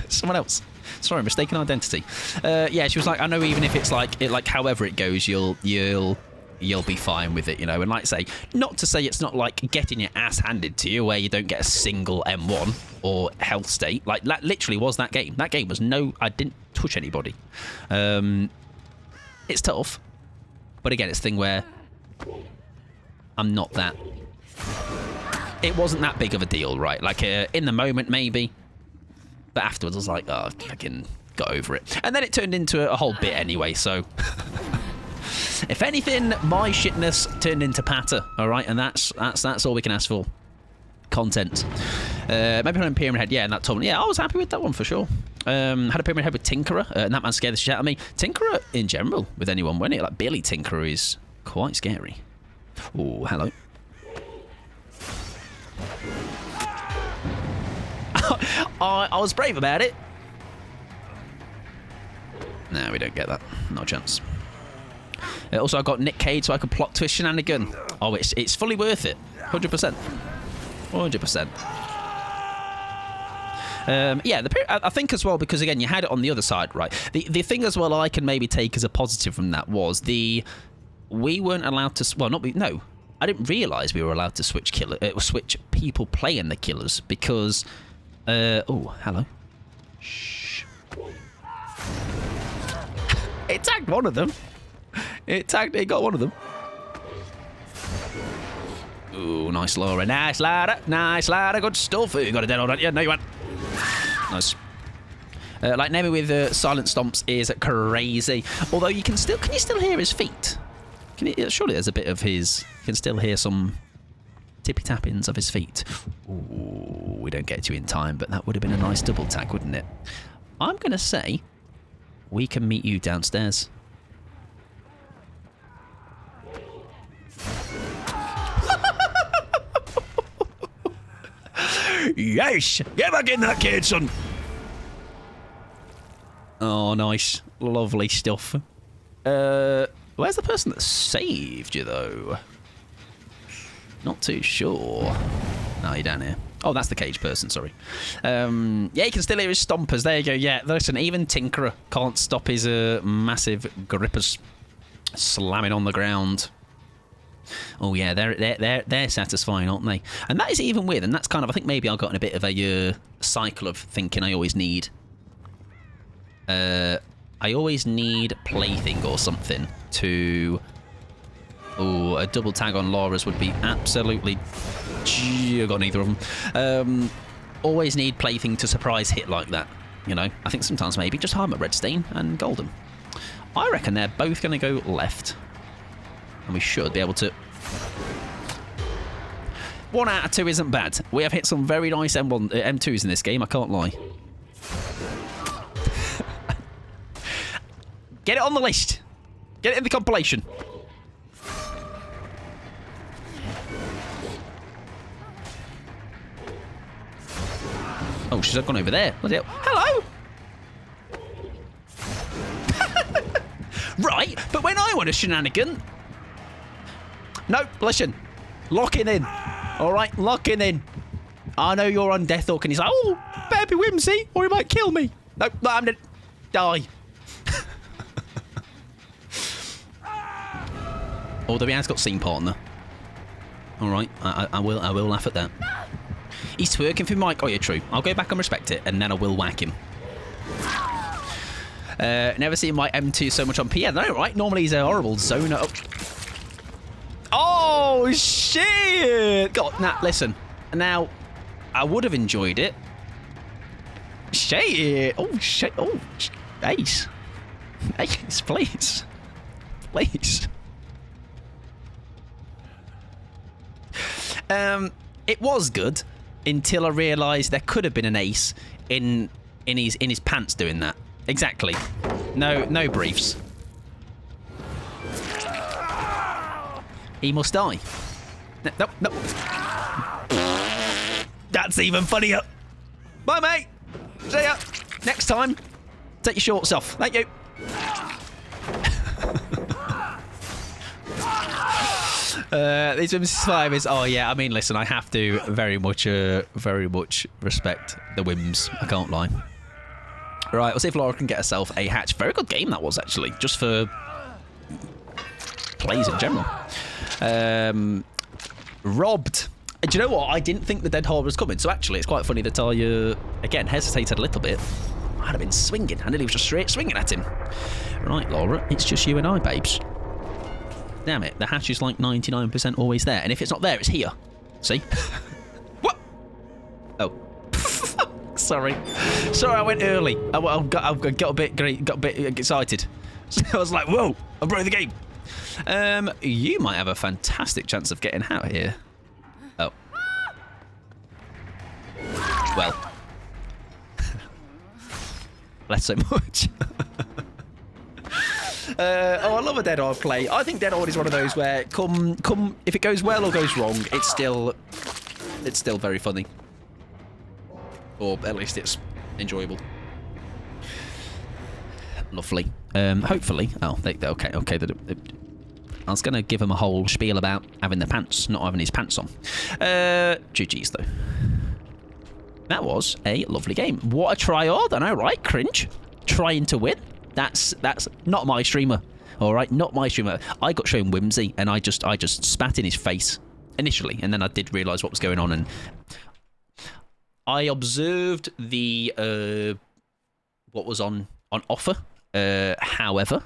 Someone else. Sorry, mistaken identity. Yeah, she was like, I know even if it's like however it goes, you'll be fine with it, you know. And like I say, not to say it's not like getting your ass handed to you where you don't get a single M1 or health state. Like that literally was that game. That game was I didn't touch anybody. It's tough, but again, it's a thing where I'm not that. It wasn't that big of a deal, right? Like in the moment, maybe. But afterwards, I was like, oh, I can got over it. And then it turned into a whole bit anyway, so... If anything, my shitness turned into patter, all right? And that's all we can ask for. Content. Maybe on Pyramid Head, yeah, in that tournament. Yeah, I was happy with that one for sure. Had a Pyramid Head with Tinkerer, and that man scared the shit out of me. Tinkerer, in general, with anyone, wasn't it? Like, Billy Tinkerer is quite scary. Oh, hello. I was brave about it. No, we don't get that. No chance. Also, I got Nick Cage so I could plot twist shenanigan. Oh, it's fully worth it. 100%. 100%. Yeah, I think as well, because again, you had it on the other side, right? The thing as well I can maybe take as a positive from that was we weren't allowed to... Well, no. I didn't realise we were allowed to switch people playing the killers because... Oh, hello. Shh. It tagged one of them. It got one of them. Ooh, nice Laura. Nice ladder. Nice ladder. Good stuff. You got a dead on, don't you? No, you won't. Nice. Like Nemi with silent stomps is crazy. Although can you still hear his feet? Surely there's a bit of his. You can still hear some tippy tappings of his feet. Ooh, we don't get to in time, but that would have been a nice double tag, wouldn't it? I'm gonna say we can meet you downstairs. Yes! Get back in that cage, son! Oh, nice. Lovely stuff. Where's the person that saved you, though? Not too sure. No, you're down here. Oh, that's the cage person, sorry. Yeah, you can still hear his stompers. There you go. Yeah, listen, even Tinkerer can't stop his massive grippers slamming on the ground. Oh, yeah, they're satisfying, aren't they? And that is even weird, and that's kind of, I think maybe I got in a bit of a cycle of thinking I always need plaything or something to... Oh, a double tag on Laura's would be absolutely... I got neither of them. Always need plaything to surprise hit like that, you know? I think sometimes maybe just harm at Red Stain and Golden. I reckon they're both going to go left. And we should be able to... 1 out of 2 isn't bad. We have hit some very nice M2s in this game, I can't lie. Get it on the list. Get it in the compilation. Oh, she's gone over there. What's it? Hello? Right, but when I want a shenanigan... No, listen. Locking in. All right, locking in. I know you're on Death Hawk and he's like, oh, better be whimsy or he might kill me. No, I'm gonna die. Although he has got scene partner. All right, I will laugh at that. He's twerking for Mike. Oh, yeah, true. I'll go back and respect it, and then I will whack him. Never seen my M2 so much on P. Yeah, no, right? Normally he's a horrible zoner. Oh, shit! God, nah, listen. Now, I would have enjoyed it. Shit! Oh, shit! Oh, ace! Ace, please. Please. It was good until I realised there could have been an ace in his pants doing that. Exactly. No briefs. He must die. No. That's even funnier. Bye, mate. See ya. Next time, take your shorts off. Thank you. This Whims 5 is... Oh, yeah, I mean, listen, I have to very much respect the Whims. I can't lie. Right, we'll see if Laura can get herself a hatch. Very good game that was, actually, just for plays in general. Robbed. Do you know what? I didn't think the dead hard was coming, so actually it's quite funny that I, again, hesitated a little bit. I'd have been swinging. I nearly was just straight swinging at him. Right, Laura, it's just you and I, babes. Damn it, the hatch is like 99% always there, and if it's not there, it's here. See? What? Oh. Sorry, I went early. I got a bit excited. So I was like, whoa, I broke the game. You might have a fantastic chance of getting out here. Oh. Well. Less so much. Oh, I love a Dead Hard play. I think Dead Hard is one of those where if it goes well or goes wrong, it's still very funny. Or at least it's enjoyable. Lovely. Hopefully. Oh, okay. I was going to give him a whole spiel about having the pants, not having his pants on. GG's, though. That was a lovely game. What a tryhard, I know, right? Cringe. Trying to win. That's not my streamer. All right, not my streamer. I got shown Whimsy, and I just spat in his face initially, and then I did realise what was going on, and I observed the what was on offer. However,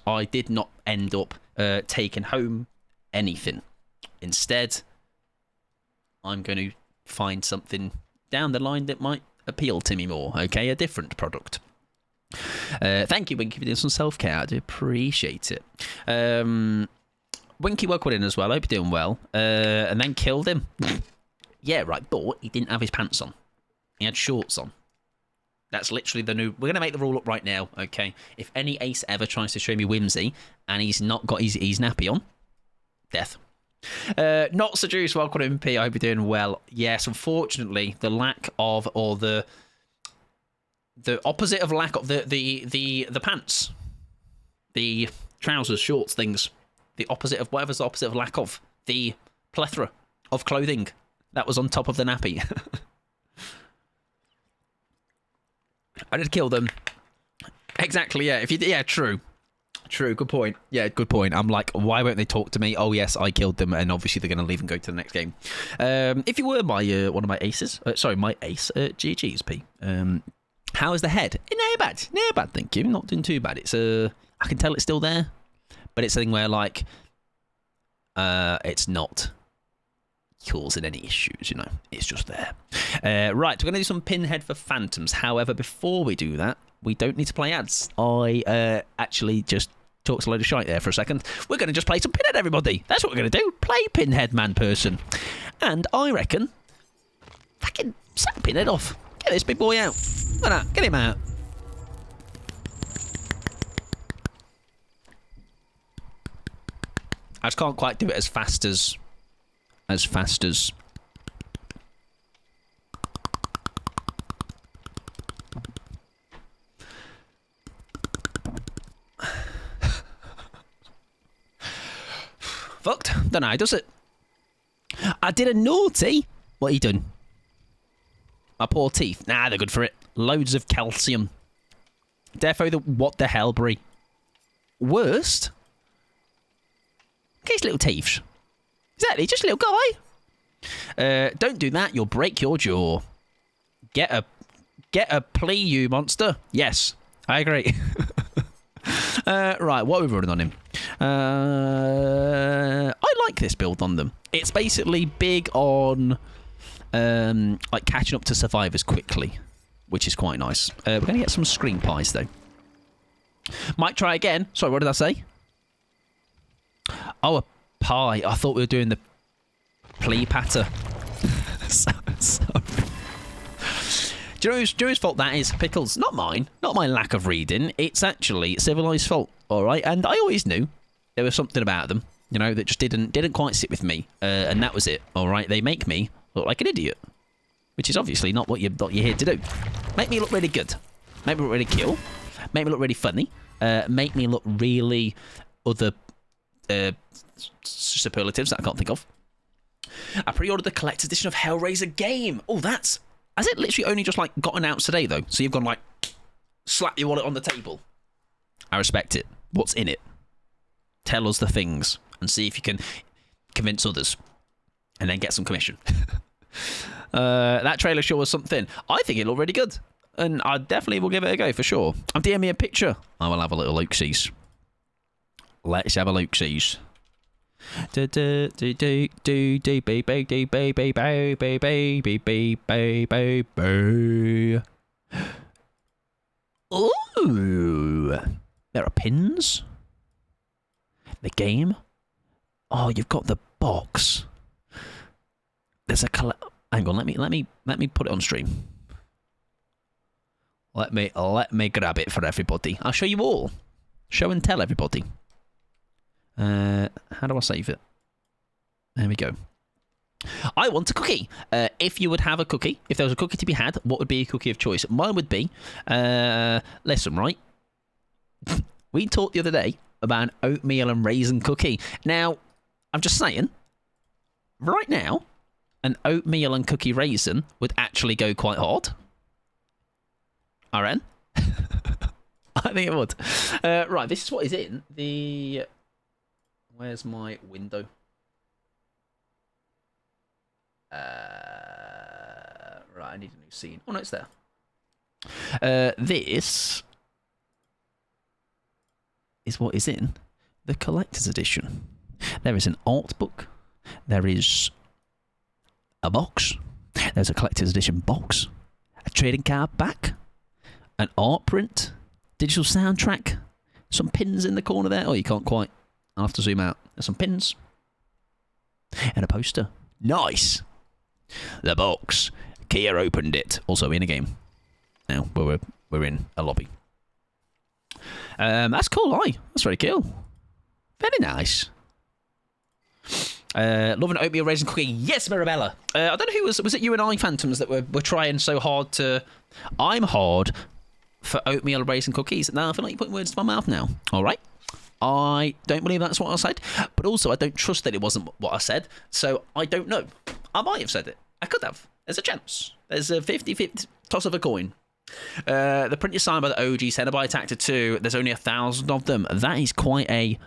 I did not end up taking home anything. Instead, I'm going to find something down the line that might appeal to me more. Okay, a different product. Thank you, Winky, for doing some self-care. I do appreciate it. Winky welcome in as well. I hope you're doing well. And then killed him. Yeah, right, but he didn't have his pants on. He had shorts on. That's literally the new... We're going to make the rule up right now, okay? If any ace ever tries to show me whimsy and he's not got his nappy on, death. Not seduced, welcome to MP. I hope you're doing well. Yes, unfortunately, the lack of, or the opposite of lack of the pants, the trousers, shorts, things, the opposite of whatever's the opposite of lack of, the plethora of clothing that was on top of the nappy. I did kill them. Exactly, yeah. Yeah, true. True, good point. Yeah, good point. I'm like, why won't they talk to me? Oh, yes, I killed them, and obviously they're going to leave and go to the next game. If you were my one of my aces, my ace, GG's, P. How is the head? No bad, thank you. Not doing too bad. It's I can tell it's still there, but it's something where, like, it's not causing any issues, you know. It's just there. Right, we're going to do some pinhead for phantoms. However, before we do that, we don't need to play ads. I actually just talked a load of shite there for a second. We're going to just play some pinhead, everybody. That's what we're going to do. Play pinhead, man person. And I reckon, fucking sack pinhead off. Get this big boy out. Look at that. Get him out. I just can't quite do it as fast as fucked. Don't know how he does it. I did a naughty. What are you doing? My poor teeth. Nah, they're good for it. Loads of calcium. Defo the what the hell, Brie. Worst? His little teeth. Exactly, just a little guy. Don't do that, you'll break your jaw. Get a plea, you monster. Yes, I agree. Right, what are we running on him? I like this build on them. It's basically big on like catching up to survivors quickly, which is quite nice. We're going to get some screen pies, though. Might try again. Sorry, what did I say? Oh, a pie. I thought we were doing the plea patter. Sorry. Do you know whose fault that is? Pickles. Not mine. Not my lack of reading. It's actually Civilized's fault. All right. And I always knew there was something about them, you know, that just didn't quite sit with me. And that was it. All right. They make me look like an idiot, which is obviously not what you're here to do. Make me look really good. Make me look really cool. Make me look really funny. Make me look really other superlatives that I can't think of. I pre-ordered the collector's edition of Hellraiser game. Oh, that's... Has it literally only just, like, gotten out today, though? So you've gone, like, slap your wallet on the table. I respect it. What's in it? Tell us the things and see if you can convince others and then get some commission. That trailer sure was something. I think it looked really good. And I definitely will give it a go, for sure. I'm DMing me a picture. I will have a little look-sees. Let's have a look-sees. Ooh, there are pins. The game. Oh, you've got the box. There's a hang on. Let me put it on stream. Let me grab it for everybody. I'll show you all. Show and tell everybody. How do I save it? There we go. I want a cookie. If you would have a cookie, if there was a cookie to be had, what would be a cookie of choice? Mine would be, listen, right? We talked the other day about an oatmeal and raisin cookie. Now, I'm just saying, right now, an oatmeal and cookie raisin would actually go quite hard. RN? I think it would. Right, this is what is in the... Where's my window? Right, I need a new scene. Oh, no, it's there. This is what is in the collector's edition. There is an art book. There is a box. There's a collector's edition box. A trading card back. An art print. Digital soundtrack. Some pins in the corner there. Oh, you can't quite. I'll have to zoom out. There's some pins. And a poster. Nice. The box. Kia opened it. Also in a game. Now we're in a lobby. That's cool, aye. That's very cool. Very nice. Love an oatmeal raisin cookie. Yes, Mirabella. I don't know who was it you and I, Phantoms, that were trying so hard to... I'm hard for oatmeal raisin cookies. Now I feel like you're putting words to my mouth now. All right. I don't believe that's what I said, but also I don't trust that it wasn't what I said, so I don't know. I might have said it. I could have. There's a chance. There's a 50-50 toss of a coin. The print is signed by the OG Cenobite Actor 2. There's only 1,000 of them. That is quite a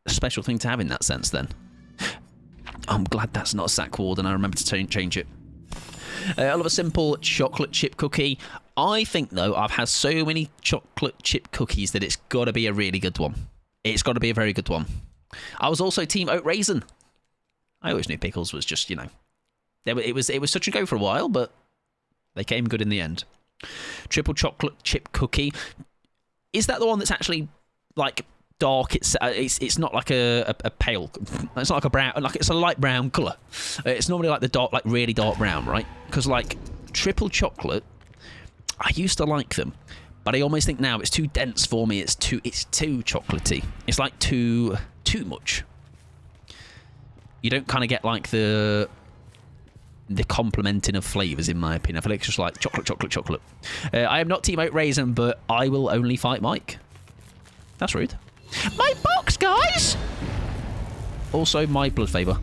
special thing to have in that sense, then. I'm glad that's not a sack ward, and I remember to change it. I love a simple chocolate chip cookie. I think, though, I've had so many chocolate chip cookies that it's got to be a really good one. It's got to be a very good one. I was also Team Oat Raisin. I always knew Pickles was just, it was touch and go for a while, but they came good in the end. Triple chocolate chip cookie. Is that the one that's actually, like, dark? It's not like a pale... It's not like a brown... Like, it's a light brown colour. It's normally like the dark, like really dark brown, right? Because, like, triple chocolate, I used to like them, but I almost think now it's too dense for me. It's too chocolatey. It's like too much. You don't kind of get like the complementing of flavours, in my opinion. I feel like it's just like chocolate. I am not Team Oat Raisin, but I will only fight Mike. That's rude. My box, guys! Also, my blood favour.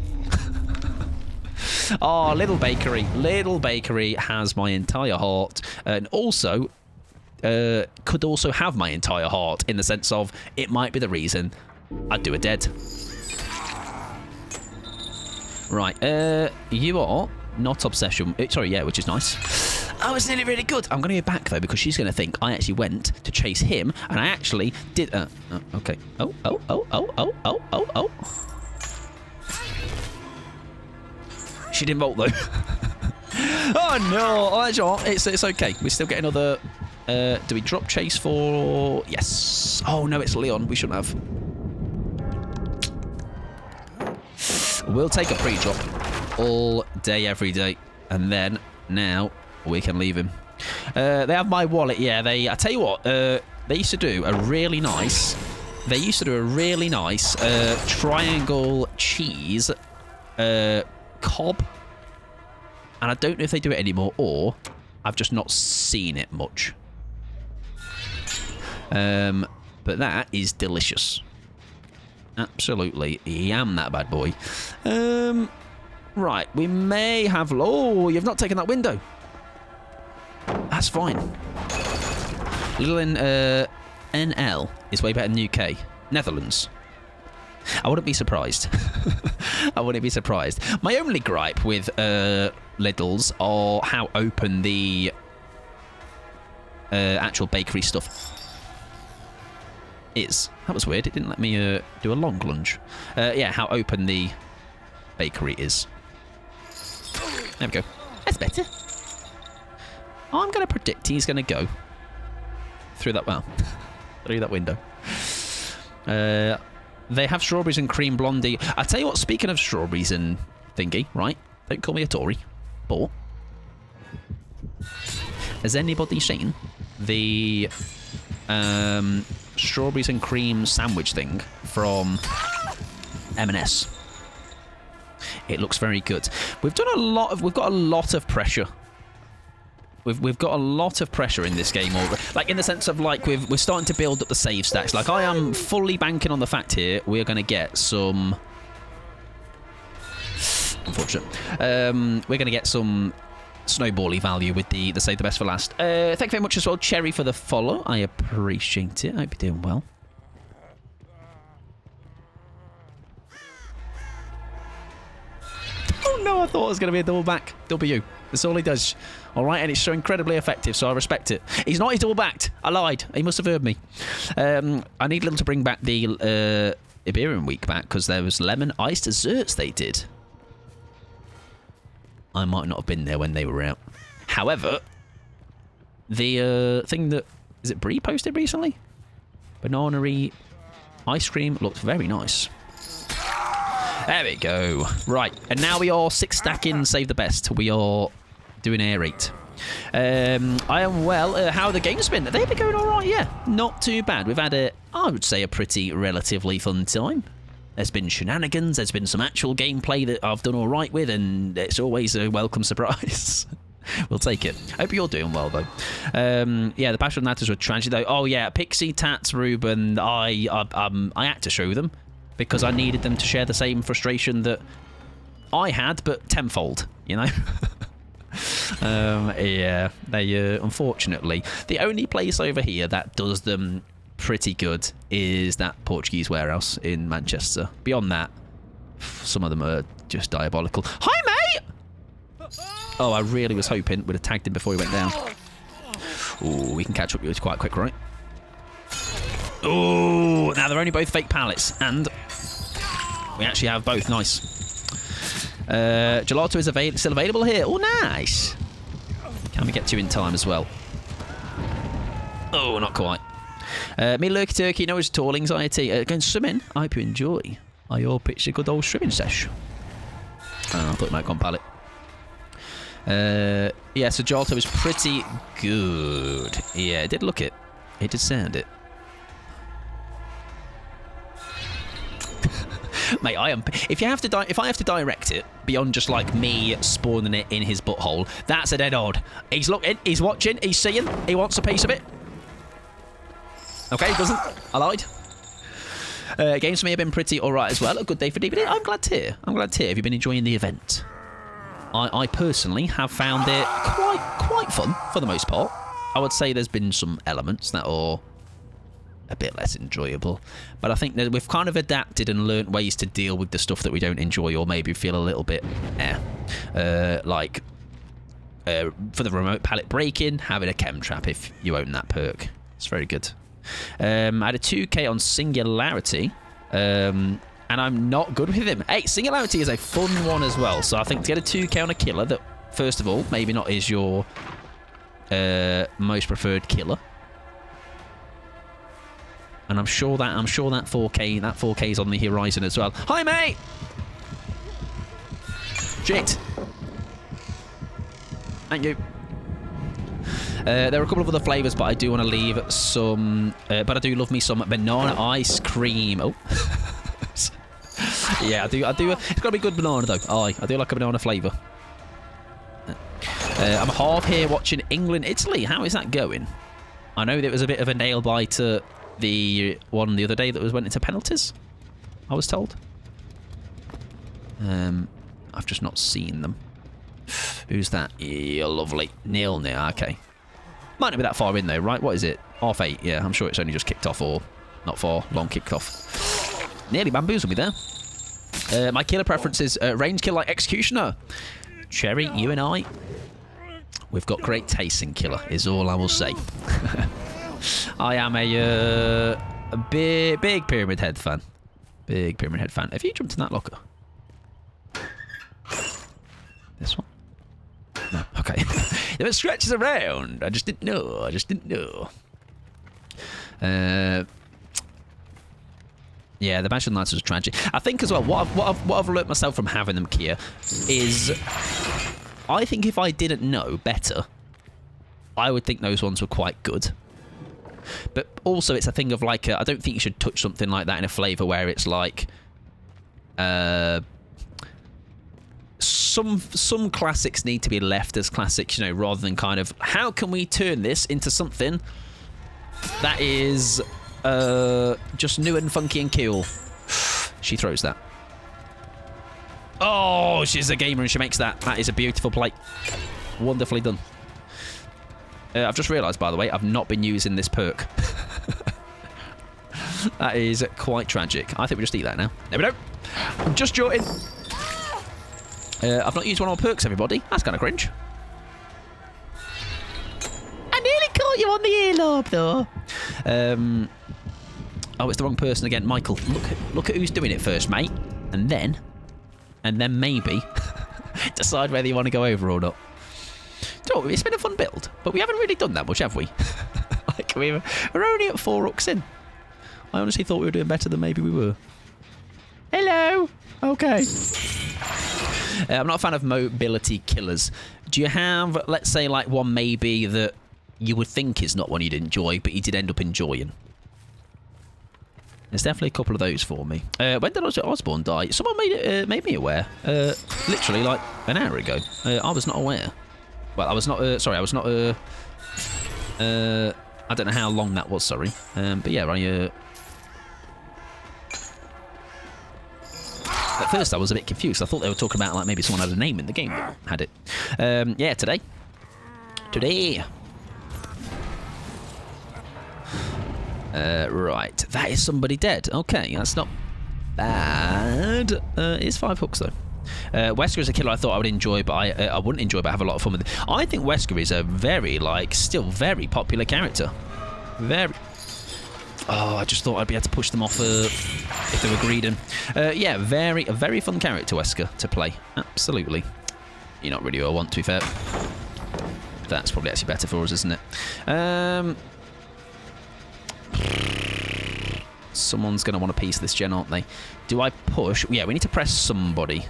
Oh, Little Bakery. Little Bakery has my entire heart. And also, could also have my entire heart in the sense of it might be the reason I'd do a dead. Right, you are not obsession. Sorry, yeah, which is nice. Oh, it's nearly really good. I'm going to go back, though, because she's going to think I actually went to chase him, and I actually did... okay. Oh. She didn't vault, though. Oh, no. Oh, that's all. It's okay. We still get another... do we drop chase for... Yes. Oh, no, it's Leon. We shouldn't have. We'll take a pre-drop all day, every day. And then, now, we can leave him. They have my wallet. Yeah, I tell you what, they used to do a really nice... triangle cheese cob. And I don't know if they do it anymore, or I've just not seen it much. But that is delicious. Absolutely yam that bad boy. Right, we may have... Oh, you've not taken that window. That's fine. Little NL is way better than UK. Netherlands. I wouldn't be surprised. I wouldn't be surprised. My only gripe with Lidl's are how open the actual bakery stuff is. That was weird. It didn't let me do a long lunge. Yeah, how open the bakery is. There we go. That's better. I'm going to predict he's going to go through that... Well, through that window. They have strawberries and cream blondie. I tell you what, speaking of strawberries and thingy, right? Don't call me a Tory, but... Has anybody seen the strawberries and cream sandwich thing from M&S? It looks very good. We've got a lot of pressure. We've got a lot of pressure in this game, like in the sense of like we're starting to build up the save stacks. Like I am fully banking on the fact here we're going to get some. Unfortunate. We're going to get some snowbally value with the save the best for last. Thank you very much as well, Cherry, for the follow. I appreciate it. I hope you're doing well. Oh no, I thought it was going to be a double back. W. That's all he does. All right, and it's so incredibly effective, so I respect it. He's not. He's double backed. I lied. He must have heard me. I need Little to bring back the Iberian week back because there was lemon iced desserts they did. I might not have been there when they were out. However, the thing that is it Brie posted recently? Banana-y ice cream looked very nice. There we go. Right, and now we are 6 stacking, save the best. We are doing air raid. I am well. How have the games been? They've been going all right, yeah. Not too bad. We've had I would say, a pretty relatively fun time. There's been shenanigans. There's been some actual gameplay that I've done all right with, and it's always a welcome surprise. We'll take it. Hope you're doing well, though. Yeah, the Passion Natters were tragic, though. Oh, yeah, Pixie, Tats, Ruben, I had to show them because I needed them to share the same frustration that I had, but tenfold, you know? Yeah, they, unfortunately, the only place over here that does them pretty good is that Portuguese warehouse in Manchester. Beyond that, some of them are just diabolical. Hi, mate! Oh, I really was hoping we'd have tagged him before he went down. Ooh, we can catch up with you quite quick, right? Ooh, now they're only both fake pallets, and we actually have both. Nice. Gelato is still available here. Oh, nice. Can we get to you in time as well? Oh, not quite. Me, Lurky Turkey, no, it's tall anxiety. Going swimming. I hope you enjoy. I hope it's a good old swimming sesh. Oh, I thought it might have gone pallet. Yeah, so Gelato is pretty good. Yeah, it did look it. It did sound it. Mate, if I have to direct it beyond just like me spawning it in his butthole, that's a dead odd. He's looking, he's watching, he's seeing, he wants a piece of it. Okay, he doesn't. I lied. Games for me have been pretty alright as well. A good day for DVD. I'm glad to hear. I'm glad to hear. Have you been enjoying the event? I personally have found it quite fun for the most part. I would say there's been some elements that are a bit less enjoyable, but I think that we've kind of adapted and learnt ways to deal with the stuff that we don't enjoy or maybe feel a little bit like for the remote pallet break-in, having a chem trap if you own that perk. It's very good. I had a 2k on Singularity, and I'm not good with him. Hey, Singularity is a fun one as well, so I think to get a 2k on a killer that, first of all, maybe not is your most preferred killer. And I'm sure that 4K is on the horizon as well. Hi, mate. Shit. Thank you. There are a couple of other flavours, but I do want to leave some. But I do love me some banana ice cream. Oh. Yeah, I do. It's got to be good banana though. I do like a banana flavour. I'm half here watching England, Italy. How is that going? I know there was a bit of a nail biter. The one the other day that went into penalties, I was told. I've just not seen them. Who's that? Yeah, lovely. 0-0. Okay. Might not be that far in though, right? What is it? 8:30. Yeah, I'm sure it's only just kicked off or not far. Long kicked off. Nearly bamboozled me there. My killer preference is range kill like Executioner. Cherry, you and I, we've got great taste in killer, is all I will say. I am a big Pyramid Head fan. Big Pyramid Head fan. Have you jumped in that locker? This one? No. Okay. If it scratches around, I just didn't know. Yeah, the Mansion Knights was tragic. I think as well, what I've learnt myself from having them, Kia, is I think if I didn't know better, I would think those ones were quite good. But also, it's a thing of like, I don't think you should touch something like that in a flavour where it's like, some classics need to be left as classics, you know, rather than kind of, how can we turn this into something that is just new and funky and cool? She throws that. Oh, she's a gamer and she makes that. That is a beautiful play. Wonderfully done. I've just realised, by the way, I've not been using this perk. That is quite tragic. I think we just eat that now. There we go. I'm just joking. I've not used one of my perks, everybody. That's kind of cringe. got you on the earlobe, though. Oh, it's the wrong person again. Michael, look at who's doing it first, mate. And then maybe decide whether you want to go over or not. Do you know, it's been a fun build, but we haven't really done that much, have we? Like, we're only at 4 rooks in. I honestly thought we were doing better than maybe we were. Hello. Okay. I'm not a fan of mobility killers. Do you have, let's say, like one maybe that you would think is not one you'd enjoy, but you did end up enjoying? There's definitely a couple of those for me. When did Osborne die? Someone made me aware. Literally like an hour ago. I was not aware. Well, I was not. Sorry, I was not. I don't know how long that was. Sorry. But yeah, at first I was a bit confused. I thought they were talking about like maybe someone had a name in the game that had it. Yeah, today. Right, that is somebody dead. Okay, that's not bad. It's 5 hooks though. Wesker is a killer I thought I would enjoy, but I wouldn't enjoy, but I have a lot of fun with it. I think Wesker is a very, still very popular character. Very. Oh, I just thought I'd be able to push them off if they were greedy. Yeah, a very fun character, Wesker, to play. Absolutely. You're not really who I want, to be fair. That's probably actually better for us, isn't it? Someone's going to want a piece of this gen, aren't they? Do I push? Yeah, we need to press somebody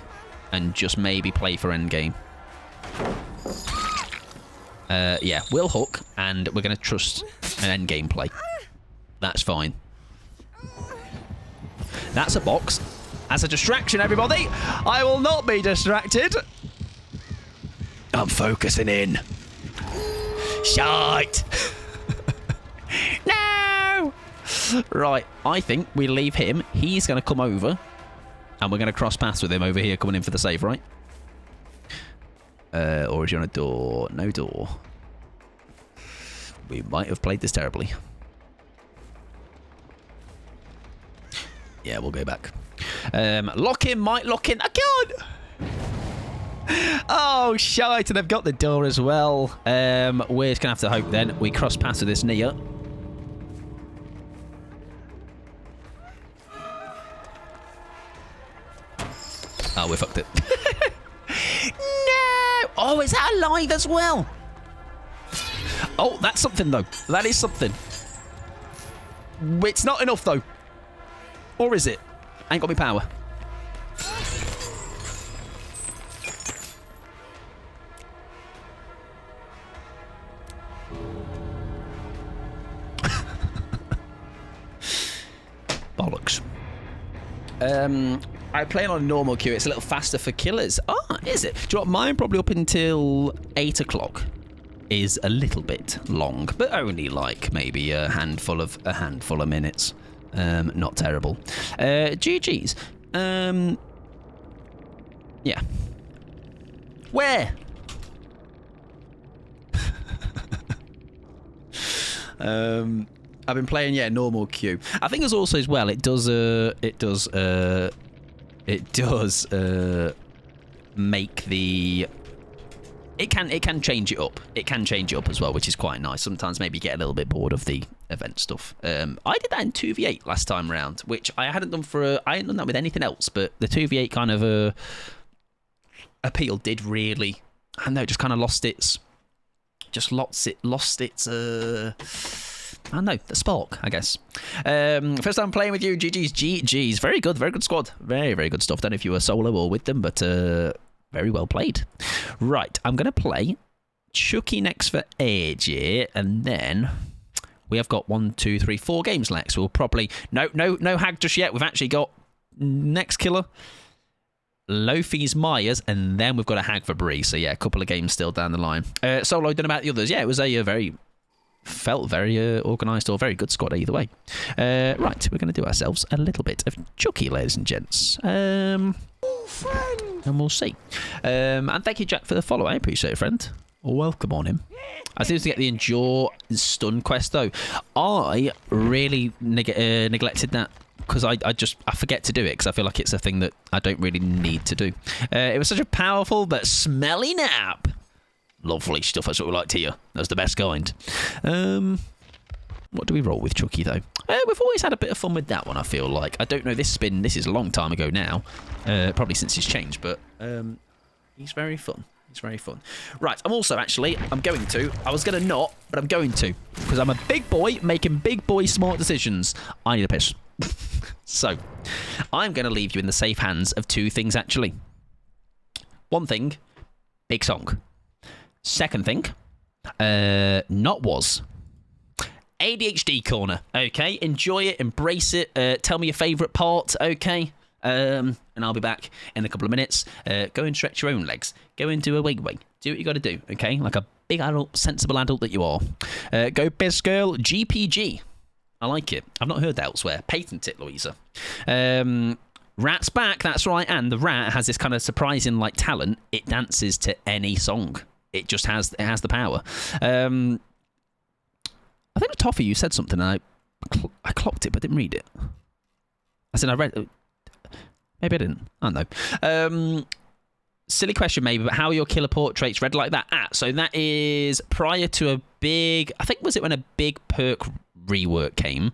and just maybe play for endgame. Yeah, we'll hook, and we're going to trust an endgame play. That's fine. That's a box. That's a distraction, everybody. I will not be distracted. I'm focusing in. Shite. No. Right, I think we leave him. He's going to come over, and we're going to cross paths with him over here, coming in for the save, right? Or is he on a door? No door. We might have played this terribly. Yeah, we'll go back. Lock in, might lock in. I can't! Oh, shite, and they've got the door as well. We're just going to have to hope then we cross paths with this Nia. Oh, we fucked it. No! Oh, is that alive as well? Oh, that's something, though. That is something. It's not enough, though. Or is it? I ain't got me power. Bollocks. I play on a normal queue. It's a little faster for killers. Ah, is it? Do you know what? Mine probably up until 8 o'clock is a little bit long, but only like maybe a handful of minutes. Not terrible. GG's. Yeah. Where? I've been playing, yeah, normal queue. I think it's also as well. It does make the. It can change it up. It can change it up as well, which is quite nice. Sometimes maybe you get a little bit bored of the event stuff. I did that in 2v8 last time round, which I hadn't done I hadn't done that with anything else, but the 2v8 kind of appeal did really. I don't know, just kind of lost its. I don't know, the spark, I guess. First time playing with you, GG's. Very good squad. Very, very good stuff. Don't know if you were solo or with them, but very well played. Right, I'm going to play Chucky next for AJ, and then we have got 1, 2, 3, 4 games next. We'll probably... No hag just yet. We've actually got next killer, Lofi's Myers, and then we've got a hag for Bree. So yeah, a couple of games still down the line. Solo, don't know about the others. Yeah, it was a felt very organised or very good squad either way. Right, we're going to do ourselves a little bit of Chucky, ladies and gents. And we'll see. And thank you, Jack, for the follow. I appreciate it, friend. Welcome on him. I seem to get the Endure Stun quest, though. I really neglected that because I forget to do it because I feel like it's a thing that I don't really need to do. It was such a powerful but smelly nap. Lovely stuff. That's what we like to hear. That's the best kind. What do we roll with Chucky, though? We've always had a bit of fun with that one, I feel like. I don't know, this is a long time ago now. Probably since he's changed, but he's very fun. He's very fun. Right, I was going to not, but I'm going to. Because I'm a big boy making big boy smart decisions. I need a piss. So, I'm going to leave you in the safe hands of two things, actually. One thing, big song. Second thing, not was. ADHD corner, okay? Enjoy it, embrace it, tell me your favourite part, okay? And I'll be back in a couple of minutes. Go and stretch your own legs. Go and do a wig wig. Do what you got to do, okay? Like a big adult, sensible adult that you are. Go best girl, GPG. I like it. I've not heard that elsewhere. Patent it, Louisa. Rat's back, that's right. And the rat has this kind of surprising like talent. It dances to any song. It just has the power. I think Toffee, you said something, and I clocked it, but didn't read it. I said I read. Maybe I didn't. I don't know. Silly question, maybe, but how are your killer portraits read like that? So that is prior to a big. I think was it when a big perk rework came.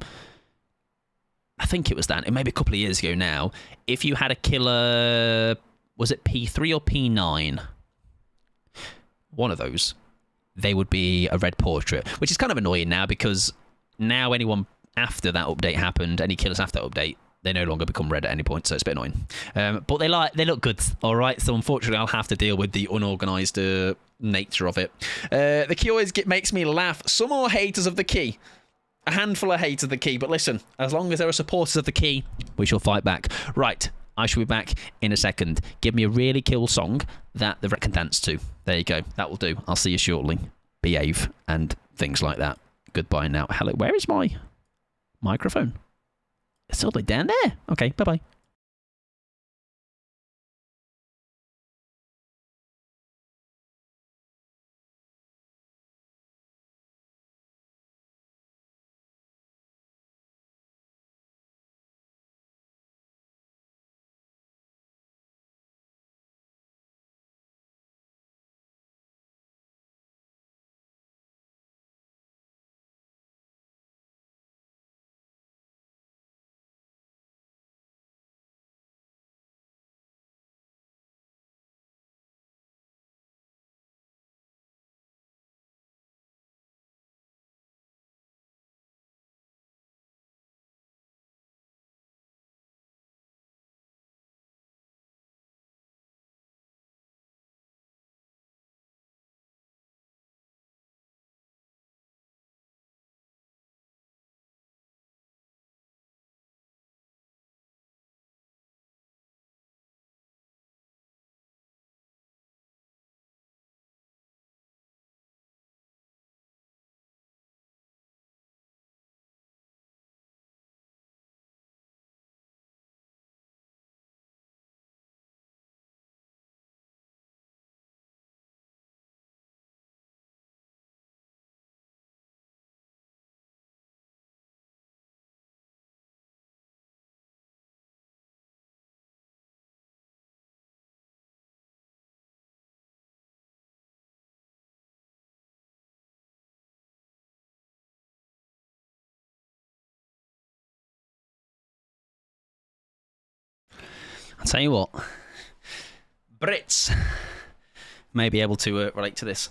I think it was that. It may be a couple of years ago now. If you had a killer, was it P3 or P9? One of those. They would be a red portrait, which is kind of annoying now because now anyone after that update happened, any killers after that update, they no longer become red at any point, so it's a bit annoying. But they look good, all right? So unfortunately, I'll have to deal with the unorganised nature of it. The key always makes me laugh. Some more haters of the key. A handful of haters of the key, but listen, as long as there are supporters of the key, we shall fight back. Right, I shall be back in a second. Give me a really cool song that the rat can dance to. There you go. That will do. I'll see you shortly. Behave and things like that. Goodbye now. Hello. Where is my microphone? It's totally down there. Okay. Bye-bye. I'll tell you what, Brits may be able to relate to this.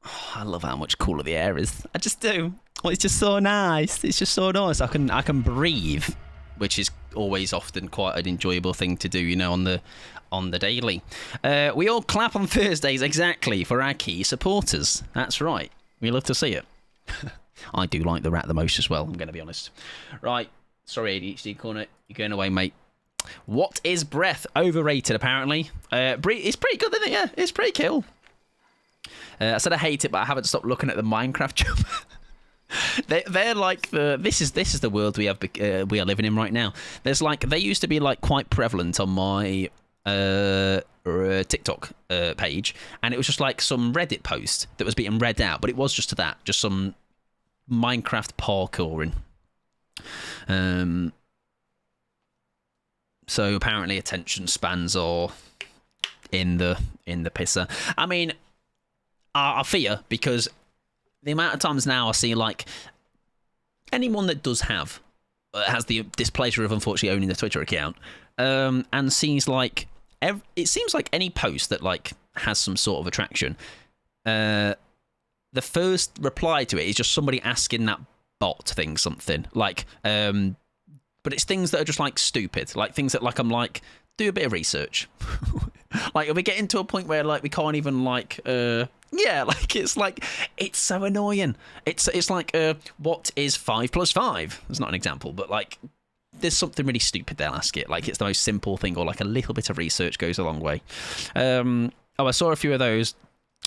Oh, I love how much cooler the air is. I just do. Oh, it's just so nice. It's just so nice. I can breathe, which is always often quite an enjoyable thing to do, you know, on the daily. We all clap on Thursdays, exactly, for our key supporters. That's right. We love to see it. I do like the rat the most as well, I'm going to be honest. Right. Sorry, ADHD corner. You're going away, mate. What is breath? Overrated, apparently. It's pretty good, isn't it? Yeah, it's pretty cool. I said I hate it, but I haven't stopped looking at the Minecraft job. They're like this is the world we are living in right now. There's like they used to be like quite prevalent on my TikTok page, and it was just like some Reddit post that was being read out, but it was just just some Minecraft parkouring. So apparently attention spans are in the pisser. I mean, I fear, because the amount of times now I see, like, anyone that does have has the displeasure of unfortunately owning the Twitter account, and sees, like, it seems like any post that, like, has some sort of attraction, the first reply to it is just somebody asking that bot thing something, like, but it's things that are just, like, stupid, like things that, like, I'm like, do a bit of research. Like, are we getting to a point where, like, we can't even, like, yeah, like, it's so annoying. It's like, what is 5 + 5? It's not an example, but, like, there's something really stupid they'll ask it. Like, it's the most simple thing, or, like, a little bit of research goes a long way. I saw a few of those.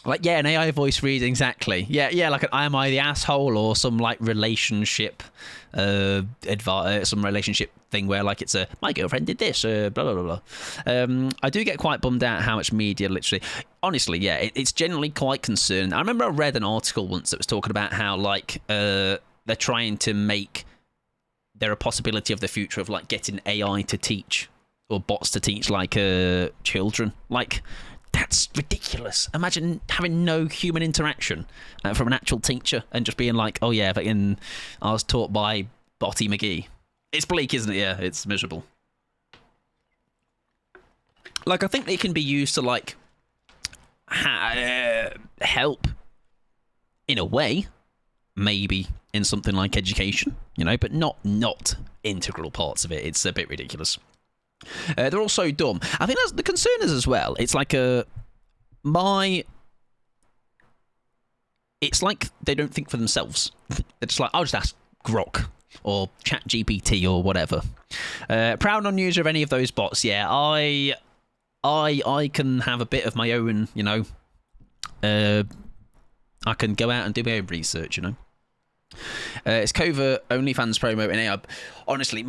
Like, yeah, an AI voice reads exactly. Yeah, like an am I the asshole, or some, like, relationship, some relationship thing where, like, it's my girlfriend did this, blah, blah, blah, blah. I do get quite bummed out how much media literally, honestly, yeah, it's generally quite concerned. I remember I read an article once that was talking about how, like, they're trying to make there a possibility of the future of, like, getting AI to teach, or bots to teach, like, children. Like, that's ridiculous. Imagine having no human interaction from an actual teacher and just being like, oh yeah, I was taught by Botty McGee. It's bleak, isn't it? Yeah, it's miserable. Like, I think they can be used to, like, help in a way, maybe in something like education, you know, but not integral parts of it. It's a bit ridiculous. They're all so dumb. I think that's the concern is as well. It's like it's like they don't think for themselves. They're just like, I'll just ask Grok or ChatGPT or whatever. Proud non-user of any of those bots. Yeah, I can have a bit of my own, you know. I can go out and do my own research, you know. It's covert OnlyFans promo in AI. Honestly,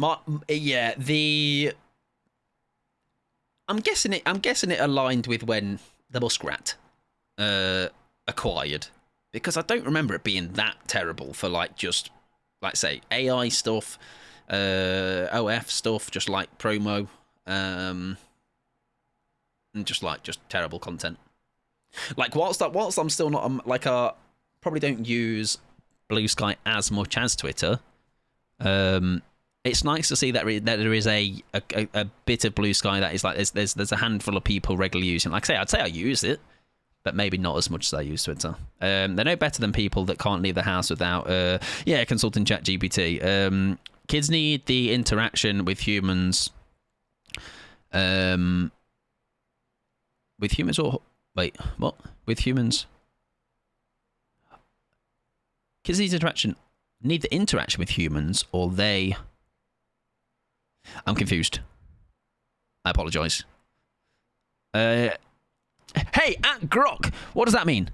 I'm guessing it aligned with when the Muskrat acquired, because I don't remember it being that terrible for, like, just, like, say, AI stuff, OF stuff, just like promo, and just terrible content. Like, whilst I'm still not like probably don't use Blue Sky as much as Twitter. It's nice to see that there is a bit of Blue Sky that is like there's a handful of people regularly using. Like I say, I'd say I use it, but maybe not as much as I use Twitter. They're no better than people that can't leave the house without consulting ChatGPT. Kids need the interaction with humans. With humans or wait, what? With humans? Kids need the interaction with humans, or they. I'm confused. I apologise. Hey, at Grok, what does that mean?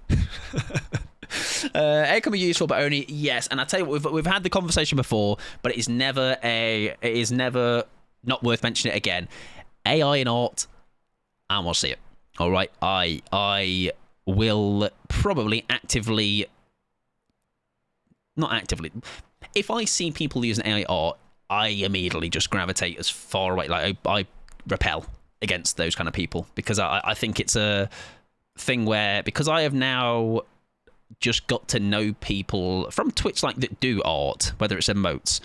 It can be useful, but only yes. And I tell you what, we've had the conversation before, but it is never not worth mentioning it again. AI in art, I want to see it. All right, I will probably not actively. If I see people using AI art, I immediately just gravitate as far away. Like, I repel against those kind of people, because I think it's a thing where, because I have now just got to know people from Twitch, like, that do art, whether it's emotes,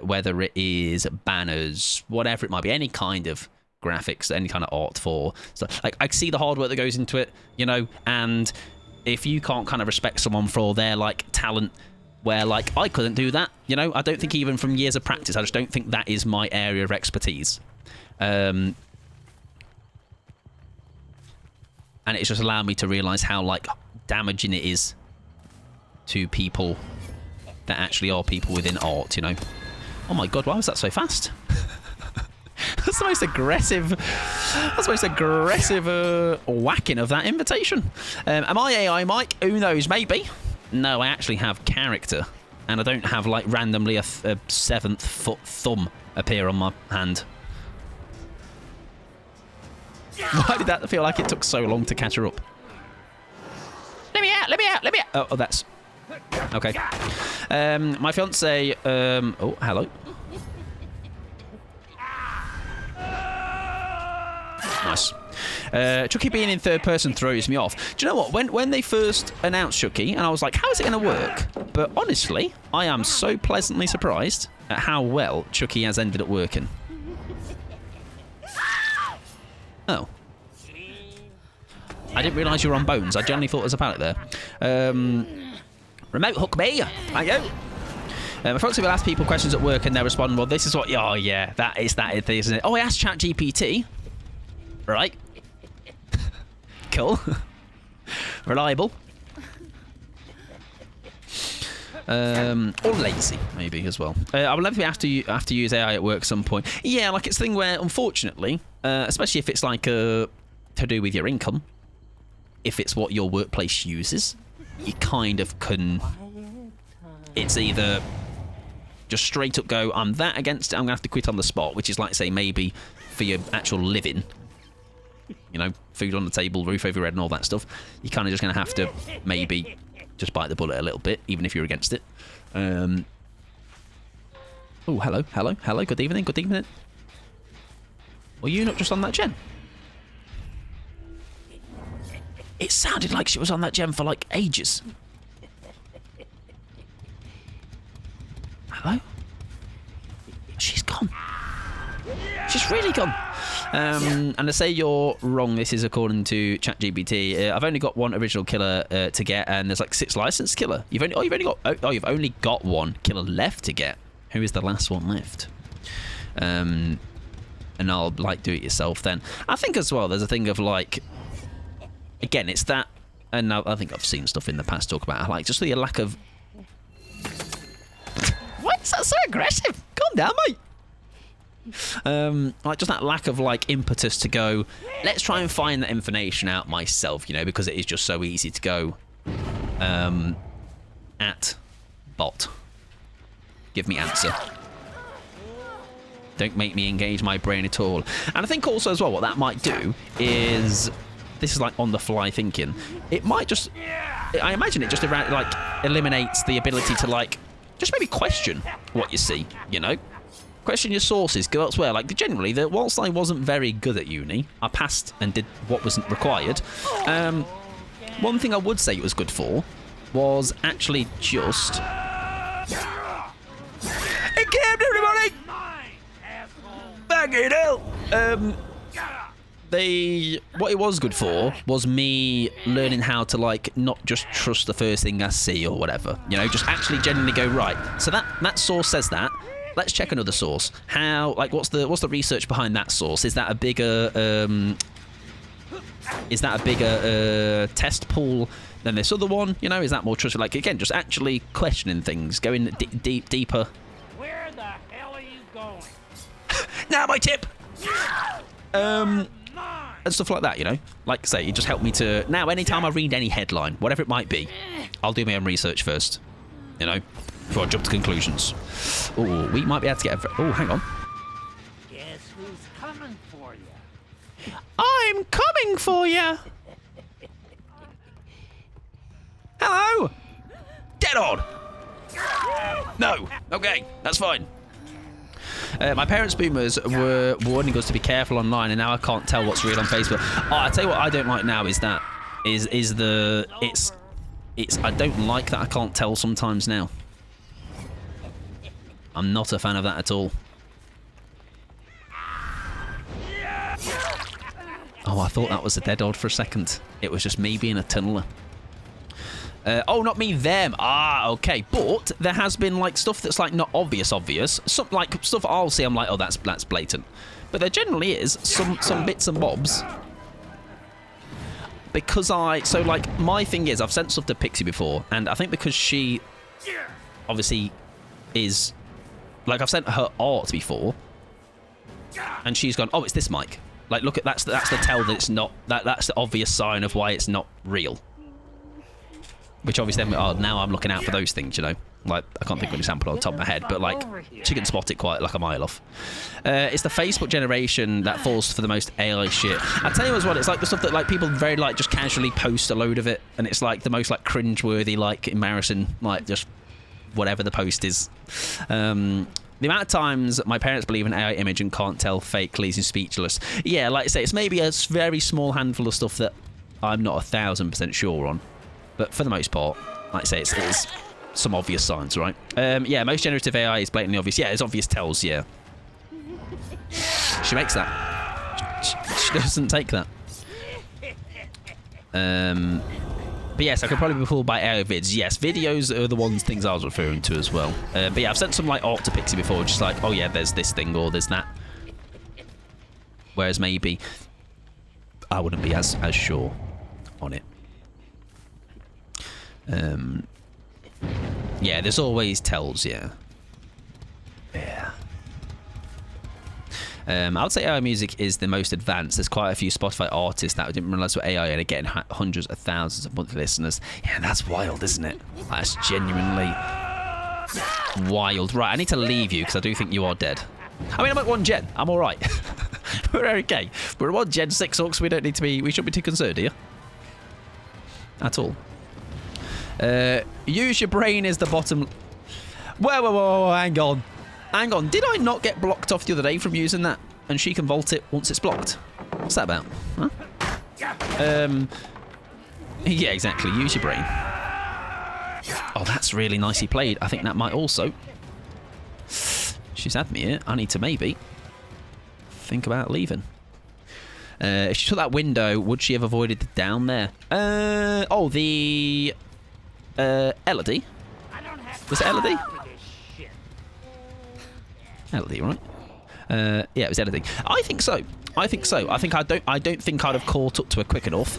whether it is banners, whatever it might be, any kind of graphics, any kind of art for. So, like, I see the hard work that goes into it, you know, and if you can't kind of respect someone for their, like, talent, where, like, I couldn't do that, you know, I don't think even from years of practice, I just don't think that is my area of expertise. And it's just allowed me to realise how, like, damaging it is to people that actually are people within art, you know. Oh my god, why was that so fast? That's the most aggressive whacking of that invitation. Am I AI, Mike? Who knows? Maybe. No, I actually have character, and I don't have, like, randomly a 7th foot thumb appear on my hand. Why did that feel like it took so long to catch her up? Let me out. Oh, that's okay. My fiance. Oh, hello. Nice. Chucky being in third person throws me off. Do you know what? When they first announced Chucky, and I was like, how is it going to work? But honestly, I am so pleasantly surprised at how well Chucky has ended up working. Oh. I didn't realise you were on bones. I generally thought there was a pallet there. Remote hook me. Thank you. My folks will ask people questions at work and they'll respond, well, this is what... Oh, yeah, that is, isn't it? Oh, I asked ChatGPT. Right. Cool. Reliable. Or lazy, maybe, as well. I would love to have to use AI at work at some point. Yeah, like it's a thing where, unfortunately, especially if it's like to do with your income, if it's what your workplace uses, you kind of can... It's either just straight up go, I'm that against it, I'm going to have to quit on the spot, which is like, say, maybe for your actual living, you know, food on the table, roof over your head and all that stuff, you're kind of just going to have to maybe just bite the bullet a little bit, even if you're against it. Oh, hello, good evening. Were you not just on that gen? It sounded like she was on that gen for, like, ages. Hello? She's gone. She's really gone. And to say you're wrong, this is according to ChatGPT. I've only got one original killer to get, and there's like 6 licensed killer. You've only got one killer left to get. Who is the last one left? And I'll like do it yourself then. I think as well, there's a thing of like, again, it's that, and I think I've seen stuff in the past talk about like just the lack of. Why is that so aggressive? Calm down, mate. Like just that lack of like impetus to go, let's try and find that information out myself, you know, because it is just so easy to go at bot. Give me answer. Don't make me engage my brain at all. And I think also as well what that might do is, this is like on the fly thinking, it might just, I imagine it just around, like eliminates the ability to like just maybe question what you see, you know? Question your sources, go elsewhere. Like, generally, whilst I wasn't very good at uni, I passed and did what wasn't required. One thing I would say it was good for was actually just... It came, everybody! Back it out! What it was good for was me learning how to like not just trust the first thing I see or whatever, you know, just actually genuinely go, right, so that source says that, let's check another source. How, like, what's the research behind that source? Is that a bigger test pool than this other one, you know? Is that more trustworthy? Like, again, just actually questioning things, going deeper. Where the hell are you going? Now my tip. And stuff like that, you know? Like, say, it just helped me to... Now, anytime I read any headline, whatever it might be, I'll do my own research first, you know, before I jump to conclusions. Oh, we might be able to get... Oh, hang on. Guess who's coming for you? I'm coming for you! Hello? Dead on! No. Okay, that's fine. My parents' boomers were warning us to be careful online, and now I can't tell what's real on Facebook. Oh, I tell you what I don't like now is that it's I don't like that I can't tell sometimes now. I'm not a fan of that at all. Oh, I thought that was a dead odd for a second. It was just me being a tunneler. Oh, not me, them. Ah, okay. But there has been like stuff that's like not obvious. Some like stuff I'll see. I'm like, oh, that's blatant. But there generally is some bits and bobs. Because so like my thing is I've sent stuff to Pixie before, and I think because she obviously is like I've sent her art before, and she's gone, oh, it's this mic. Like, look at that's the tell that it's not that's the obvious sign of why it's not real. Which obviously, now I'm looking out for those things, you know. Like, I can't think of an example on the top of my head, but like, she can spot it quite like a mile off. It's the Facebook generation that falls for the most AI shit. I tell you as well, it's like the stuff that like people very like just casually post a load of it, and it's like the most like cringe-worthy, like embarrassing, like just whatever the post is. The amount of times my parents believe in AI image and can't tell fake leaves me speechless. Yeah, like I say, it's maybe a very small handful of stuff that I'm not 1,000% sure on. But for the most part, like I say, it's some obvious signs, right? Yeah, most generative AI is blatantly obvious. Yeah, it's obvious tells, yeah. She makes that. She doesn't take that. But yes, I could probably be fooled by AI vids. Yes, videos are the things I was referring to as well. But yeah, I've sent some like art to Pixie before, just like, oh yeah, there's this thing or there's that. Whereas maybe I wouldn't be as sure on it. Yeah, there's always tells, yeah. Yeah. I would say AI music is the most advanced. There's quite a few Spotify artists that didn't realise were AI and are getting hundreds of thousands of monthly listeners. Yeah, that's wild, isn't it? That's genuinely wild. Right, I need to leave you because I do think you are dead. I mean, I'm at 1 gen. I'm all right. We're okay. We're at 1 gen 6 orcs. We don't need to be. We shouldn't be too concerned, here. At all. Use your brain is the bottom. Whoa, hang on. Hang on, did I not get blocked off the other day from using that? And she can vault it once it's blocked. What's that about? Huh? Yeah, exactly. Use your brain. Oh, that's really nicely played. I think that might also... She's had me here. I need to maybe think about leaving. If she took that window, would she have avoided the down there? Oh, the... Elodie? Was it Elodie? Elodie, right? Yeah, it was Elodie. I think so. I think I don't think I'd have caught up to her quick enough,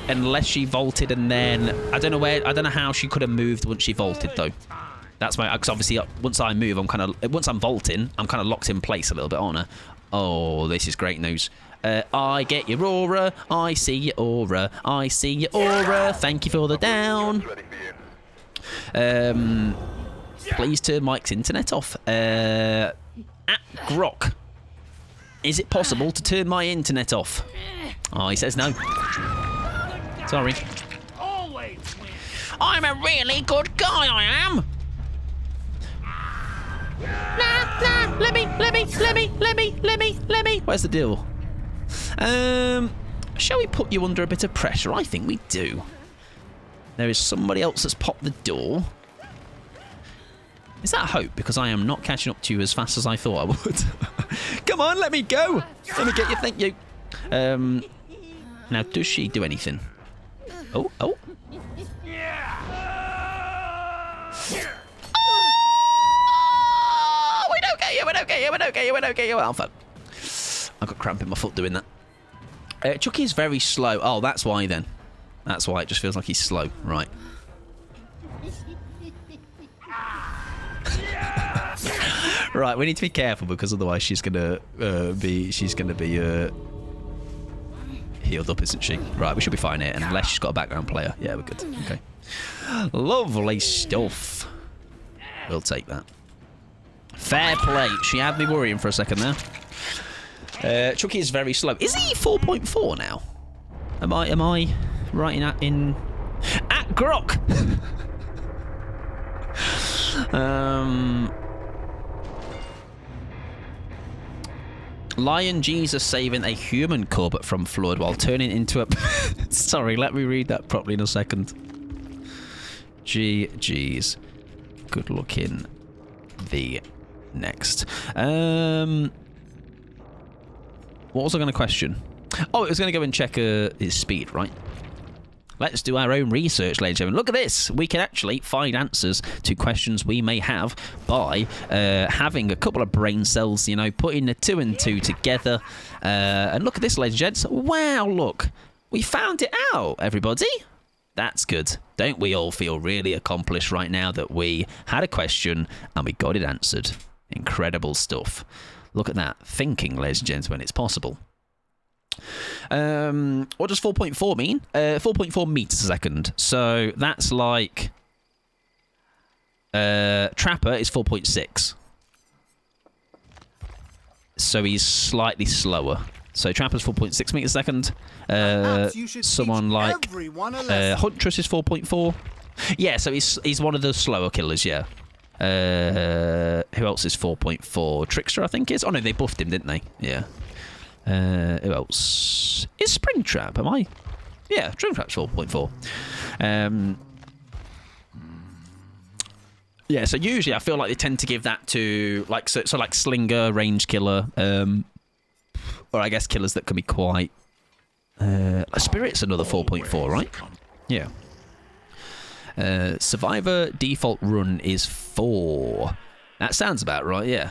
unless she vaulted and then I don't know how she could have moved once she vaulted though. That's my because obviously once I move, once I'm vaulting, I'm kind of locked in place a little bit, aren't I? Oh, this is great news. I get your aura. I see your aura. I see your aura. Thank you for the down. Please turn Mike's internet off. At Grok, is it possible to turn my internet off? Oh, he says no. Sorry. I'm a really good guy, I am. Nah, let me. Where's the deal? Shall we put you under a bit of pressure? I think we do. There is somebody else that's popped the door. Is that hope? Because I am not catching up to you as fast as I thought I would. Come on, let me go. Let me get you. Thank you. Now, does she do anything? Oh. Oh, we don't get you. Alpha. I got cramp in my foot doing that. Chucky's very slow. Oh, that's why then. That's why it just feels like he's slow. Right. Right, we need to be careful because otherwise she's gonna be healed up, isn't she? Right, we should be fine here, unless she's got a background player. Yeah, we're good. Okay. Lovely stuff. We'll take that. Fair play. She had me worrying for a second there. Chucky is very slow. Is he 4.4 now? Am I writing in at Grok? Lion Jesus saving a human cub from flood while turning into a... Sorry, let me read that properly in a second. Jeez. Good looking. The next. What was I going to question? Oh, it was going to go and check his speed, right? Let's do our own research, ladies and gentlemen. Look at this. We can actually find answers to questions we may have by having a couple of brain cells, you know, putting the 2 and 2 together. And look at this, ladies and gents. Wow, look. We found it out, everybody. That's good. Don't we all feel really accomplished right now that we had a question and we got it answered? Incredible stuff. Look at that. Thinking, ladies and gentlemen, it's possible. What does 4.4 mean? 4.4 meters a second. So that's like Trapper is 4.6. So he's slightly slower. So Trapper's 4.6 meters a second. Someone like Huntress is 4.4. Yeah, so he's one of the slower killers, yeah. Who else is 4.4? Trickster, I think is. Oh no, they buffed him, didn't they? Yeah. Who else is Springtrap? Am I? Yeah, Springtrap's 4.4. Yeah, so usually I feel like they tend to give that to like so like Slinger, Range Killer, or I guess killers that can be quite. Spirit's another 4.4, right? Yeah. Survivor default run is 4. That sounds about right. Yeah,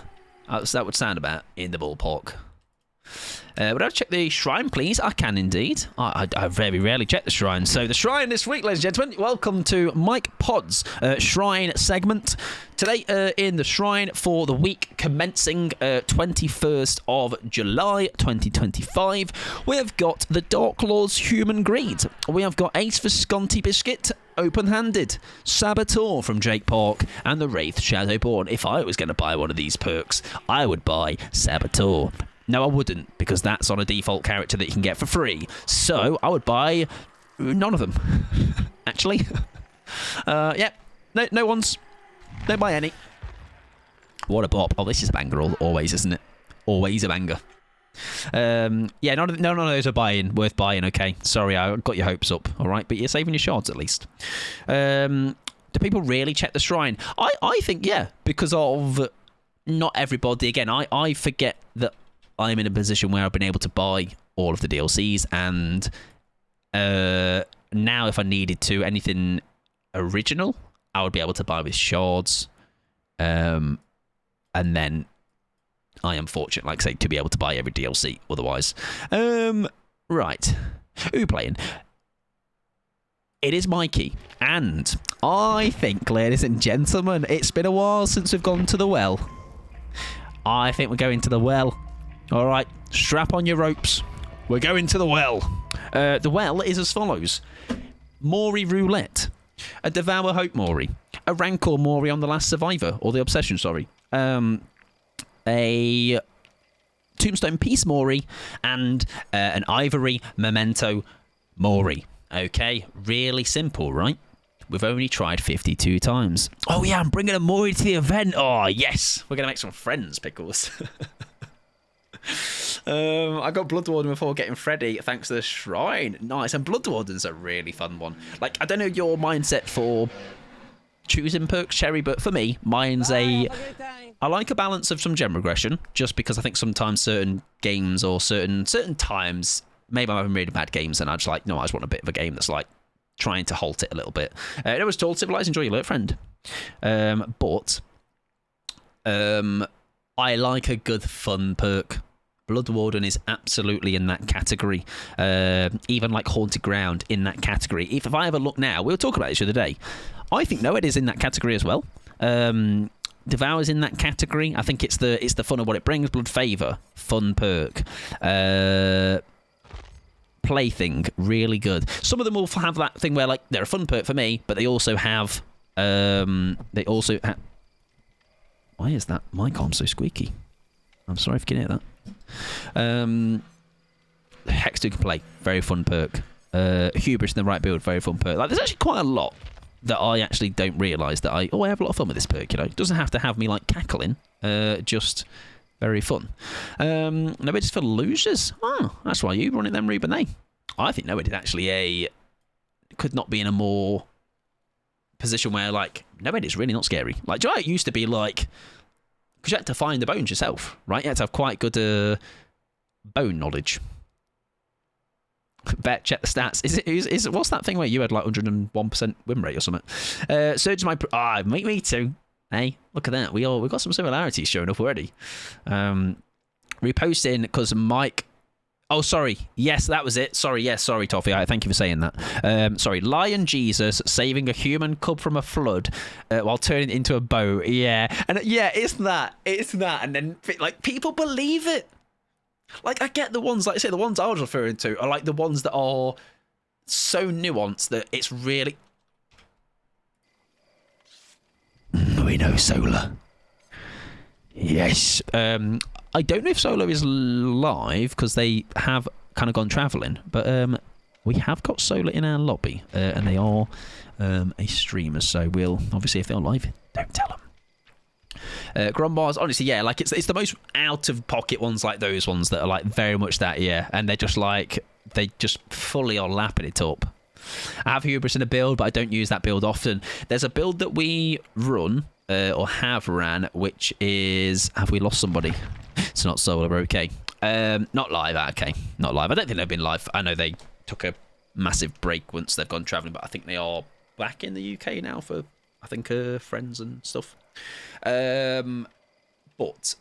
that would sound about in the ballpark. Would I check the shrine, please? I can indeed. I very rarely check the shrine. So the shrine this week, ladies and gentlemen, welcome to Mike Pod's shrine segment. Today in the shrine for the week commencing 21st of July 2025, we have got the Dark Lord's Human Greed. We have got Ace Visconti Biscuit, Open-Handed, Saboteur from Jake Park, and the Wraith Shadowborn. If I was going to buy one of these perks, I would buy Saboteur. No, I wouldn't, because that's on a default character that you can get for free. So I would buy none of them, actually. Yeah, no ones. Don't buy any. What a bop. Oh, this is a banger, always, isn't it? Always a banger. Yeah, none of those are worth buying, okay? Sorry, I got your hopes up, all right? But you're saving your shards, at least. Do people really check the shrine? I think, yeah, because of not everybody. Again, I forget that I'm in a position where I've been able to buy all of the DLCs, and now if I needed to, anything original, I would be able to buy with shards. And then I am fortunate, like I say, to be able to buy every DLC otherwise. Right. Who playing? It is Mikey, and I think, ladies and gentlemen, it's been a while since we've gone to the well. I think we're going to the well. All right, strap on your ropes. We're going to the well. The well is as follows. Mori Roulette. A Devour Hope Mori. A Rancor Mori on the Last Survivor. Or the Obsession, sorry. A Tombstone Peace Mori. And an Ivory Memento Mori. Okay, really simple, right? We've only tried 52 times. Oh, yeah, I'm bringing a Mori to the event. Oh, yes. We're going to make some friends, Pickles. I got Blood Warden before getting Freddy thanks to the shrine. Nice. And Blood Warden's a really fun one. Like, I don't know your mindset for choosing perks, Cherry, but for me, mine's I like a balance of some gem regression, just because I think sometimes certain games or certain times, maybe I'm having really bad games and I just like, no, I just want a bit of a game that's like trying to halt it a little bit. It was told, Civilized, enjoy your alert, friend. But I like a good fun perk. Blood Warden is absolutely in that category. Even like Haunted Ground in that category. If I ever look now, we were talking about this the other day. I think Newyt is in that category as well. Devour's in that category. I think it's the fun of what it brings. Blood Favor, fun perk. Plaything, really good. Some of them will have that thing where like they're a fun perk for me, but they also have. Why is that mic arm so squeaky? I'm sorry if you can hear that. Hex 2 can play, very fun perk. Hubris in the right build, very fun perk. Like, there's actually quite a lot that I actually don't realise that I have a lot of fun with this perk, you know. It doesn't have to have me like cackling, just very fun. Nobody just for losers. Oh, that's why you running them, Reuben. I think nobody actually could not be in a more position where like nobody's really not scary. Like, do you know, it used to be like, because you had to find the bones yourself, right? You had to have quite good bone knowledge. Bet, check the stats. Is it what's that thing where you had like 101% win rate or something? Surge my me too. Hey, look at that. We've got some similarities showing up already. Reposting because Mike. Oh, sorry. Yes, that was it. Sorry. Yes, sorry, Toffee. Thank you for saying that. Sorry. Lion Jesus saving a human cub from a flood while turning it into a bow. Yeah. And yeah, it's that. And then, like, people believe it. Like, I get the ones, like I say, the ones I was referring to are like the ones that are so nuanced that it's really. We know Solar. Yes. I don't know if Solo is live because they have kind of gone travelling, but we have got Solar in our lobby, and they are a streamer. So we'll obviously, if they're live, don't tell them. Grom bars, honestly, yeah, like it's the most out of pocket ones, like those ones that are like very much that, yeah, and they're just like they just fully are lapping it up. I have hubris in a build, but I don't use that build often. There's a build that we run or have ran, which is have we lost somebody? It's not solo, okay. Not live, okay, not live. I don't think they've been live. I know they took a massive break once they've gone travelling, but I think they are back in the UK now for I think friends and stuff. But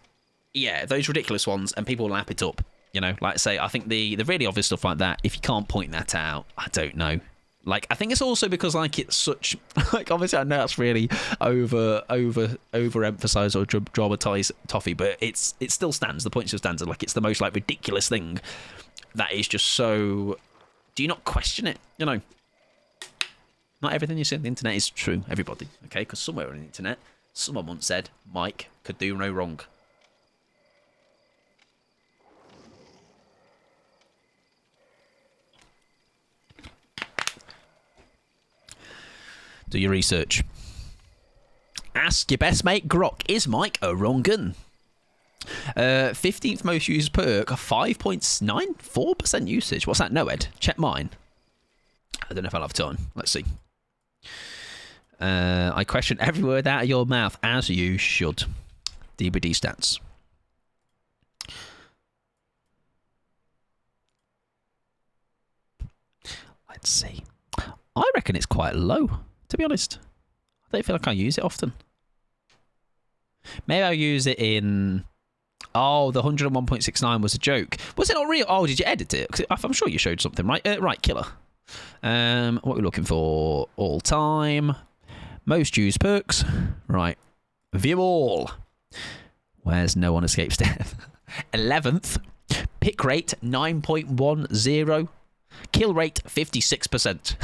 yeah, those ridiculous ones, and people lap it up. You know, like I say, I think the really obvious stuff like that, if you can't point that out, I don't know. Like, I think it's also because like it's such like obviously I know that's really overemphasized or dramatized toffee, but it still stands. The point still stands. Like it's the most like ridiculous thing that is just so. Do you not question it? You know, not everything you see on the internet is true. Everybody, okay? Because somewhere on the internet, someone once said Mike could do no wrong. Do your research. Ask your best mate Grok, is Mike a wrong gun? 15th most used perk, 5.94% usage. What's that, Noed? Check mine. I don't know if I'll have time. Let's see. I question every word out of your mouth, as you should. DBD stats. Let's see. I reckon it's quite low, to be honest. I don't feel like I use it often. Maybe I'll use it in... Oh, the 101.69 was a joke. Was it not real? Oh, did you edit it? 'Cause I'm sure you showed something, right? Right, killer. What are we looking for? All time. Most used perks. Right. View all. Where's no one escapes death? 11th. Pick rate 9.10. Kill rate 56%.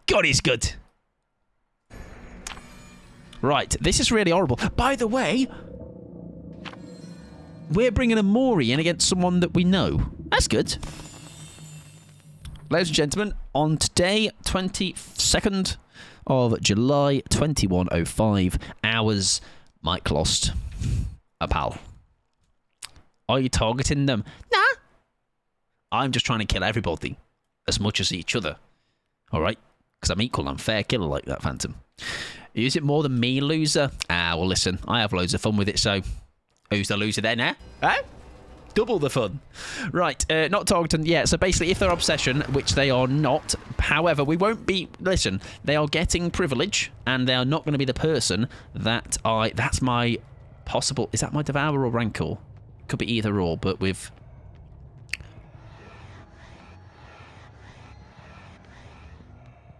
God, he's good. Right, this is really horrible. By the way, we're bringing a Mori in against someone that we know. That's good. Ladies and gentlemen, on today, 22nd of July, 21:05 hours, Mike lost a pal. Are you targeting them? Nah. I'm just trying to kill everybody as much as each other. All right? Because I'm equal and fair killer like that, Phantom. Use it more than me, loser? Ah, well, listen, I have loads of fun with it, so who's the loser then, eh? Huh? Double the fun. Right, not targeting, yeah, so basically if they're obsession, which they are not, however, we won't be, listen, they are getting privilege, and they are not going to be the person that that's my possible, is that my Devourer or Rancor? Could be either or, but with...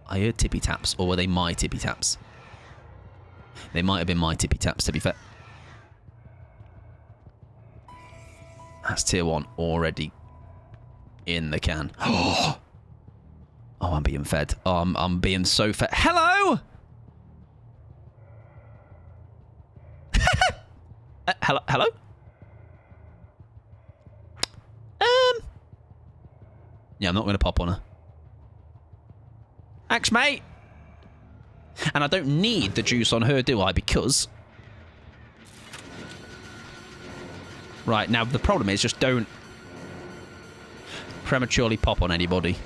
I heard tippy taps, or were they my tippy taps? They might have been my tippy taps, to be fair. That's tier 1 already in the can. Oh, I'm being fed. Oh, I'm being so fed. Hello? Hello? Yeah, I'm not going to pop on her. Axe, mate. And I don't need the juice on her, do I? Because... Right, now the problem is just don't prematurely pop on anybody.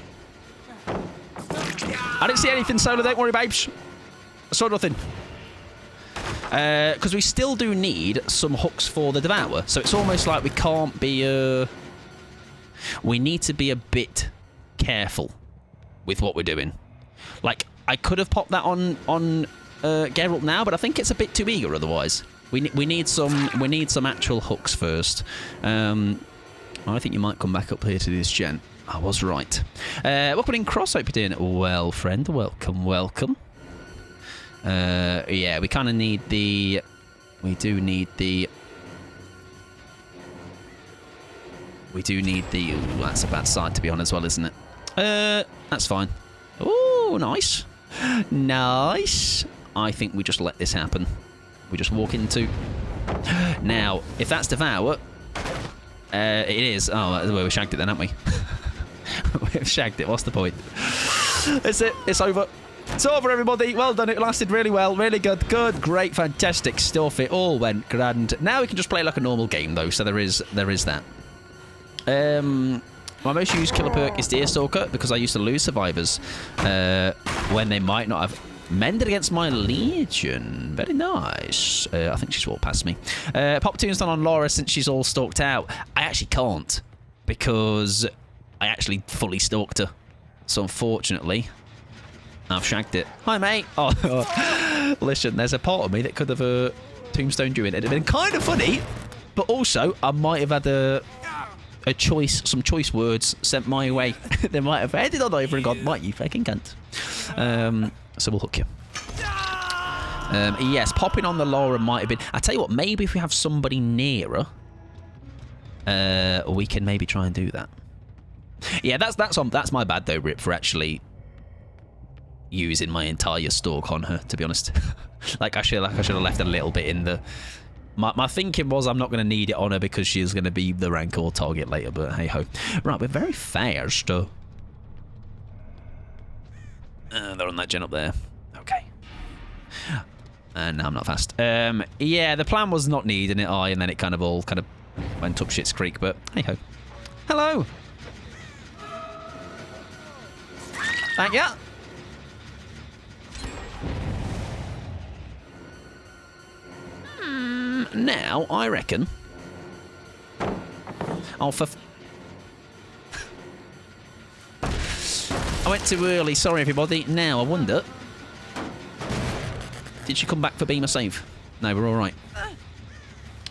I didn't see anything, Solo. Don't worry, babes. I saw nothing. Because we still do need some hooks for the Devourer. So it's almost like we can't be... We need to be a bit careful with what we're doing. Like, I could have popped that on Geralt now, but I think it's a bit too eager otherwise. We need some actual hooks first. I think you might come back up here to this gent. I was right. Welcome in, Cross. Hope you're doing well, friend. Welcome, welcome. Yeah, we kind of need the... We do need the... Ooh, that's a bad side to be on as well, isn't it? That's fine. Ooh, nice. Nice. I think we just let this happen. We just walk into... Now, if that's Devour... it is. Oh, that's the way we shagged it then, haven't we? We've shagged it. What's the point? That's it. It's over. It's over, everybody. Well done. It lasted really well. Really good. Good. Great. Fantastic stuff. It all went grand. Now we can just play like a normal game, though. So there is that. My most used killer perk is Deerstalker because I used to lose survivors when they might not have mended against my Legion. Very nice. I think she's walked past me. Pop Tombstone on Laura since she's all stalked out. I actually can't because I actually fully stalked her. So unfortunately, I've shagged it. Hi, mate. Oh, listen, there's a part of me that could have tombstoned you in. It'd have been kind of funny, but also I might have had some choice words sent my way. They might have headed on over and gone, "What, you fucking cunt." So we'll hook you. Yes, popping on the Laura might have been. I tell you what, maybe if we have somebody nearer, we can maybe try and do that. Yeah, that's my bad though, Rip, for actually using my entire stalk on her. To be honest, I should have left a little bit in the. My thinking was I'm not going to need it on her because she's going to be the rancor target later. But hey ho, right, we're very fast. They're on that gen up there. Okay. And I'm not fast. Yeah, the plan was not needing it, and then it kind of went up shit's creek. But hey ho. Hello. Thank you. Now, I reckon... Oh, I went too early. Sorry, everybody. Now, I wonder... Did she come back for beam or save? No, we're all right.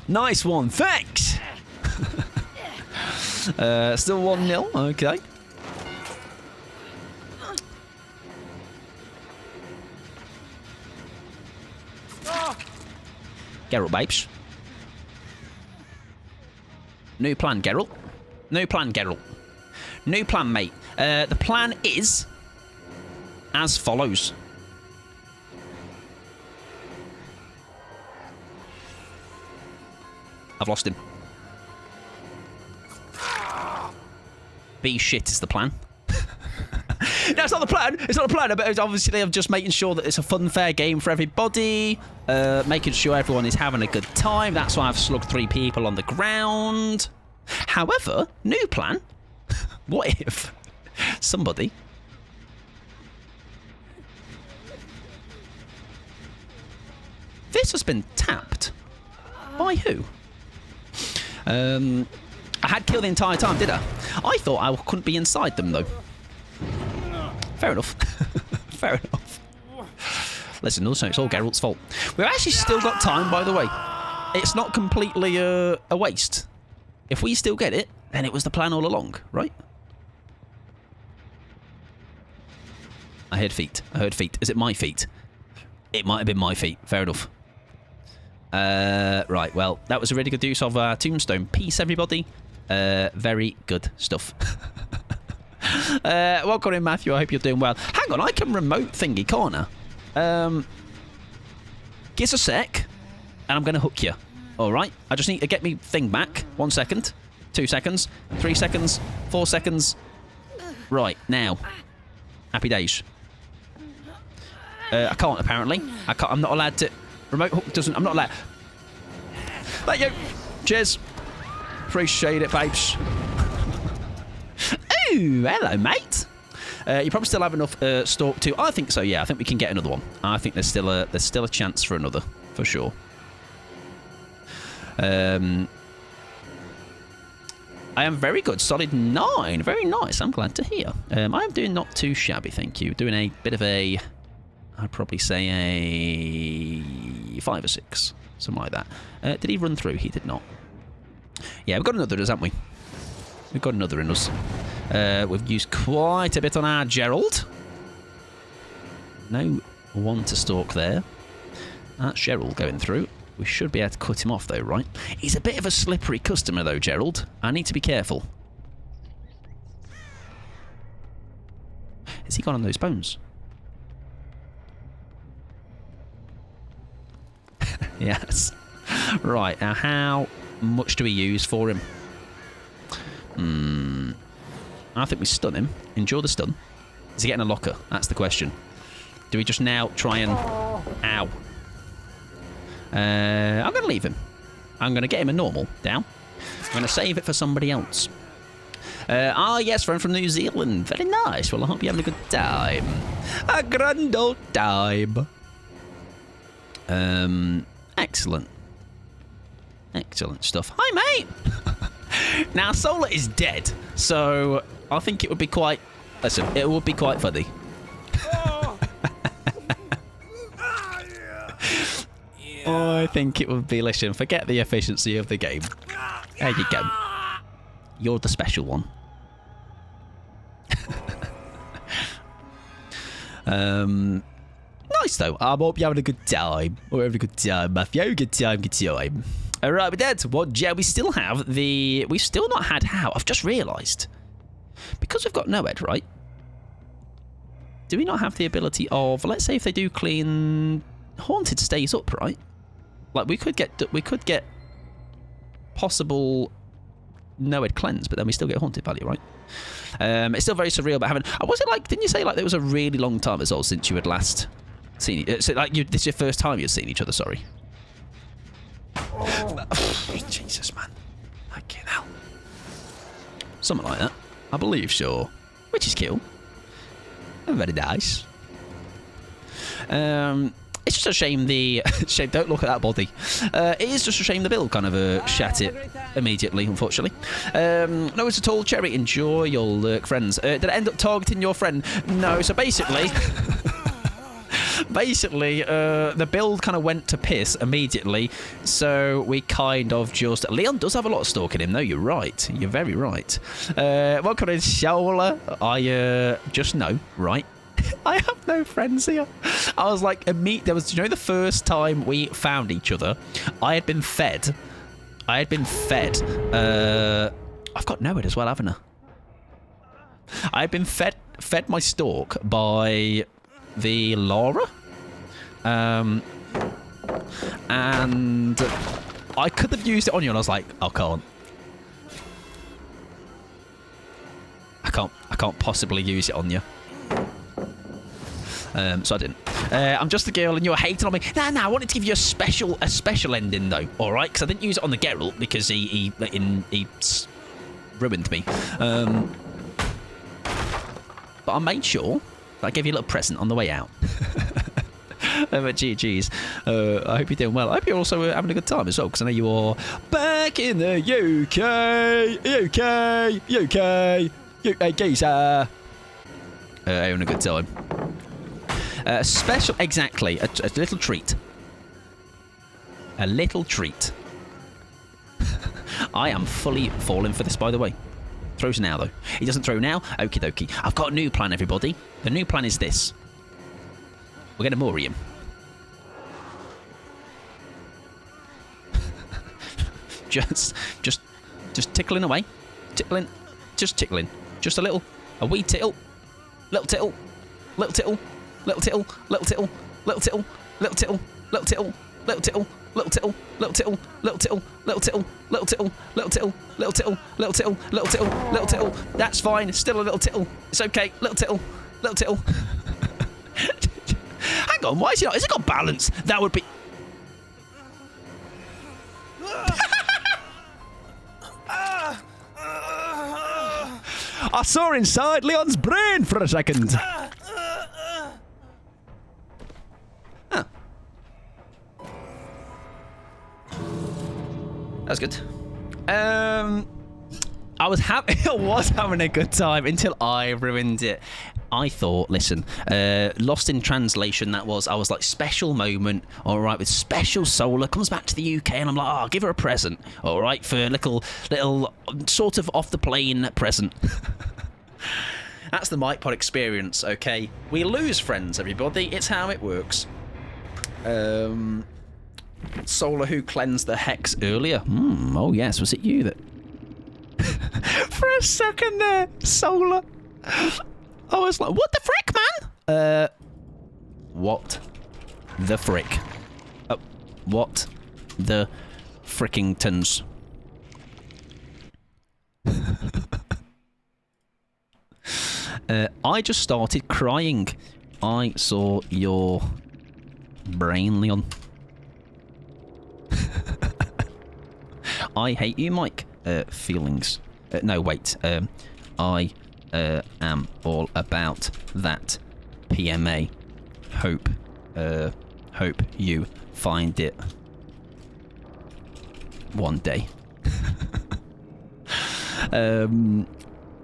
Nice one. Thanks! Still 1-0. Okay. Geralt, babes. New plan, Geralt. New plan, Geralt. New plan, mate. The plan is as follows. I've lost him. Be shit is the plan. No, it's not the plan. It's not the plan. But obviously, I'm just making sure that it's a fun, fair game for everybody. Making sure everyone is having a good time. That's why I've slugged 3 people on the ground. However, new plan. What if somebody... This has been tapped. By who? I had killed the entire time, did I? I thought I couldn't be inside them, though. Fair enough. Fair enough. Listen, also, it's all Geralt's fault. We've actually still got time, by the way. It's not completely a waste. If we still get it, then it was the plan all along, right? I heard feet. I heard feet. Is it my feet? It might have been my feet. Fair enough. Right, well, that was a really good use of Tombstone. Peace, everybody. Very good stuff. Welcome in, Matthew. I hope you're doing well. Hang on, I can remote thingy, can't I? Give us a sec, and I'm going to hook you. All right? I just need to get me thing back. 1 second, 2 seconds, 3 seconds, 4 seconds. Right, now. Happy days. I can't, apparently. I'm not allowed to... Remote hook doesn't... I'm not allowed... Thank you. Cheers. Appreciate it, babes. Ooh, hello, mate. You probably still have enough stalk too. I think so. Yeah, I think we can get another one. I think there's still a chance for another, for sure. I am very good. Solid 9. Very nice. I'm glad to hear. I'm doing not too shabby, thank you. Doing a bit of a... I'd probably say a 5 or 6, something like that. Did he run through? He did not. Yeah, we've got another in us, haven't we? We've got another in us. We've used quite a bit on our Gerald. No one to stalk there. That's Gerald going through. We should be able to cut him off, though, right? He's a bit of a slippery customer, though, Gerald. I need to be careful. Has he gone on those bones? Yes. Right, now how much do we use for him? I think we stun him. Endure the stun. Is he getting a locker? That's the question. Do we just now try and... Ow. I'm going to leave him. I'm going to get him a normal down. I'm going to save it for somebody else. Yes, friend from New Zealand. Very nice. Well, I hope you're having a good time. A grand old time. Excellent. Excellent stuff. Hi, mate. Now, Solar is dead, so I think it would be quite... Listen, it would be quite funny. I think it would be... Listen, forget the efficiency of the game. There you go. You're the special one. Nice, though. I hope you're having a good time. We're having a good time, Matthew. Good time, good time. Alright, but that's what, yeah, we still have the... We've still not had how. I've just realised. Because we've got newyt, right? Do we not have the ability of... Let's say if they do clean... Haunted stays up, right? Like, we could get possible newyt cleanse, but then we still get haunted value, right? It's still very surreal, but having... Was it like... Didn't you say, like, there was a really long time as well since you had last seen... So, like, this is your first time you've seen each other, sorry. Jesus, man. Fucking hell. Something like that. I believe, sure. Which is cool. Very nice. It's just a shame the... shame, don't look at that body. It is just a shame the build kind of shat it immediately, unfortunately. No, it's at all. Cherry, enjoy your lurk, friends. Did it end up targeting your friend? No, so basically... Basically, the build kind of went to piss immediately, so we kind of just... Leon does have a lot of stalk in him, though, you're right. You're very right. Welcome in, Shola. I just know, right? I have no friends here. I was like, there was, you know, the first time we found each other, I had been fed. I've got newyt as well, haven't I? I had been fed my stalk by... the Laura, and I could have used it on you, and I was like, I can't possibly use it on you. So I didn't. I'm just a girl, and you're hating on me. Nah, I wanted to give you a special ending though. All right, because I didn't use it on the Geralt because he ruined me. But I made sure. I gave you a little present on the way out. But GG's. I hope you're doing well. I hope you're also having a good time as well, because I know you are back in the UK geezer. Having a good time. Special, exactly, a little treat. A little treat. I am fully falling for this, by the way. Throws now, though. He doesn't throw now. Okie dokie. I've got a new plan, everybody. The new plan is this. We're going to Mori him. just tickling away. Tickling. Just tickling. Just a wee tittle. Little tittle. Little tittle. Little tittle. Little tittle. Little tittle. Little tittle. Little tittle. Little tittle. Little tittle, little tittle, little tittle, little tittle, little tittle, little tittle, little tittle, little tittle, little tittle, little tittle. That's fine. Still a little tittle. It's okay. Little tittle, little tittle. Hang on. Why is he not? Has it got balance? That would be. I saw inside Leon's brain for a second. That's good. I was having a good time until I ruined it. I thought, listen, lost in translation, that was. I was like, special moment, all right, with special Solar, comes back to the UK, and I'm like, I'll give her a present, all right, for a little sort of off-the-plane present. That's the MikePod experience, okay? We lose friends, everybody. It's how it works. Solar who cleansed the hex earlier. Oh yes, was it you that... For a second there, Solar. I was like, what the frick, man? What the frick? What the frickingtons? I just started crying. I saw your brain, Leon. I hate you, Mike. Feelings. No, wait. I am all about that PMA. Hope you find it one day.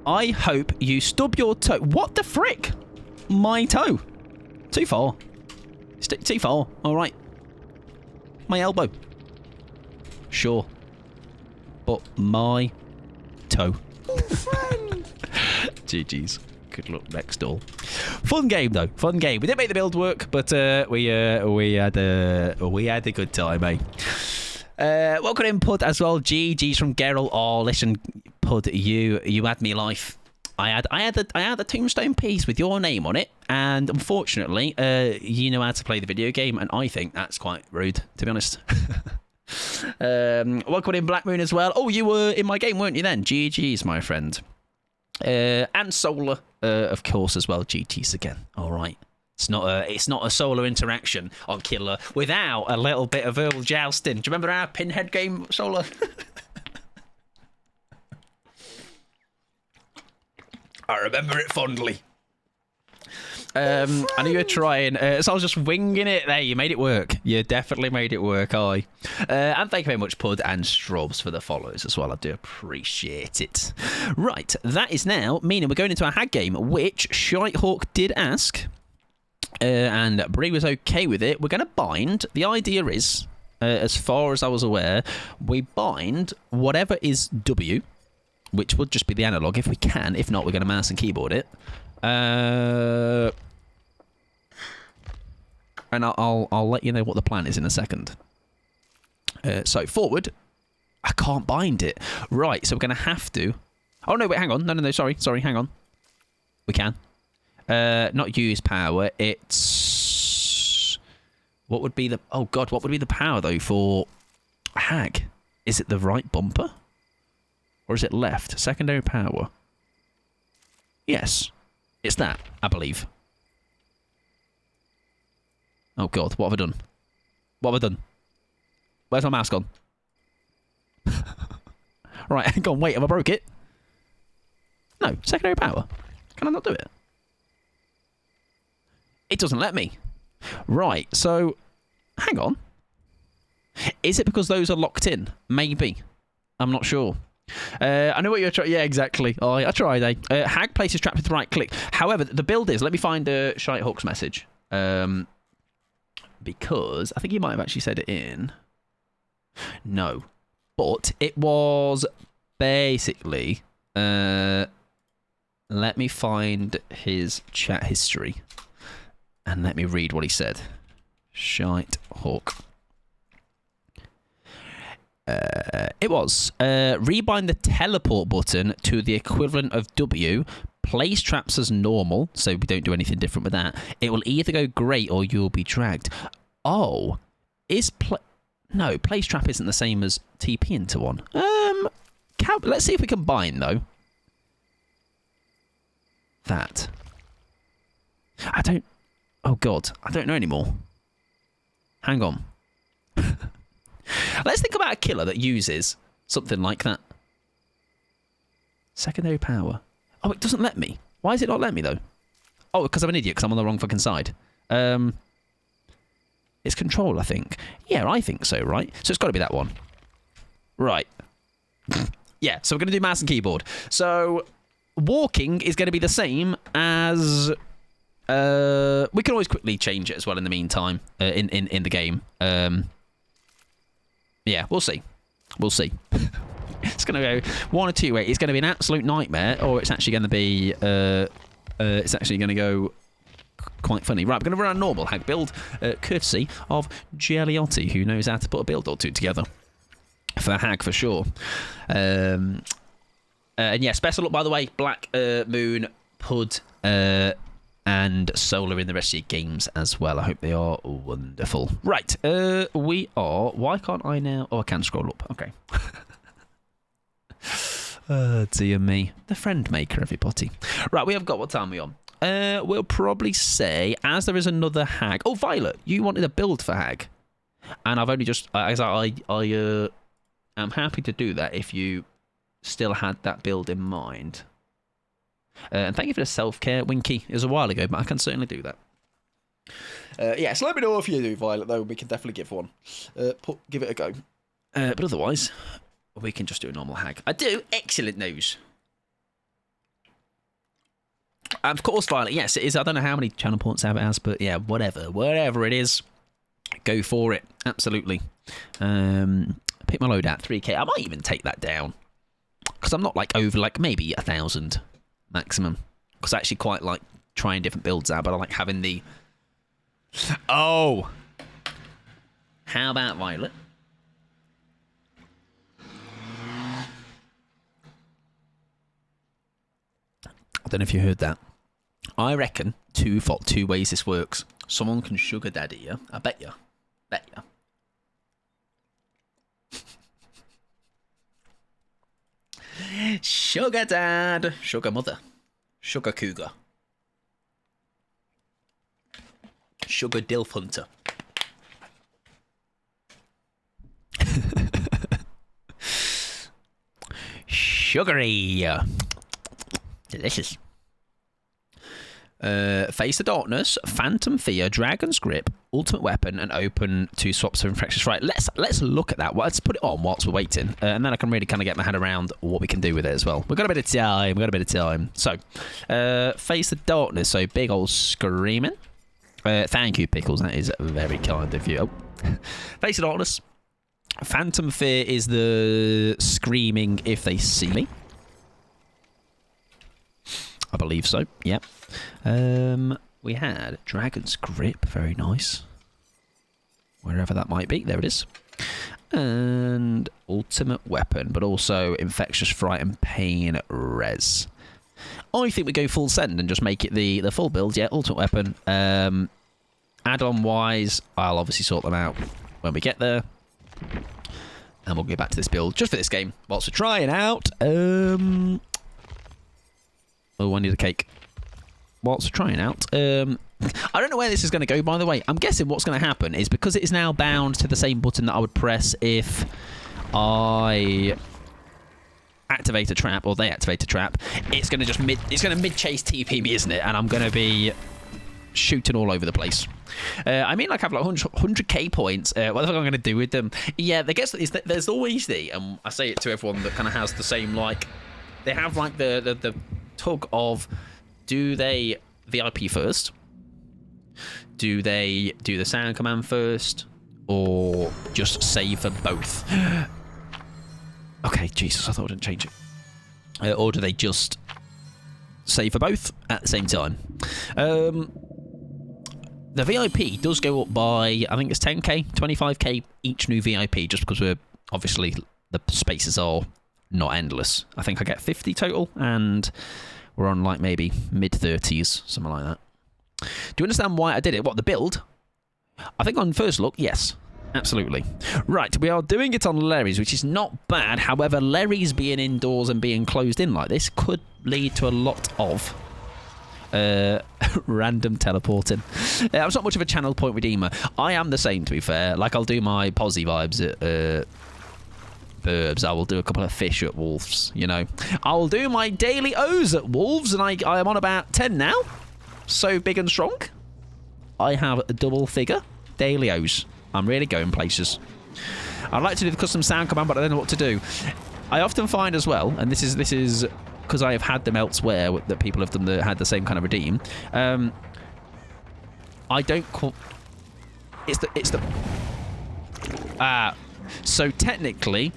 I hope you stub your toe. What the frick? My toe. Too far. Too far. All right. My elbow. Sure. But my toe. GG's. Good luck next door. Fun game though. Fun game. We didn't make the build work, but we had a good time, eh? Welcome in, Pud, as well. GG's from Geralt. Oh, listen, Pud, you had me life. I had a tombstone piece with your name on it, and unfortunately, you know how to play the video game, and I think that's quite rude, to be honest. Welcome in, Black Moon, as well. Oh, you were in my game, weren't you then? GG's, my friend. And Solar, of course, as well. GG's again. All right. It's not a Solar interaction on Killer without a little bit of verbal jousting. Do you remember our Pinhead game, Solar? I remember it fondly. I knew you were trying, so I was just winging it there. You made it work. You definitely made it work, aye. And thank you very much, Pud and Strobs, for the follows as well. I do appreciate it. Right, that is now meaning we're going into our hag game, which Shitehawk did ask, and Bree was okay with it. We're going to bind. The idea is, as far as I was aware, we bind whatever is W, which would just be the analog if we can. If not, we're going to mouse and keyboard it. And I'll let you know what the plan is in a second. So forward, I can't bind it. Right, so we're going to have to. Oh no, wait, hang on. No, sorry, hang on. We can. Not use power. It's what would be the? Oh God, what would be the power though for hag? Is it the right bumper, or is it left? Secondary power. Yes. It's that, I believe. Oh God, what have I done? What have I done? Where's my mouse gone? Right, hang on, wait, have I broke it? No, secondary power. Can I not do it? It doesn't let me. Right, so, hang on. Is it because those are locked in? Maybe. I'm not sure. I know what you're trying. Yeah, exactly. Oh, I tried. Hag places trapped with the right click. However, the build is. Let me find Shitehawk's message. Because I think he might have actually said it in. No, but it was basically. Let me find his chat history, and let me read what he said. Shitehawk. It was rebind the teleport button to the equivalent of W, place traps as normal, so we don't do anything different with that. It will either go great or you'll be dragged. Oh, no, place trap isn't the same as TP into one. Let's see if we can bind though. That. Oh God, I don't know anymore. Hang on. Let's think about a killer that uses something like that. Secondary power. Oh, it doesn't let me. Why is it not letting me, though? Oh, because I'm an idiot, because I'm on the wrong fucking side. It's control, I think. Yeah, I think so, right? So it's got to be that one. Right. Yeah, so we're going to do mouse and keyboard. So walking is going to be the same as... we can always quickly change it as well in the meantime, in the game. Yeah, we'll see. We'll see. It's going to go one or two ways. It's going to be an absolute nightmare, or it's actually going to be... it's actually going to go quite funny. Right, we're going to run a normal hag build, courtesy of Gigliotti, who knows how to put a build or two together. For hag, for sure. And yes, best of luck, by the way. Black Moon, Pud, and Solar in the rest of your games as well. I hope they are wonderful. Right, we are... Why can't I now... Oh, I can scroll up. Okay. Dear me. The friend maker, everybody. Right, we have got... What time are we on? we'll probably say, as there is another hag. Oh, Violet, you wanted a build for hag. And I've only just... I am happy to do that if you still had that build in mind. And thank you for the self-care, Winky. It was a while ago, but I can certainly do that. Yeah, so let me know if you do, Violet, though. We can definitely give one. Give it a go. But otherwise, we can just do a normal hag. I do. Excellent news. Of course, Violet. Yes, it is. I don't know how many channel points I have it as, but yeah, whatever. Whatever it is, go for it. Absolutely. Pick my load at 3k. I might even take that down. Because I'm not like over like maybe 1,000 maximum. Because I actually quite like trying different builds out, but I like having the... Oh! How about Violet? I don't know if you heard that. I reckon two ways this works. Someone can sugar daddy you. I bet you. Bet you. Sugar dad. Sugar mother. Sugar cougar. Sugar dilf hunter. Sugary. Delicious. Face the Darkness, Phantom Fear, Dragon's Grip, Ultimate Weapon, and open 2 swaps of Infectious. Right, let's look at that. Well, let's put it on whilst we're waiting, and then I can really kind of get my head around what we can do with it as well. We've got a bit of time. So, Face the Darkness, so big old screaming. Thank you, Pickles. That is very kind of you. Oh. Face the Darkness. Phantom Fear is the screaming if they see me. I believe so, yep. We had Dragon's Grip, very nice. Wherever that might be, there it is. And Ultimate Weapon, but also Infectious Fright and Pain Res. I think we go full send and just make it the full build, yeah, Ultimate Weapon. Add-on wise, I'll obviously sort them out when we get there. And we'll get back to this build just for this game, whilst we're trying out. Oh, I need a cake. Whilst we're trying out. I don't know where this is going to go, by the way. I'm guessing what's going to happen is because it is now bound to the same button that I would press if I activate a trap, or they activate a trap, it's going to just mid-chase TP me, isn't it? And I'm going to be shooting all over the place. I mean, like, I have like 100k points. What am I going to do with them? Yeah, there's always and I say it to everyone that kind of has the same, like, they have like the tug of, do they VIP first? Do they do the sound command first? Or just save for both? Okay, Jesus, I thought I didn't change it. Or do they just save for both at the same time? The VIP does go up by, I think it's 10k, 25k each new VIP, just because we're, obviously, the spaces are not endless. I think I get 50 total, and we're on like maybe mid-30s, something like that. Do you understand why I did it? What, the build? I think on first look, yes. Absolutely. Right, we are doing it on Larry's, which is not bad. However, Larry's being indoors and being closed in like this could lead to a lot of random teleporting. I'm not much of a channel point redeemer. I am the same, to be fair. Like, I'll do my posy vibes at Burbs. I will do a couple of fish at Wolves, you know. I'll do my daily O's at Wolves, and I am on about 10 now. So big and strong. I have a double figure daily O's. I'm really going places. I'd like to do the custom sound command, but I don't know what to do. I often find as well, and this is because I have had them elsewhere that people have done had the same kind of redeem. I don't call. It's the. So technically,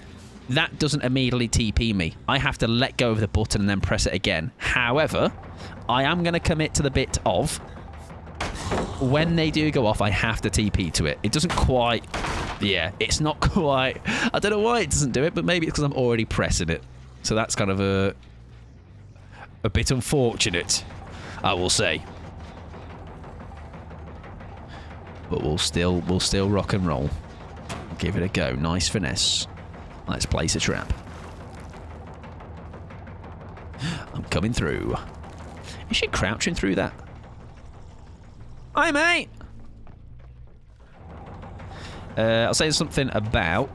that doesn't immediately TP me. I have to let go of the button and then press it again. However, I am going to commit to the bit of, when they do go off, I have to TP to it. It doesn't quite... Yeah, it's not quite... I don't know why it doesn't do it, but maybe it's because I'm already pressing it. So that's kind of a bit unfortunate, I will say. But we'll still rock and roll. Give it a go. Nice finesse. Let's place a trap. I'm coming through. Is she crouching through that? Hi, mate. I'll say something about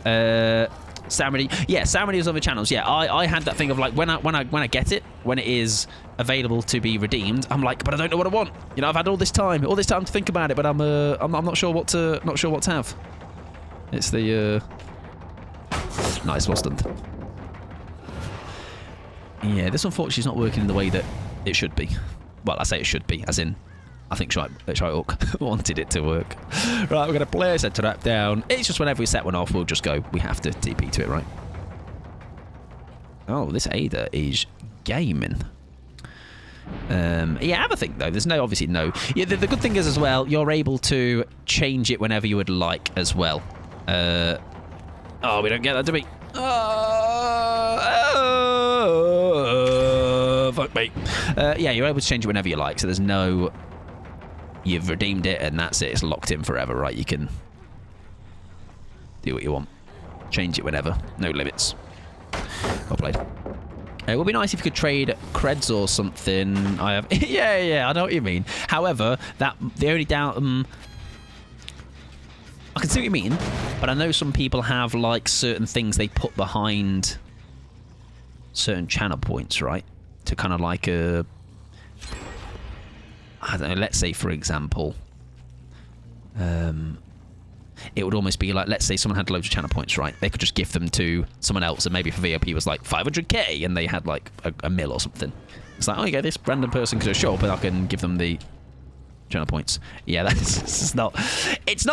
Samity. Yeah, Samity's other channels. Yeah, I had that thing of like when I get it, when it is available to be redeemed, I'm like, but I don't know what I want. You know, I've had all this time to think about it, but I'm not sure what to have. It's the nice Boston. Yeah, this unfortunately is not working in the way that it should be. Well, I say it should be, as in, I think Shyhawk wanted it to work. Right, we're going to place a trap down. It's just whenever we set one off, we'll just go. We have to TP to it, right? Oh, this Ada is gaming. Yeah, have a think, though. There's obviously no... Yeah, the good thing is, as well, you're able to change it whenever you would like, as well. Oh, we don't get that, do we? Fuck me. Yeah, you're able to change it whenever you like, so there's no... You've redeemed it, and that's it. It's locked in forever, right? You can do what you want. Change it whenever. No limits. Well played. It would be nice if you could trade creds or something. I have... yeah, I know what you mean. However, the only doubt... I can see what you mean, but I know some people have, like, certain things they put behind certain channel points, right? To kind of like I don't know, let's say, for example, it would almost be like, let's say someone had loads of channel points, right? They could just gift them to someone else, and maybe if a VOP was like 500k and they had like a mil or something. It's like, oh, yeah, this random person could just show up and I can give them the channel points. Yeah, it's not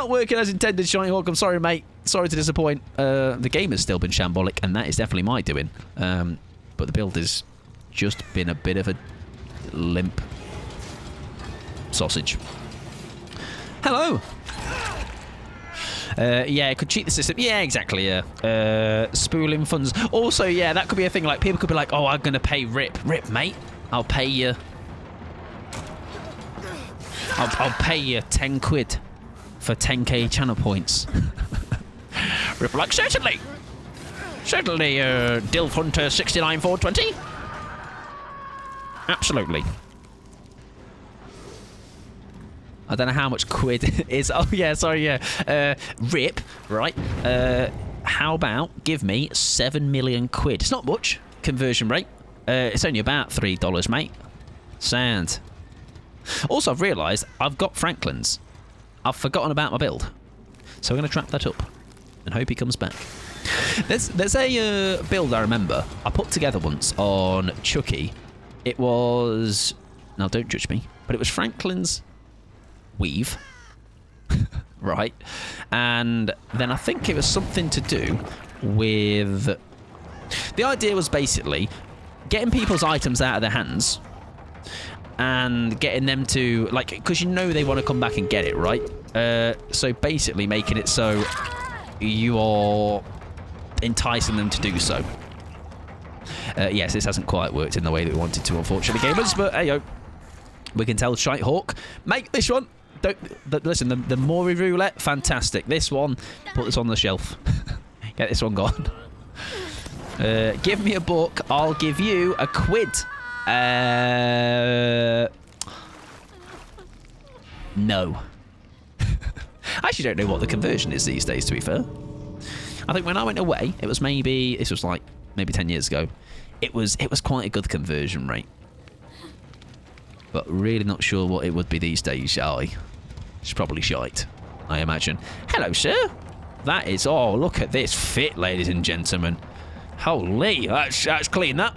working as intended, Shyhawk. I'm sorry, mate. Sorry to disappoint. The game has still been shambolic, and that is definitely my doing. But the build has just been a bit of a limp sausage. Hello. Yeah, it could cheat the system. Yeah, exactly, yeah. Spooling funds. Also, yeah, that could be a thing. Like, people could be like, oh, I'm going to pay Rip, mate. I'll pay you... I'll pay you 10 quid for 10k channel points. Rip like, certainly, Dilf Hunter 69420. Absolutely. I don't know how much quid is. Oh yeah, sorry, yeah. Rip, right? How about give me 7 million quid? It's not much conversion rate. It's only about $3, mate. Sound. Also, I've realised I've got Franklin's. I've forgotten about my build. So I'm going to trap that up and hope he comes back. There's a build I remember I put together once on Chucky. It was... Now, don't judge me. But it was Franklin's weave. Right? And then I think it was something to do with... The idea was basically getting people's items out of their hands and getting them to, like, because you know they want to come back and get it, right? So basically making it so you are enticing them to do so. Yes, this hasn't quite worked in the way that we wanted to, unfortunately, gamers, but hey, yo, we can tell Shyhawk, make this one. Listen, the Maury roulette, fantastic. This one, put this on the shelf. Get this one gone. Give me a book, I'll give you a quid. No. I actually don't know what the conversion is these days, to be fair. I think when I went away, it was maybe... This was like maybe 10 years ago. It was quite a good conversion rate. But really not sure what it would be these days, shall I? It's probably shite, I imagine. Hello, sir. That is... Oh, look at this fit, ladies and gentlemen. Holy, that's clean, that.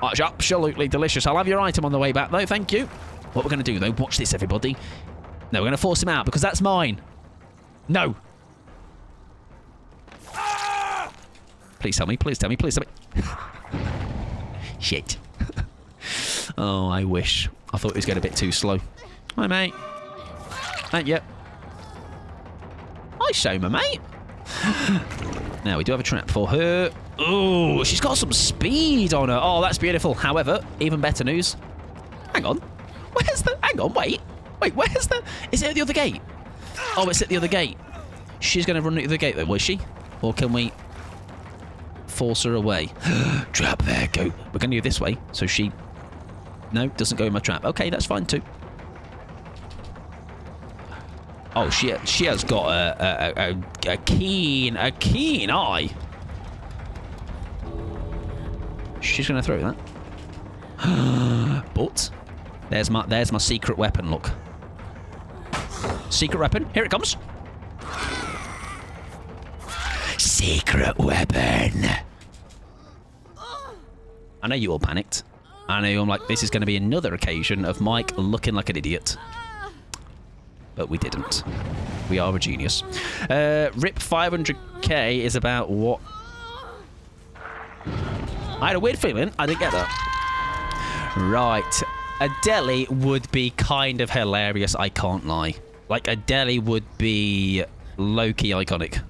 That's absolutely delicious. I'll have your item on the way back, though. Thank you. What we're going to do, though, watch this, everybody. No, we're going to force him out, because that's mine. No. Please tell me, please tell me, please tell me. Shit. Oh, I wish. I thought it was getting a bit too slow. Hi, mate. Thank you. Hi, Shoma, mate. Now, we do have a trap for her. Oh, she's got some speed on her. Oh, that's beautiful. However, even better news. Hang on. Where's the... Hang on, wait. Wait, where's the... Is it at the other gate? Oh, it's at the other gate. She's going to run at the other gate, though, was she? Or can we force her away? Trap there, go. We're going to go this way, so she No, doesn't go in my trap. Okay, that's fine too. Oh, she has got a keen eye. She's gonna throw that. But there's my secret weapon. Look, secret weapon. Here it comes. Secret weapon. I know you all panicked. I know I'm like, this is going to be another occasion of Mike looking like an idiot. But we didn't. We are a genius. RIP 500k is about what? I had a weird feeling. I didn't get that. Right. A deli would be kind of hilarious, I can't lie. Like, a deli would be low-key iconic.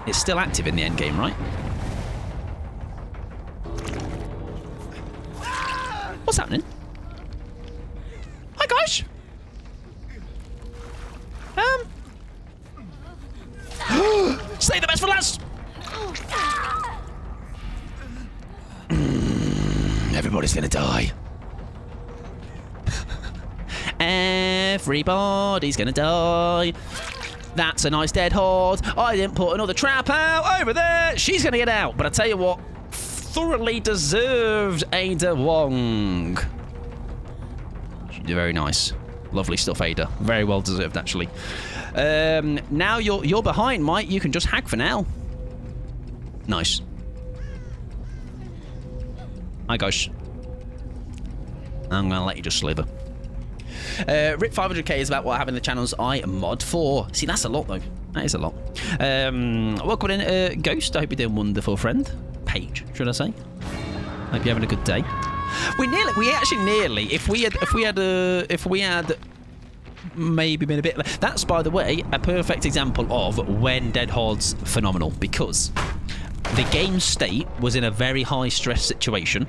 It's still active in the end game, right? What's happening? Hi, guys. Save the best for last. Everybody's gonna die. Everybody's gonna die. That's a nice dead horde. I didn't put another trap out over there. She's gonna get out. But I tell you what, thoroughly deserved Ada Wong. Very nice. Lovely stuff, Ada. Very well deserved, actually. Now you're behind, Mike. You can just hack for now. Nice. Hi, guys. I'm gonna let you just slither. RIP 500k is about what I have in the channels I mod for. See, that's a lot, though. That is a lot. Welcome in, Ghost. I hope you're doing wonderful, friend. Paige, should I say? Hope you're having a good day. We actually nearly, if we had maybe been a bit. That's, by the way, a perfect example of when Dead Horde's phenomenal, because the game state was in a very high stress situation,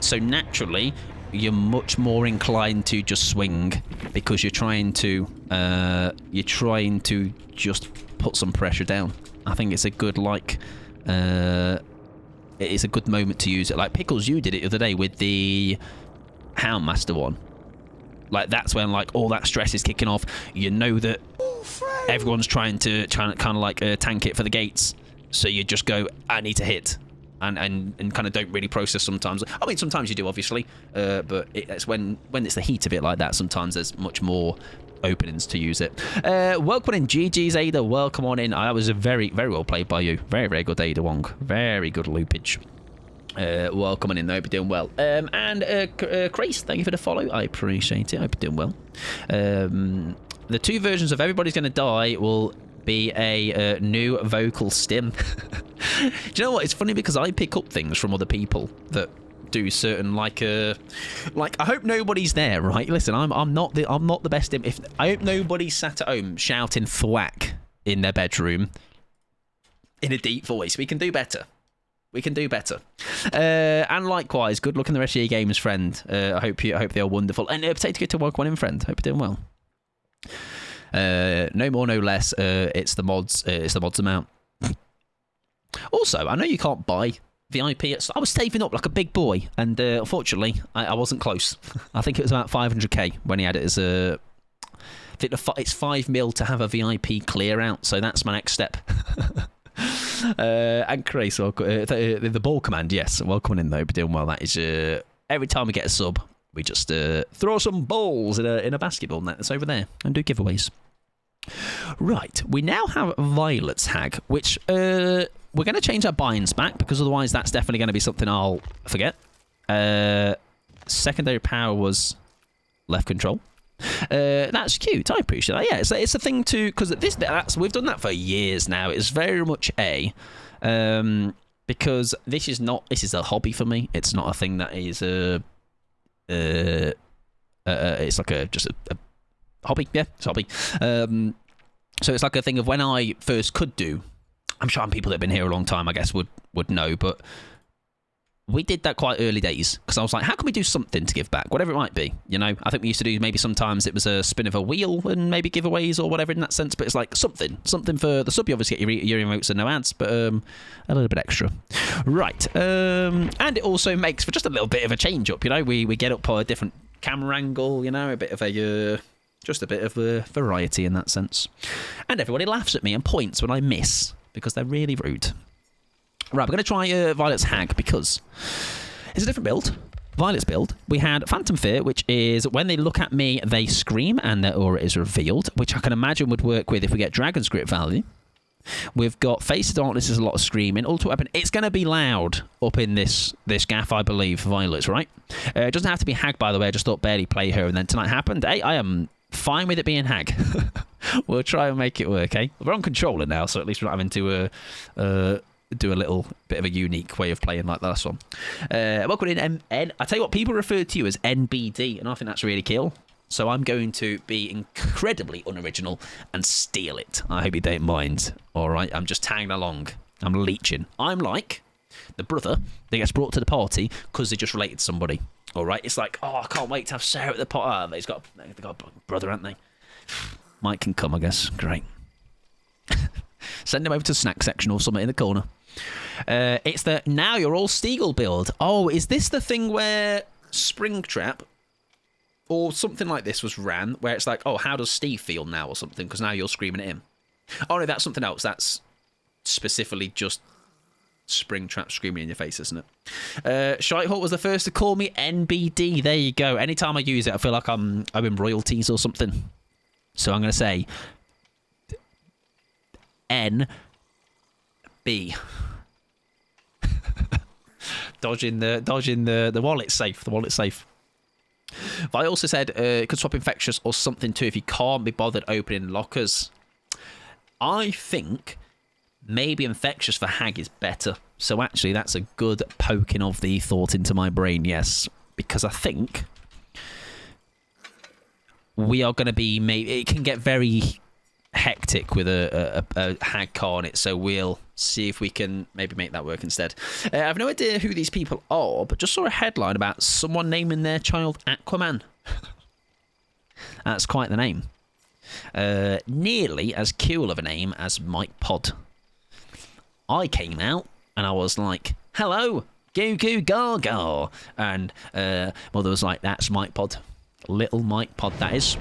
so naturally you're much more inclined to just swing because you're trying to just put some pressure down. I think it's a good it's a good moment to use it. Like Pickles, you did it the other day with the Houndmaster one. Like that's when like all that stress is kicking off. You know that everyone's trying to kind of like tank it for the gates. So you just go, I need to hit. And kind of don't really process sometimes. I mean, sometimes you do, obviously, but it's when it's the heat of it like that. Sometimes there's much more openings to use it. Welcome in, GG's Ada. Welcome on in. I was very, very well played by you. Very, very good, Ada Wong. Very good loopage. Welcome on in. I hope you're doing well. And Chris, thank you for the follow. I appreciate it. I hope you're doing well. The two versions of Everybody's Gonna Die will be a new vocal stim. Do you know what? It's funny because I pick up things from other people that do certain like I hope nobody's there, right? Listen, I'm not the best. If I hope nobody's sat at home shouting thwack in their bedroom in a deep voice. We can do better. We can do better. And likewise, good luck in the rest of your games, friend. I hope they are wonderful. And Potato Good to welcome on in, friend. Hope you're doing well. No more, no less. It's the mods. It's the mods amount. Also, I know you can't buy VIP. I was saving up like a big boy, and unfortunately, I wasn't close. I think it was about 500k when he had it as a. I think it's 5 mil to have a VIP clear out, so that's my next step. And Chris, the ball command, yes, welcome in though. But doing well. That is every time we get a sub, we just throw some balls in a basketball net that's over there and do giveaways. Right, we now have Violet's Hag, which we're going to change our binds back because otherwise that's definitely going to be something I'll forget. Secondary power was left control. That's cute. I appreciate that. Yeah, it's a thing to because we've done that for years now. It's very much because this is a hobby for me. It's not a thing that is it's like just a hobby. Yeah, it's a hobby. So it's like a thing of when I first could do. I'm sure people that have been here a long time, I guess, would know, but we did that quite early days because I was like, how can we do something to give back? Whatever it might be, you know? I think we used to do maybe sometimes it was a spin of a wheel and maybe giveaways or whatever in that sense, but it's like something for the sub. You obviously get your emotes and no ads, but a little bit extra. Right. And it also makes for just a little bit of a change up, you know? We get up a different camera angle, you know, a bit of a... just a bit of a variety in that sense. And everybody laughs at me and points when I miss because they're really rude. Right, we're going to try Violet's Hag because it's a different build. Violet's build. We had Phantom Fear, which is when they look at me, they scream and their aura is revealed, which I can imagine would work with if we get Dragon Script value. We've got Face of Darkness, is a lot of screaming. Ultimate Weapon, it's going to be loud up in this gaff, I believe, Violet's, right? It doesn't have to be Hag, by the way. I just thought barely play her and then tonight happened. Hey, I am fine with it being Hag. We'll try and make it work, eh? We're on controller now, so at least we're not having to do a little bit of a unique way of playing like the last one. Welcome in, I tell you what, people refer to you as NBD, and I think that's really cool. So I'm going to be incredibly unoriginal and steal it. I hope you don't mind. All right, I'm just tagging along. I'm leeching. I'm like the brother that gets brought to the party because they just related to somebody. All right, it's like, oh, I can't wait to have Sarah at the party. They've got a brother, haven't they? Mike can come, I guess. Great. Send him over to the snack section or something in the corner. It's the Now You're All Steagle build. Oh, is this the thing where Springtrap or something like this was ran, where it's like, oh, how does Steve feel now or something? Because now you're screaming at him. Oh, no, that's something else. That's specifically just Springtrap screaming in your face, isn't it? Shitehawk was the first to call me NBD. There you go. Anytime I use it, I feel like I'm in royalties or something. So I'm going to say NB. dodging the wallet safe. The wallet's safe. But I also said it could swap infectious or something too if you can't be bothered opening lockers. I think maybe infectious for Hag is better. So actually that's a good poking of the thought into my brain, yes. Because I think we are going to be... it can get very hectic with a Hag car on it, so we'll see if we can maybe make that work instead. I have no idea who these people are, but just saw a headline about someone naming their child Aquaman. That's quite the name. Nearly as cool of a name as Mike Pod. I came out and I was like, hello, goo goo gaga. And mother was like, that's Mike Pod. Little Mike Pod, that is.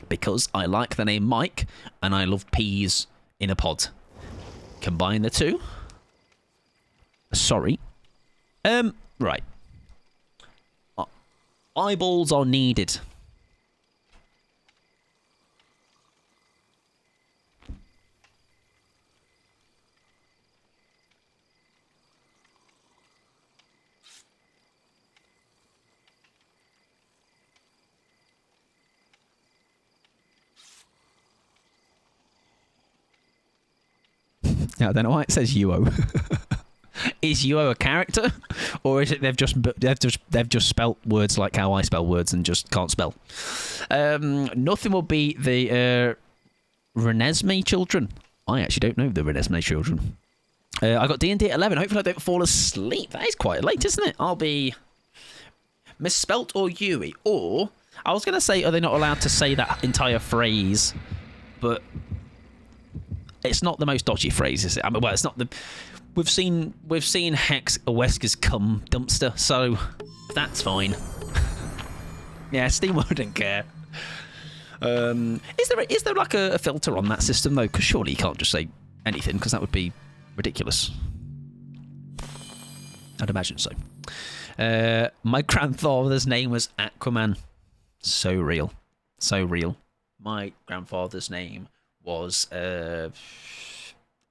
Because I like the name Mike and I love peas in a pod. Combine the two. Sorry. Right. Eyeballs are needed. Yeah, I don't know why it says Yuo. Is Yuo a character, or is it they've just spelt words like how I spell words and just can't spell? Nothing will beat the Renesmee children. I actually don't know the Renesmee children. I got D&D at 11. Hopefully I don't fall asleep. That is quite late, isn't it? I'll be misspelt or Yui, or I was going to say, are they not allowed to say that entire phrase? But it's not the most dodgy phrase, is it? I mean, well, it's not the. We've seen Hex Wesker's cum dumpster, so that's fine. Yeah, Steam wouldn't care. Is there like a filter on that system though? Because surely you can't just say anything, because that would be ridiculous. I'd imagine so. My grandfather's name was Aquaman. So real, so real. My grandfather's name was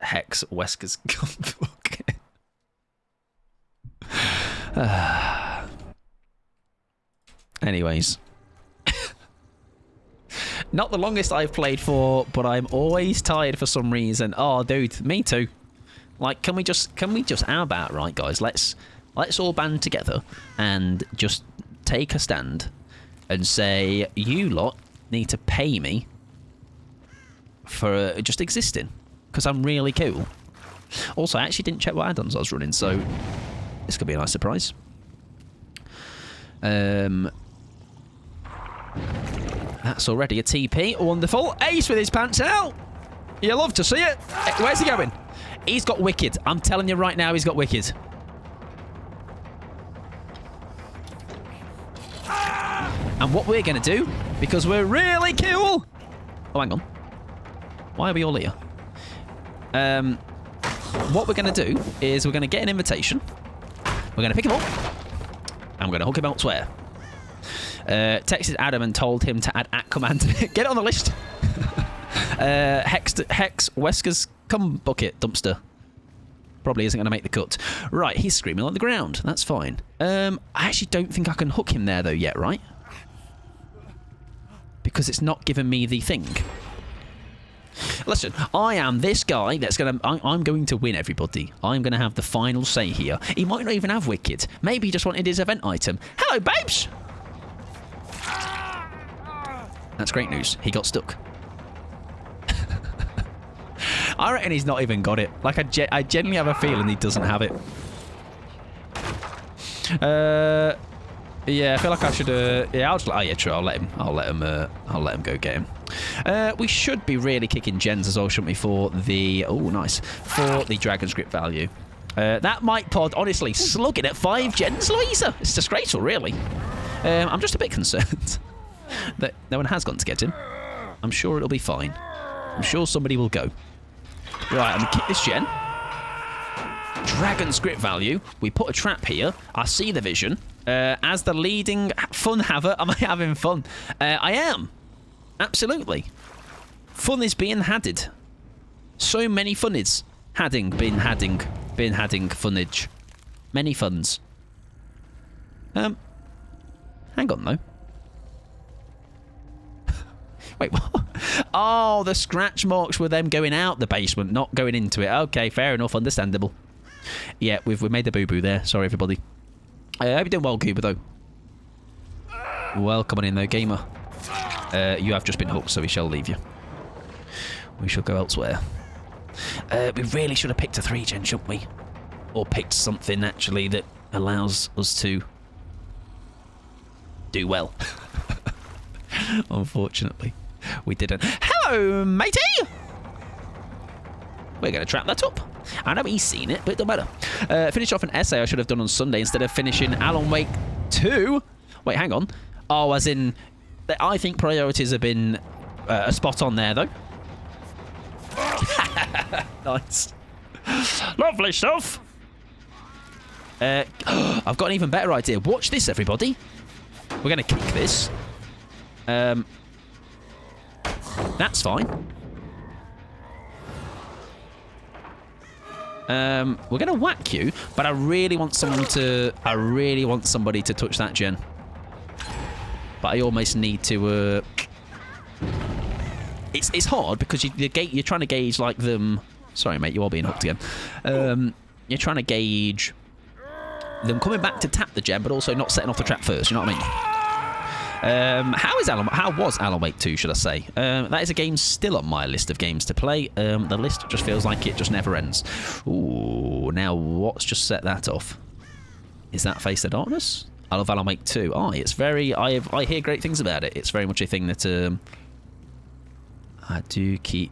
Hex Wesker's book. Anyways. Not the longest I've played for, but I'm always tired for some reason. Oh, dude, me too. Like, can we just how about, right, guys? Let's all band together and just take a stand and say, you lot need to pay me for just existing, because I'm really cool. Also, I actually didn't check what add-ons I was running, so This could be a nice surprise. That's already a TP. Wonderful. Ace with his pants out. You love to see it. Where's he going? He's got wicked. I'm telling you right now, he's got wicked. And what we're going to do, because we're really cool... Oh, hang on. Why are we all here? What we're going to do is we're going to get an invitation. We're going to pick him up. And we're going to hook him elsewhere. Texted Adam and told him to add @command. Get it on the list. Hex Wesker's cum bucket dumpster. Probably isn't going to make the cut. Right, he's screaming on the ground. That's fine. I actually don't think I can hook him there though yet, right? Because it's not giving me the thing. Listen, I am this guy that's going to... I'm going to win, everybody. I'm going to have the final say here. He might not even have wicked. Maybe he just wanted his event item. Hello, babes! That's great news. He got stuck. I reckon he's not even got it. Like, I genuinely have a feeling he doesn't have it. Yeah, I feel like I should. Yeah, I'll just. Oh yeah, true. I'll let him go get him. We should be really kicking gens as well, shouldn't we? For the nice for the dragon script value. That might pod honestly slugging at 5 gens, Louisa. It's disgraceful, really. I'm just a bit concerned that no one has gone to get him. I'm sure it'll be fine. I'm sure somebody will go. Right, I'm gonna kick this gen. Dragon script value. We put a trap here. I see the vision. As the leading fun haver, am I having fun? I am. Absolutely. Fun is being hadded. So many funnies. Been hadding funnage. Many funs. Hang on though. Wait, what? Oh, the scratch marks were them going out the basement, not going into it. Okay, fair enough, understandable. Yeah, we've made the boo-boo there. Sorry, everybody. I hope you're doing well, Cuba, though. Welcome on in, though, gamer. You have just been hooked, so we shall leave you. We shall go elsewhere. We really should have picked a 3-gen, shouldn't we? Or picked something, actually, that allows us to do well. Unfortunately, we didn't. Hello, matey! We're going to trap that up. I know he's seen it, but it don't matter. Finish off an essay I should have done on Sunday instead of finishing Alan Wake 2. Wait, hang on. Oh, as in... I think priorities have been spot on there, though. Nice. Lovely stuff. I've got an even better idea. Watch this, everybody. We're going to kick this. That's fine. We're going to whack you, but I really want someone to... I really want somebody to touch that gen. But I almost need to... It's hard because you're trying to gauge, like, them... Sorry, mate, you are being hooked again. You're trying to gauge them coming back to tap the gen, but also not setting off the trap first, you know what I mean? How was Alan Wake 2, should I say? That is a game still on my list of games to play. The list just feels like it just never ends. Ooh, now what's just set that off? Is that Face the Darkness? I love Alan Wake 2. Oh, it's very... I hear great things about it. It's very much a thing that I do keep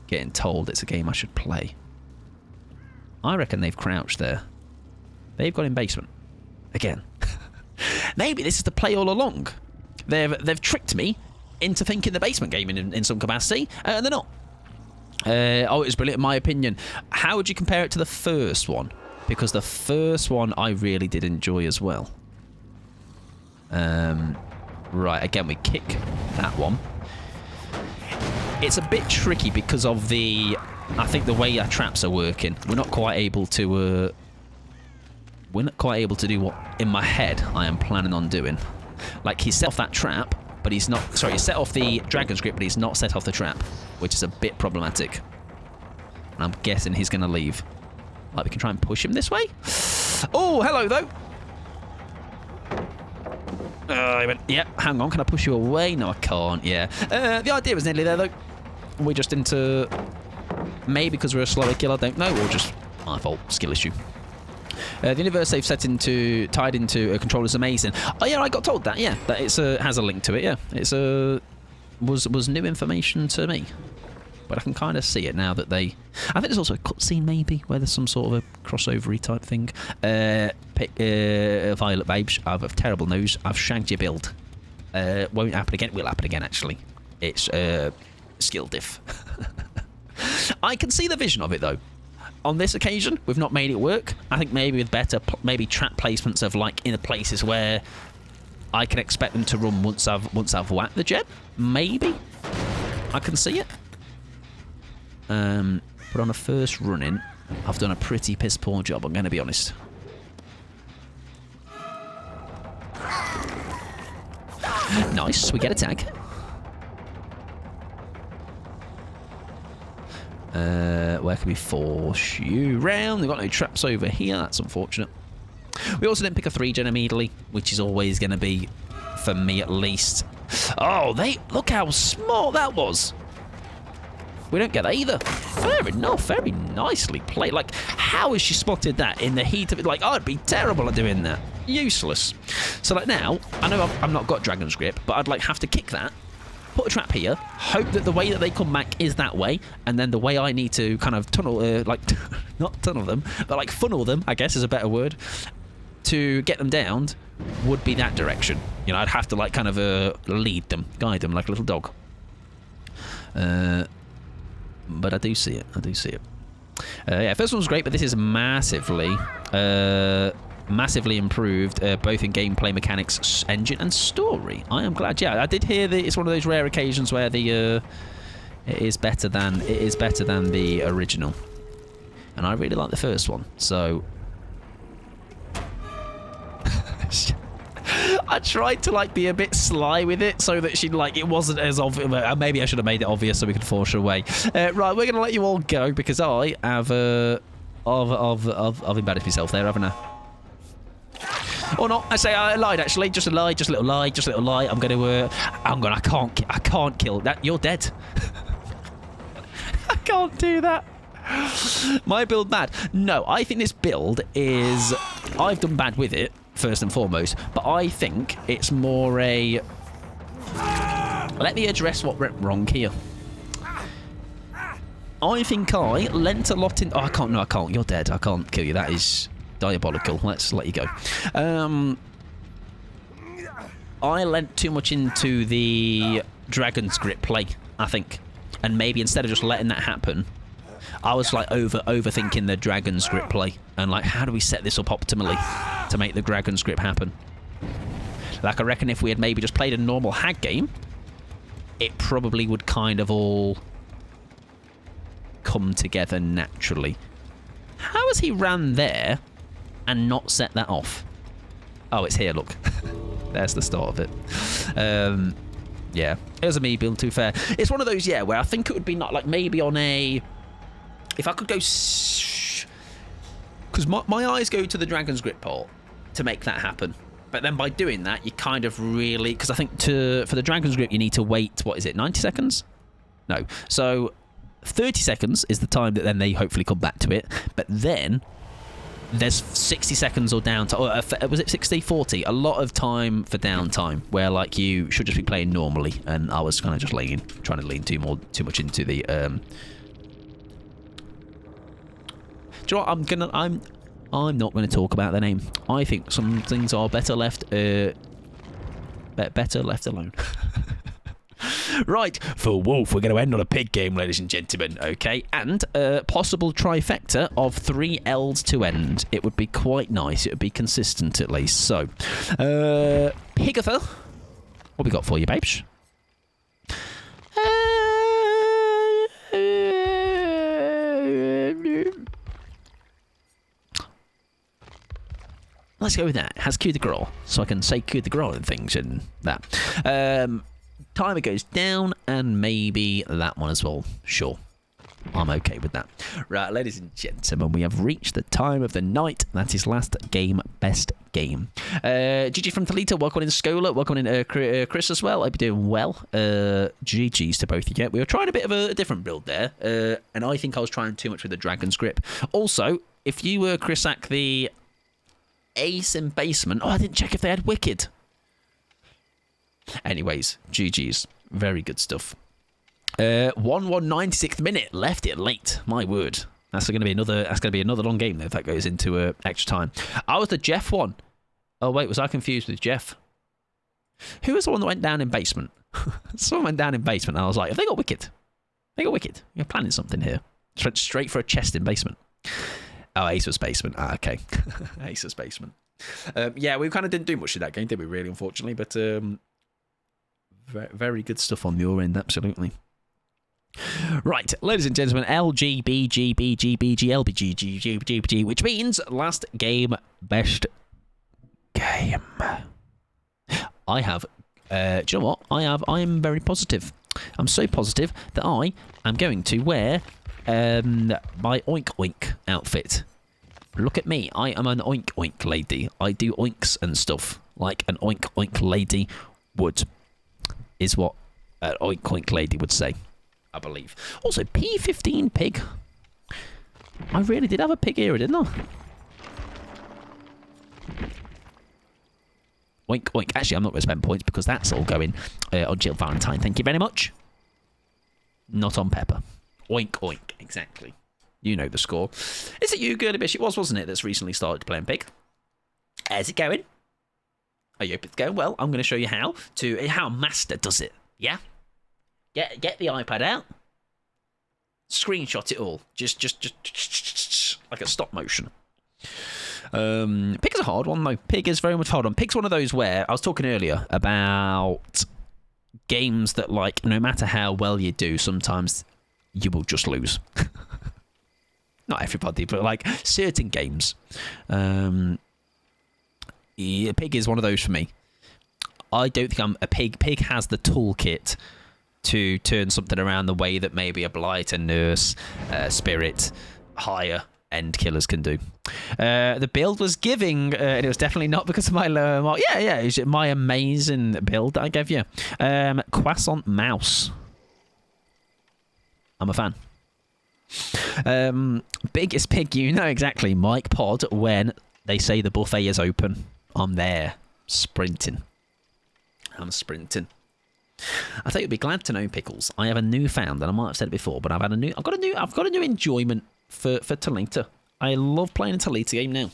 getting told it's a game I should play. I reckon they've crouched there. They've got in basement. Again. Maybe this is the play all along. They've tricked me into thinking the basement game in some capacity, and they're not. Oh, it was brilliant in my opinion. How would you compare it to the first one? Because the first one I really did enjoy as well. Right, again, we kick that one. It's a bit tricky because of the... I think the way our traps are working. We're not quite able to... We're not quite able to do what, in my head, I am planning on doing. Like, he set off that trap, but he's not... Sorry, he set off the dragon script, but he's not set off the trap, which is a bit problematic. And I'm guessing he's going to leave. Like, we can try and push him this way? Oh, hello, though! He went, yep, hang on, can I push you away? No, I can't, yeah. The idea was nearly there, though. We're just into... Maybe because we're a slower kill, I don't know, or just my fault, skill issue. The universe they've tied into a controller is amazing. Oh yeah, I got told that. Yeah, that it's has a link to it. Yeah, it's was new information to me, but I can kind of see it now that they. I think there's also a cutscene maybe where there's some sort of a crossovery type thing. Violet babes, I've terrible news. I've shagged your build. Won't happen again. Will happen again actually. It's skill diff. I can see the vision of it though. On this occasion, we've not made it work. I think maybe with better, maybe trap placements of like in the places where I can expect them to run once I've whacked the jet. Maybe I can see it. But on a first run-in, I've done a pretty piss poor job. I'm going to be honest. Nice, we get a tag. Where can we force you round? We've got no traps over here. That's unfortunate. We also didn't pick a 3-gen immediately, which is always going to be, for me at least. Oh, look how small that was. We don't get that either. Fair enough. Very nicely played. Like, how has she spotted that in the heat of it? Like, I'd be terrible at doing that. Useless. So, like, now, I know I've not got Dragon's Grip, but I'd, like, have to kick that, put a trap here, hope that the way that they come back is that way, and then the way I need to kind of tunnel, not tunnel them, but, like, funnel them, I guess is a better word, to get them down would be that direction. You know, I'd have to, like, kind of lead them, guide them like a little dog. But I do see it. I do see it. Yeah, first one was great, but this is massively improved, both in gameplay mechanics, engine, and story. I am glad. Yeah, I did hear that it's one of those rare occasions where it is better than the original, and I really like the first one. So I tried to like be a bit sly with it so that she'd like it wasn't as obvious. Maybe I should have made it obvious so we could force her away. Right, we're gonna let you all go because I have I've embarrassed myself there, haven't I? Or not? I say I lied actually. Just a lie. Just a little lie. Just a little lie. I can't kill that. You're dead. I can't do that. My build bad? No, I think this build is. I've done bad with it. First and foremost, but I think it's more a let me address what went wrong here. I think I lent a lot in. Oh, I can't. No, I can't. You're dead. I can't kill you. That is diabolical. Let's let you go. I lent too much into the Dragon's Grip play, I think, and maybe instead of just letting that happen, I was like overthinking the Dragon's Grip play and like how do we set this up optimally to make the Dragon's Grip happen. Like I reckon if we had maybe just played a normal hag game, it probably would kind of all come together naturally. How has he ran there and not set that off? Oh, it's here, look. There's the start of it. Yeah, it was a me build, too fair. It's one of those, yeah, where I think it would be not like maybe on a... If I could go... Because my eyes go to the Dragon's Grip port to make that happen. But then by doing that, you kind of really... Because I think for the Dragon's Grip, you need to wait, what is it, 90 seconds? No. So 30 seconds is the time that then they hopefully come back to it. But then there's 60 seconds or downtime. Or was it 60, 40? A lot of time for downtime where like you should just be playing normally. And I was kind of just trying to lean too much into the... Do you know what? I'm not going to talk about the name. I think some things are better left alone. Right, for Wolf, we're going to end on a pig game, ladies and gentlemen, okay? And possible trifecta of 3 L's to end. It would be quite nice. It would be consistent, at least. So, Pigatha, what we got for you, babes? Let's go with that. Has Coup de Grace, so I can say Coup de Grace and things and that. Timer goes down, and maybe that one as well. Sure. I'm okay with that. Right, ladies and gentlemen, we have reached the time of the night. That is last game, best game. GG from Talita, welcome in Scola, welcome in Chris as well. I hope you're doing well. GG's to both of you. We were trying a bit of a different build there, and I think I was trying too much with the Dragon's Grip. Also, if you were Chris Sack, the ace in basement. Oh, I didn't check if they had wicked. Anyways, GG's. Very good stuff. 1/196th minute. Left it late. My word. That's going to be another long game though if that goes into extra time. I was the Jeff one. Oh wait, was I confused with Jeff? Who was the one that went down in basement? Someone went down in basement and I was like, have they got wicked? They got wicked. You're planning something here. Went straight for a chest in basement. Oh, Ace was basement. Ah, okay. Ace was basement. Yeah, we kind of didn't do much in that game, did we, really, unfortunately? But very good stuff on your end, absolutely. Right, ladies and gentlemen, LGBGBGBGLBGGBG, which means last game, best game. I have, do you know what? I am very positive. I'm so positive that I am going to wear my Oink Oink outfit. Look at me. I am an Oink Oink lady. I do oinks and stuff like an Oink Oink lady would, is what an Oink Oink lady would say, I believe. Also, P15 pig. I really did have a pig era, didn't I? Oink, oink. Actually, I'm not going to spend points because that's all going on Jill Valentine. Thank you very much. Not on Pepper. Oink, oink. Exactly. You know the score. Is it you, Girly Bish? It was, wasn't it, that's recently started playing Pig? How's it going? I hope it's going well. I'm going to show you how a master does it. Yeah? Get the iPad out. Screenshot it all. Just like a stop motion. Pig is a hard one though. Pig is very much hard one. Pig's one of those where I was talking earlier about games that, like, no matter how well you do, sometimes you will just lose. Not everybody, but like certain games. Yeah, Pig is one of those for me. I don't think I'm a pig. Pig has the toolkit to turn something around the way that maybe a Blight, a Nurse, Spirit, higher end killers can do. The build was giving, and it was definitely not because of my lower mark. Yeah, it's my amazing build that I gave you. Croissant Mouse. I'm a fan. Biggest pig, you know exactly. Mike Pod, when they say the buffet is open, I'm there, sprinting. I'm sprinting. I think you'd be glad to know, Pickles. I have a newfound, and I might have said it before, but I've got a new enjoyment for Talita. I love playing a Talita game now.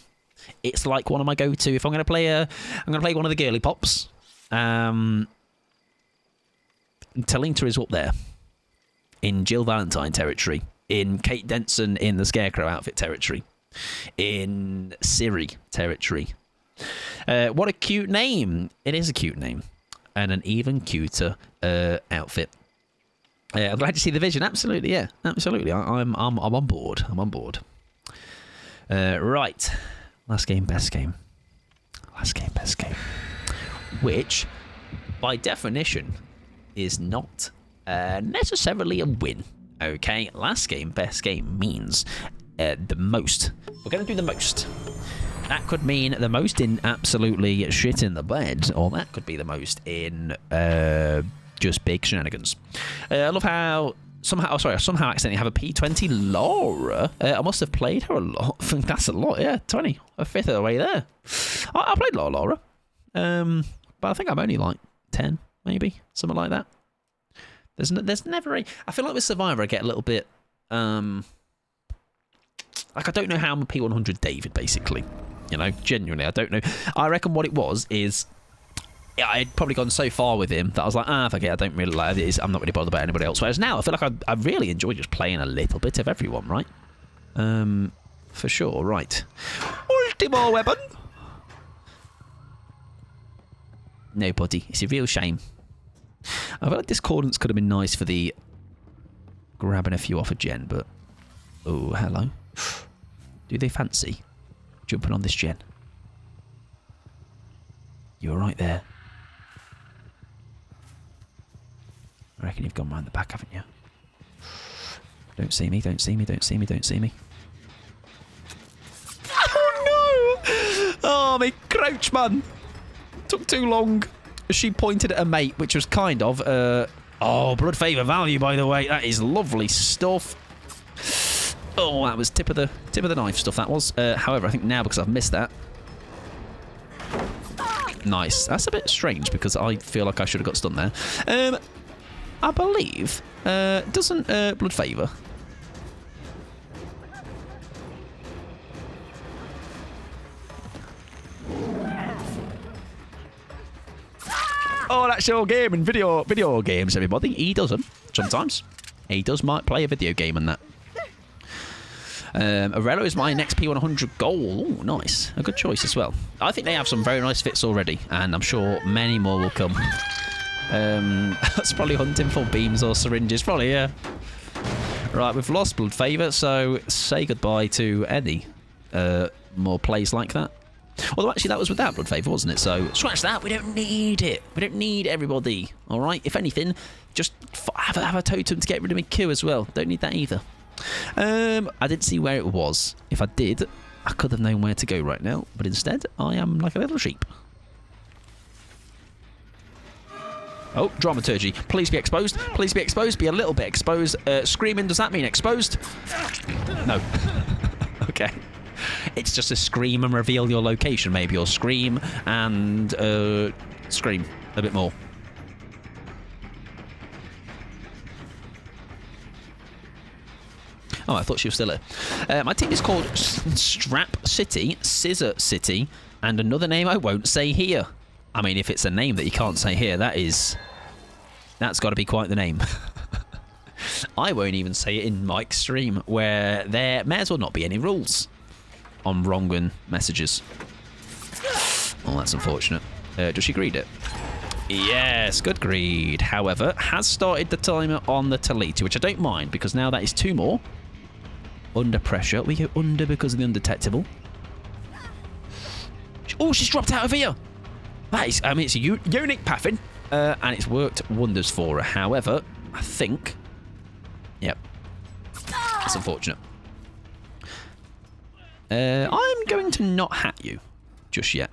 It's like one of my go-to. If I'm going to play one of the girly pops. Talita is up there in Jill Valentine territory, in Kate Denson in the Scarecrow outfit territory, in Siri territory. What a cute name! It is a cute name. And an even cuter outfit. I'm glad to see the vision. Absolutely, yeah, absolutely. I'm on board. I'm on board. Right, last game, best game. Last game, best game. Which, by definition, is not necessarily a win. Okay, last game, best game means the most. We're going to do the most. That could mean the most in absolutely shit in the bed, or that could be the most in just big shenanigans. I love how somehow accidentally have a P20 Laura. I must have played her a lot. I think that's a lot, yeah. 20, a fifth of the way there. I played a lot of Laura. But I think I'm only like 10, maybe, something like that. There's never a... I feel like with Survivor I get a little bit... like I don't know how I'm a P100 David, basically. You know, genuinely, I don't know. I reckon what it was is... I had probably gone so far with him that I was like, fuck it, I don't really like it. I'm not really bothered about anybody else. Whereas now, I feel like I really enjoy just playing a little bit of everyone, right? For sure, right. Ultimo weapon! Nobody. It's a real shame. I feel like Discordance could have been nice for the grabbing a few off a gen, but... Oh, hello. Do they fancy jumping on this gen? You're right there. I reckon you've gone round the back, haven't you? Don't see me, don't see me, don't see me, don't see me. Oh no! Oh, me crouch, man! Took too long. She pointed at a mate, which was kind of, oh, blood favour value, by the way. That is lovely stuff. Oh, that was tip of the knife stuff, that was. However, I think now, because I've missed that, Nice. That's a bit strange because I feel like I should have got stunned there. I believe, doesn't Blood favour? Oh, that's your game in video games, everybody. He doesn't. Sometimes. He might play a video game and that. Arello is my next P100 goal. Oh, nice. A good choice as well. I think they have some very nice fits already, and I'm sure many more will come. That's probably hunting for beams or syringes. Probably, yeah. Right, we've lost Blood Favour, so say goodbye to any more plays like that. Although, actually, that was without Blood Favour, wasn't it? So, scratch that. We don't need it. We don't need everybody. All right? If anything, just have a totem to get rid of my Q as well. Don't need that either. I didn't see where it was. If I did, I could have known where to go right now. But instead, I am like a little sheep. Oh, dramaturgy. Please be exposed. Please be exposed. Be a little bit exposed. Screaming, does that mean exposed? No. Okay. It's just a scream and reveal your location, maybe. Or scream and scream a bit more. Oh, I thought she was still here. My team is called Strap City, Scissor City, and another name I won't say here. I mean, if it's a name that you can't say here, that's got to be quite the name. I won't even say it in Mike's stream, where there may as well not be any rules on wrong messages. Oh, that's unfortunate. Does she greed it? Yes, good greed. However, has started the timer on the Talita, which I don't mind, because now that is 2 more. Under pressure. We go under because of the undetectable. Oh, she's dropped out of here. That is, I mean, it's a unique pathing, and it's worked wonders for her. However, I think... Yep. That's unfortunate. I'm going to not hat you just yet.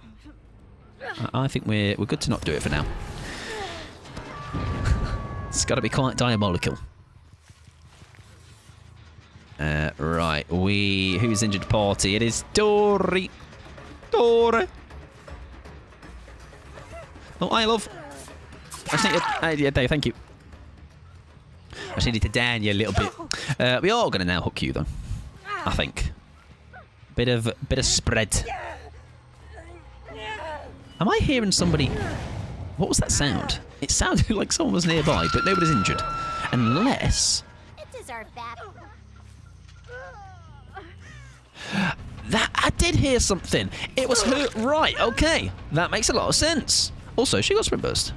I think we're good to not do it for now. It's got to be quite diabolical. Right, who's injured party? It is Dory. Dory. Oh, I love. I just need to, thank you. I just needed to down you a little bit. We are going to now hook you though. I think. Bit of spread. Am I hearing somebody? What was that sound? It sounded like someone was nearby, but nobody's injured. Unless... It deserved that. That I did hear something. It was her. Right, okay. That makes a lot of sense. Also, she got sprint burst.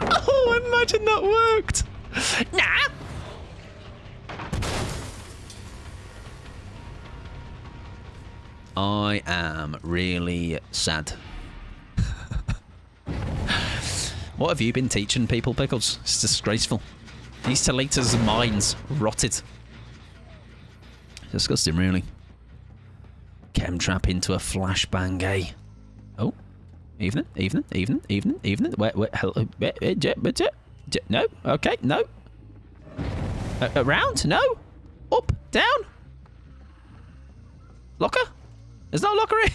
Oh, imagine that worked. Nah. I am really sad. What have you been teaching people, Pickles? It's disgraceful. These Talitas' minds rotted. Disgusting, really. Chemtrap into a flashbang, eh? Oh. Evening. No. Okay, no. Around? No. Up. Down. Locker? There's no locker here.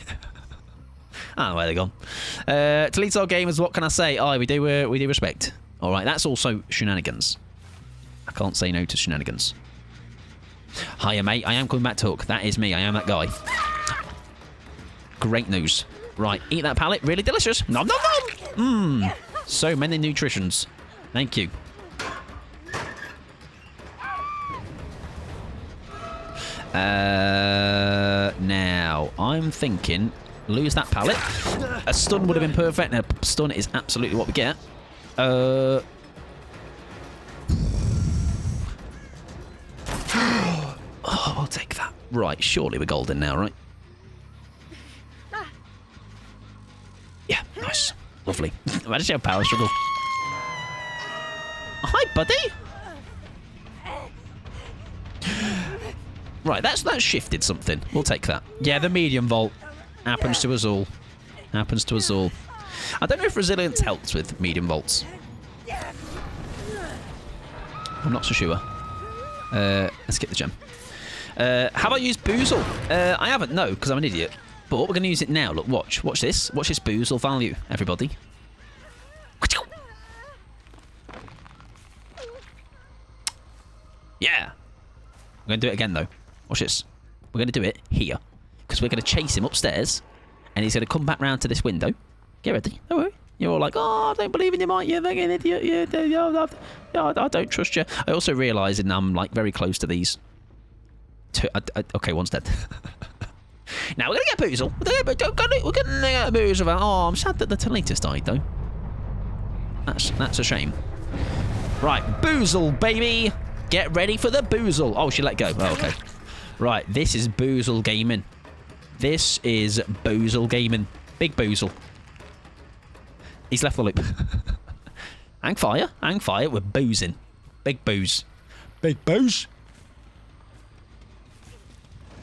I don't know where they're gone. Talita gamers, what can I say? Oh, we do respect. All right, that's also shenanigans. I can't say no to shenanigans. Hiya, mate. I am coming back to hook. That is me. I am that guy. Great news. Right, eat that pallet. Really delicious. Nom nom nom. Mmm. So many nutritions. Thank you. Now, I'm thinking, lose that pallet. A stun would have been perfect, and a stun is absolutely what we get. Oh, I'll take that. Right, surely we're golden now, right? Yeah, nice. Lovely. Imagine your power struggle. Hi, buddy. Right, that's shifted something. We'll take that. Yeah, the medium vault happens to us all. Happens to us all. I don't know if resilience helps with medium vaults. I'm not so sure. Let's get the gem. Have I used Boozle? I haven't, no, because I'm an idiot. But we're going to use it now. Look, watch. Watch this. Watch this Boozle value, everybody. Yeah. We're going to do it again, though. Watch this. We're going to do it here. Because we're going to chase him upstairs. And he's going to come back round to this window. Get ready. Don't worry. You're all like, oh, I don't believe in you, mate. You're fucking idiot. I don't trust you. I also realise, and I'm like very close to these. Okay, one's dead. Now we're going to get Boozle. We're going to get Boozle. Oh, I'm sad that the Toletus died, though. That's a shame. Right, Boozle, baby. Get ready for the Boozle. Oh, she let go. Oh, okay. Right, this is Boozle gaming. This is Boozle gaming. Big Boozle. He's left the loop. Hang fire. We're boozing. Big booze. Big booze.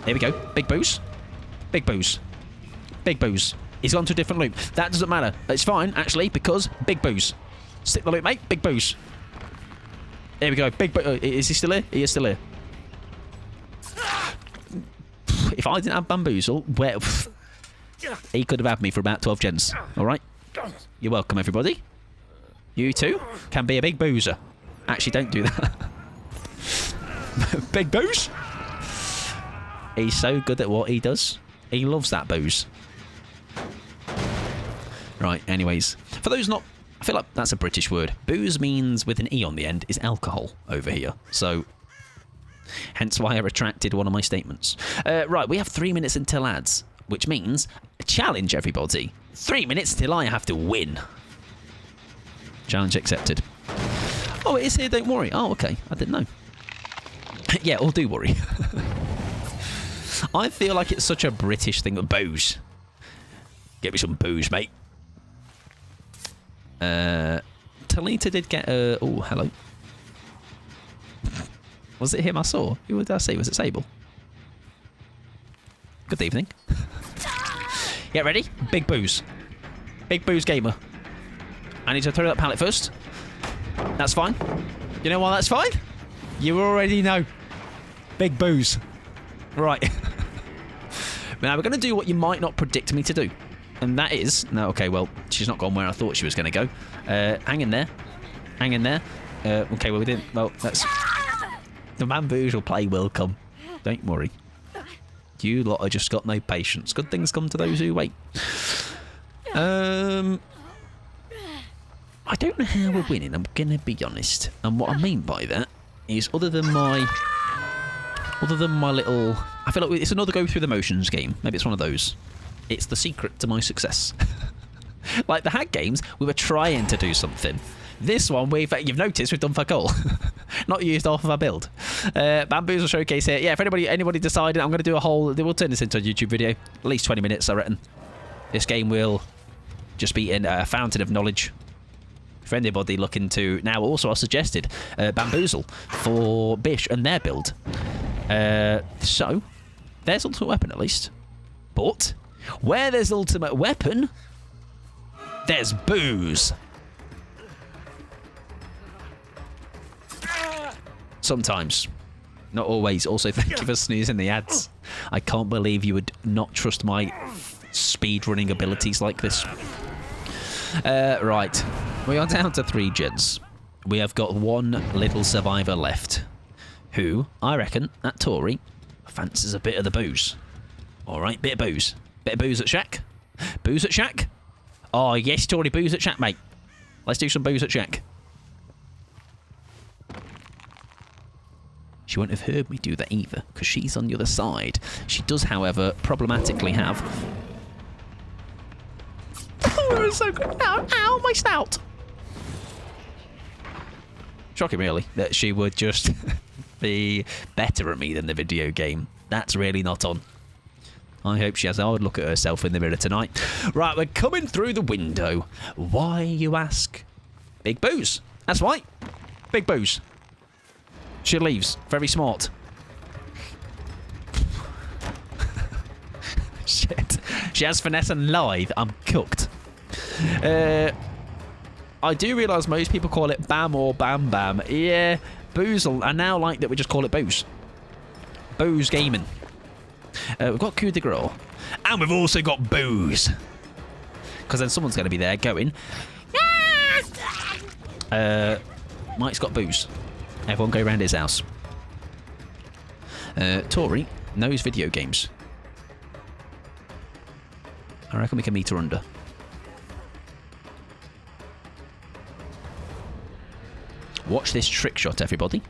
There we go. Big booze. Big booze. Big booze. He's gone to a different loop. That doesn't matter. It's fine, actually, because big booze. Stick the loop, mate. Big booze. There we go. Big booze. Is he still here? He is still here. If I didn't have Bamboozle, well, he could have had me for about 12 gens. All right? You're welcome, everybody. You too can be a big boozer. Actually, don't do that. Big booze. He's so good at what he does. He loves that booze. Right, anyways. For those not... I feel like that's a British word. Booze means, with an E on the end, is alcohol over here. So... hence why I retracted one of my statements. Right, we have 3 minutes until ads, which means a challenge, everybody. 3 minutes till I have to win. Challenge accepted. Oh, it is here, don't worry. Oh, okay. I didn't know. Yeah, or do worry. I feel like it's such a British thing of booze. Get me some booze, mate. Talita did get a... oh, hello. Was it him I saw? Who did I see? Was it Sable? Good evening. Get ready. Big booze. Big booze gamer. I need to throw that pallet first. That's fine. You know why that's fine? You already know. Big booze. Right. Now we're going to do what you might not predict me to do. And that is... no, okay, well, she's not gone where I thought she was going to go. Hang in there. Hang in there. Okay, well, we didn't... well, that's... the Bamboozle play will come. Don't worry. You lot have just got no patience. Good things come to those who wait. I don't know how we're winning, I'm going to be honest. And what I mean by that is other than my little... I feel like it's another go through the motions game. Maybe it's one of those. It's the secret to my success. Like the hack games, we were trying to do something. This one, you've noticed we've done fuck all. Not used half of our build. Bamboozle showcase here. Yeah, if anybody decided I'm going to do a whole... we'll turn this into a YouTube video. At least 20 minutes, I reckon. This game will just be in a fountain of knowledge. For anybody looking to... now, also, I suggested Bamboozle for Bish and their build. So, there's ultimate weapon at least. But, where there's ultimate weapon, there's booze. Sometimes. Not always. Also, thank you for snoozing the ads. I can't believe you would not trust my speedrunning abilities like this. Right. We are down to 3 gens. We have got one little survivor left. Who, I reckon, that Tory, fancies a bit of the booze. Alright, bit of booze. Bit of booze at Shack. Booze at Shack? Oh, yes, Tory, booze at Shack, mate. Let's do some booze at Shack. She won't have heard me do that either, because she's on the other side. She does, however, problematically have... oh, it was so good. Ow, ow, my snout! Shocking, really, that she would just be better at me than the video game. That's really not on. I hope she has a hard look at herself in the mirror tonight. Right, we're coming through the window. Why, you ask? Big booze. That's right. Big booze. She leaves. Very smart. Shit. She has finesse and lithe. I'm cooked. I do realise most people call it Bam or Bam Bam. Yeah, Boozle. I now like that we just call it Booze. Booze Gaming. We've got Coup de Grace. And we've also got Booze. Because then someone's going to be there going... Mike's got booze. Everyone go round his house. Tori knows video games. I reckon we can meet her under. Watch this trick shot, everybody.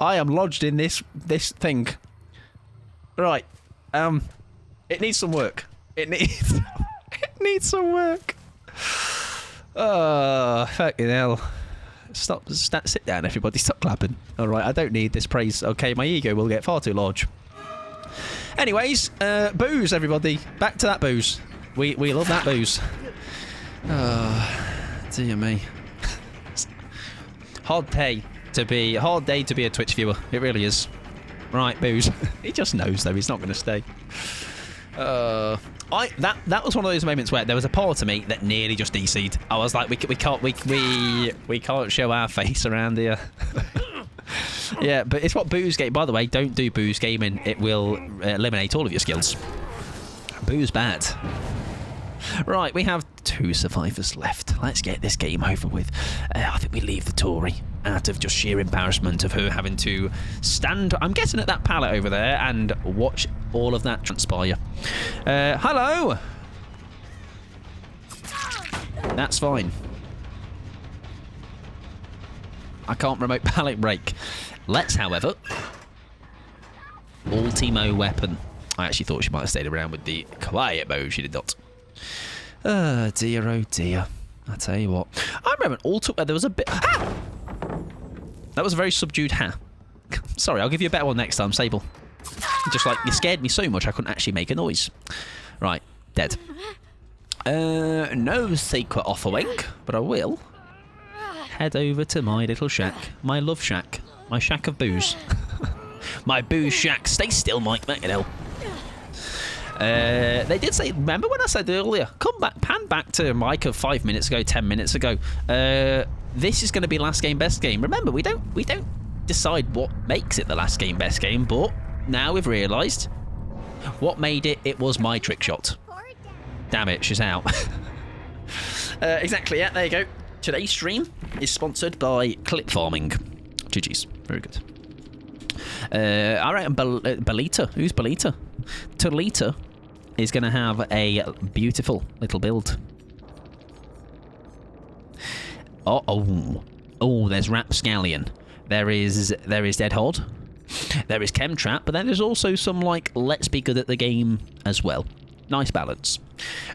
I am lodged in this thing. Right. It needs some work. It needs some work. Oh, fucking hell. Sit down, everybody. Stop clapping. All right, I don't need this praise. Okay, my ego will get far too large. Anyways, booze, everybody. Back to that booze. We love that booze. Oh, dear me. Hard day to be a Twitch viewer. It really is. Right, booze. He just knows though. He's not going to stay. That was one of those moments where there was a part of me that nearly just DC'd. I was like, we can't show our face around here. Yeah, but it's what booze game. By the way, don't do booze gaming. It will eliminate all of your skills. Booze bad. Right, we have 2 survivors left. Let's get this game over with. I think we leave the Tory out of just sheer embarrassment of her having to stand, I'm guessing, at that pallet over there and watch all of that transpire. Hello? That's fine. I can't remote pallet break. Let's, however, Ultimo weapon. I actually thought she might have stayed around with the quiet mode. She did not. Oh dear, oh dear. I tell you what. I remember there was a bit... Ah! That was a very subdued ha. Sorry, I'll give you a better one next time, Sable. Just like, you scared me so much I couldn't actually make a noise. Right, dead. No secret offering, but I will head over to my little shack. My love shack. My shack of booze. My booze shack. Stay still, Mike. You know. They did say, remember when I said earlier, pan back to Mike of 5 minutes ago, 10 minutes ago. This is going to be last game, best game. Remember, we don't decide what makes it the last game, best game, but now we've realised what made it. It was my trick shot. Damn it, she's out. Exactly, yeah, there you go. Today's stream is sponsored by Clip Farming. GG's, very good. All right, Belita. Who's Belita? Tolita is going to have a beautiful little build. Oh, there's Rapscallion. There is Dead Hod. There is Chemtrap, but then there's also some, like, let's be good at the game as well. Nice balance.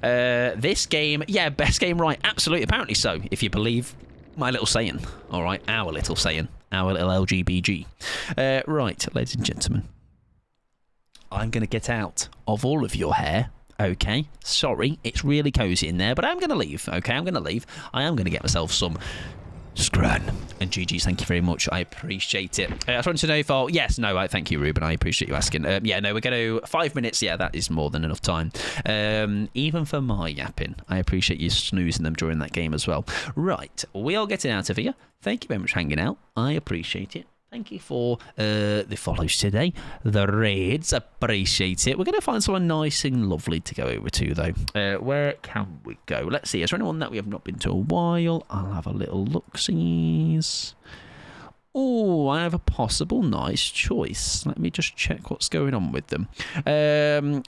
This game, yeah, best game, right? Absolutely, apparently so, if you believe my little saying. All right, our little saying. Our little LGBG. Right, ladies and gentlemen. I'm going to get out of all of your hair. Okay, sorry, it's really cozy in there, but I'm going to leave. Okay, I'm going to leave. I am going to get myself some scran. And GG's, thank you very much. I appreciate it. I just wanted to know if I'll... Yes, no, thank you, Ruben. I appreciate you asking. Yeah, no, we're going to... 5 minutes, yeah, that is more than enough time. Even for my yapping. I appreciate you snoozing them during that game as well. Right, we are getting out of here. Thank you very much for hanging out. I appreciate it. Thank you for the follows today, the raids, appreciate it. We're going to find someone nice and lovely to go over to, though. Where can we go? Let's see, is there anyone that we have not been to a while? I'll have a little look-sees. Oh, I have a possible nice choice. Let me just check what's going on with them. Thank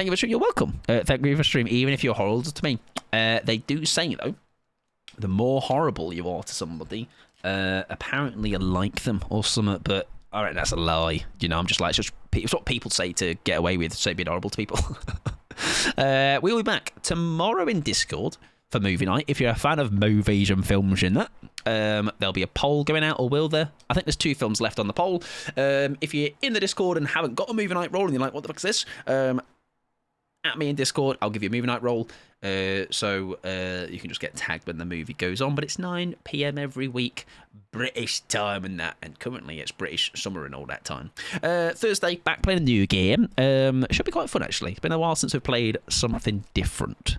you for streaming. You're welcome. Thank you for streaming, even if you're horrible to me. They do say, though, the more horrible you are to somebody, apparently you like them or something, but all right, that's a lie. You know, I'm just like, it's what people say to get away with, say being horrible to people. We'll be back tomorrow in Discord for movie night. If you're a fan of movies and films in that, there'll be a poll going out, or will there? I think there's 2 films left on the poll. If you're in the Discord and haven't got a movie night roll and you're like, what the fuck is this? at me in Discord. I'll give you a movie night roll. So you can just get tagged when the movie goes on. But it's 9 p.m. every week, British time and that. And currently it's British summer and all that time. Thursday, back playing a new game. Should be quite fun, actually. It's been a while since we've played something different.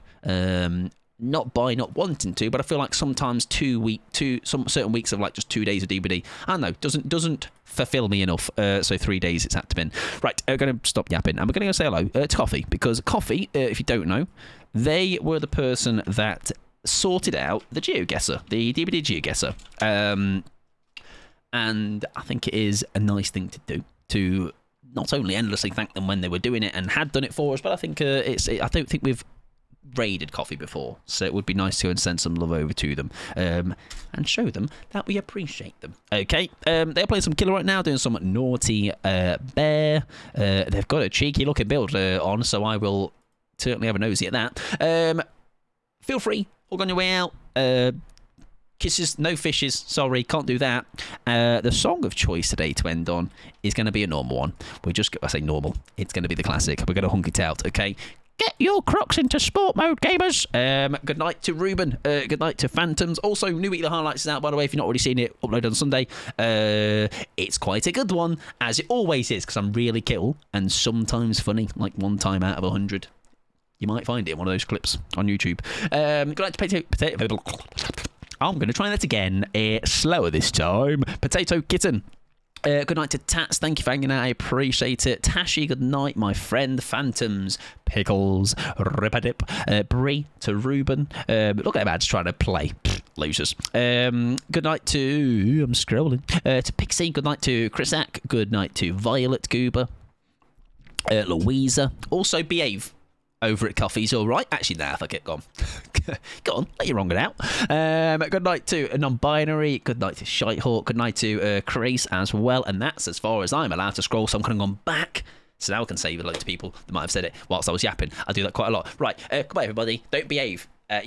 Not by not wanting to, but I feel like sometimes some certain weeks of like just 2 days of DBD, I don't know, doesn't fulfill me enough. So 3 days it's had to been. Right, we're going to stop yapping and we're going to go say hello to Coffee, because Coffee, if you don't know, they were the person that sorted out the GeoGuessr, the DBD GeoGuessr. And I think it is a nice thing to do, to not only endlessly thank them when they were doing it and had done it for us, but I think I don't think we've raided Coffee before, so it would be nice to send some love over to them and show them that we appreciate them. Okay, they're playing some Killer right now, doing some Naughty Bear. They've got a cheeky looking build on, so I will certainly have a nosy at that. Feel free, hug on your way out. Kisses, no fishes, sorry, can't do that. The song of choice today to end on is going to be a normal one. I say normal, it's going to be the classic. We're going to hunk it out, okay? Get your Crocs into sport mode, gamers. Good night to Ruben. Good night to Phantoms. Also, newyt the highlights is out, by the way. If you've not already seen it, upload on Sunday. It's quite a good one, as it always is, because I'm really cool and sometimes funny, like 1 time out of 100. You might find it in one of those clips on YouTube. Good night to Potato. I'm going to try that again. Slower this time. Potato Kitten. Good night to Tats. Thank you for hanging out. I appreciate it. Tashi, good night, my friend. Phantoms, Pickles, Ripadip, Brie, to Ruben. Look at Ad's trying to play. Losers. Good night to... I'm scrolling. To Pixie. Good night to Chrisak. Good night to Violet Goober. Louisa. Also, Behave. Over at Coffee's all right. Actually, nah, fuck it. Go on. Go on. Let your wrong it out. Good night to a non-binary. Good night to Shitehawk. Good night to Crace as well. And that's as far as I'm allowed to scroll. So I'm kind of gone back. So now I can save a load to people that might have said it whilst I was yapping. I do that quite a lot. Right. Goodbye, everybody. Don't behave.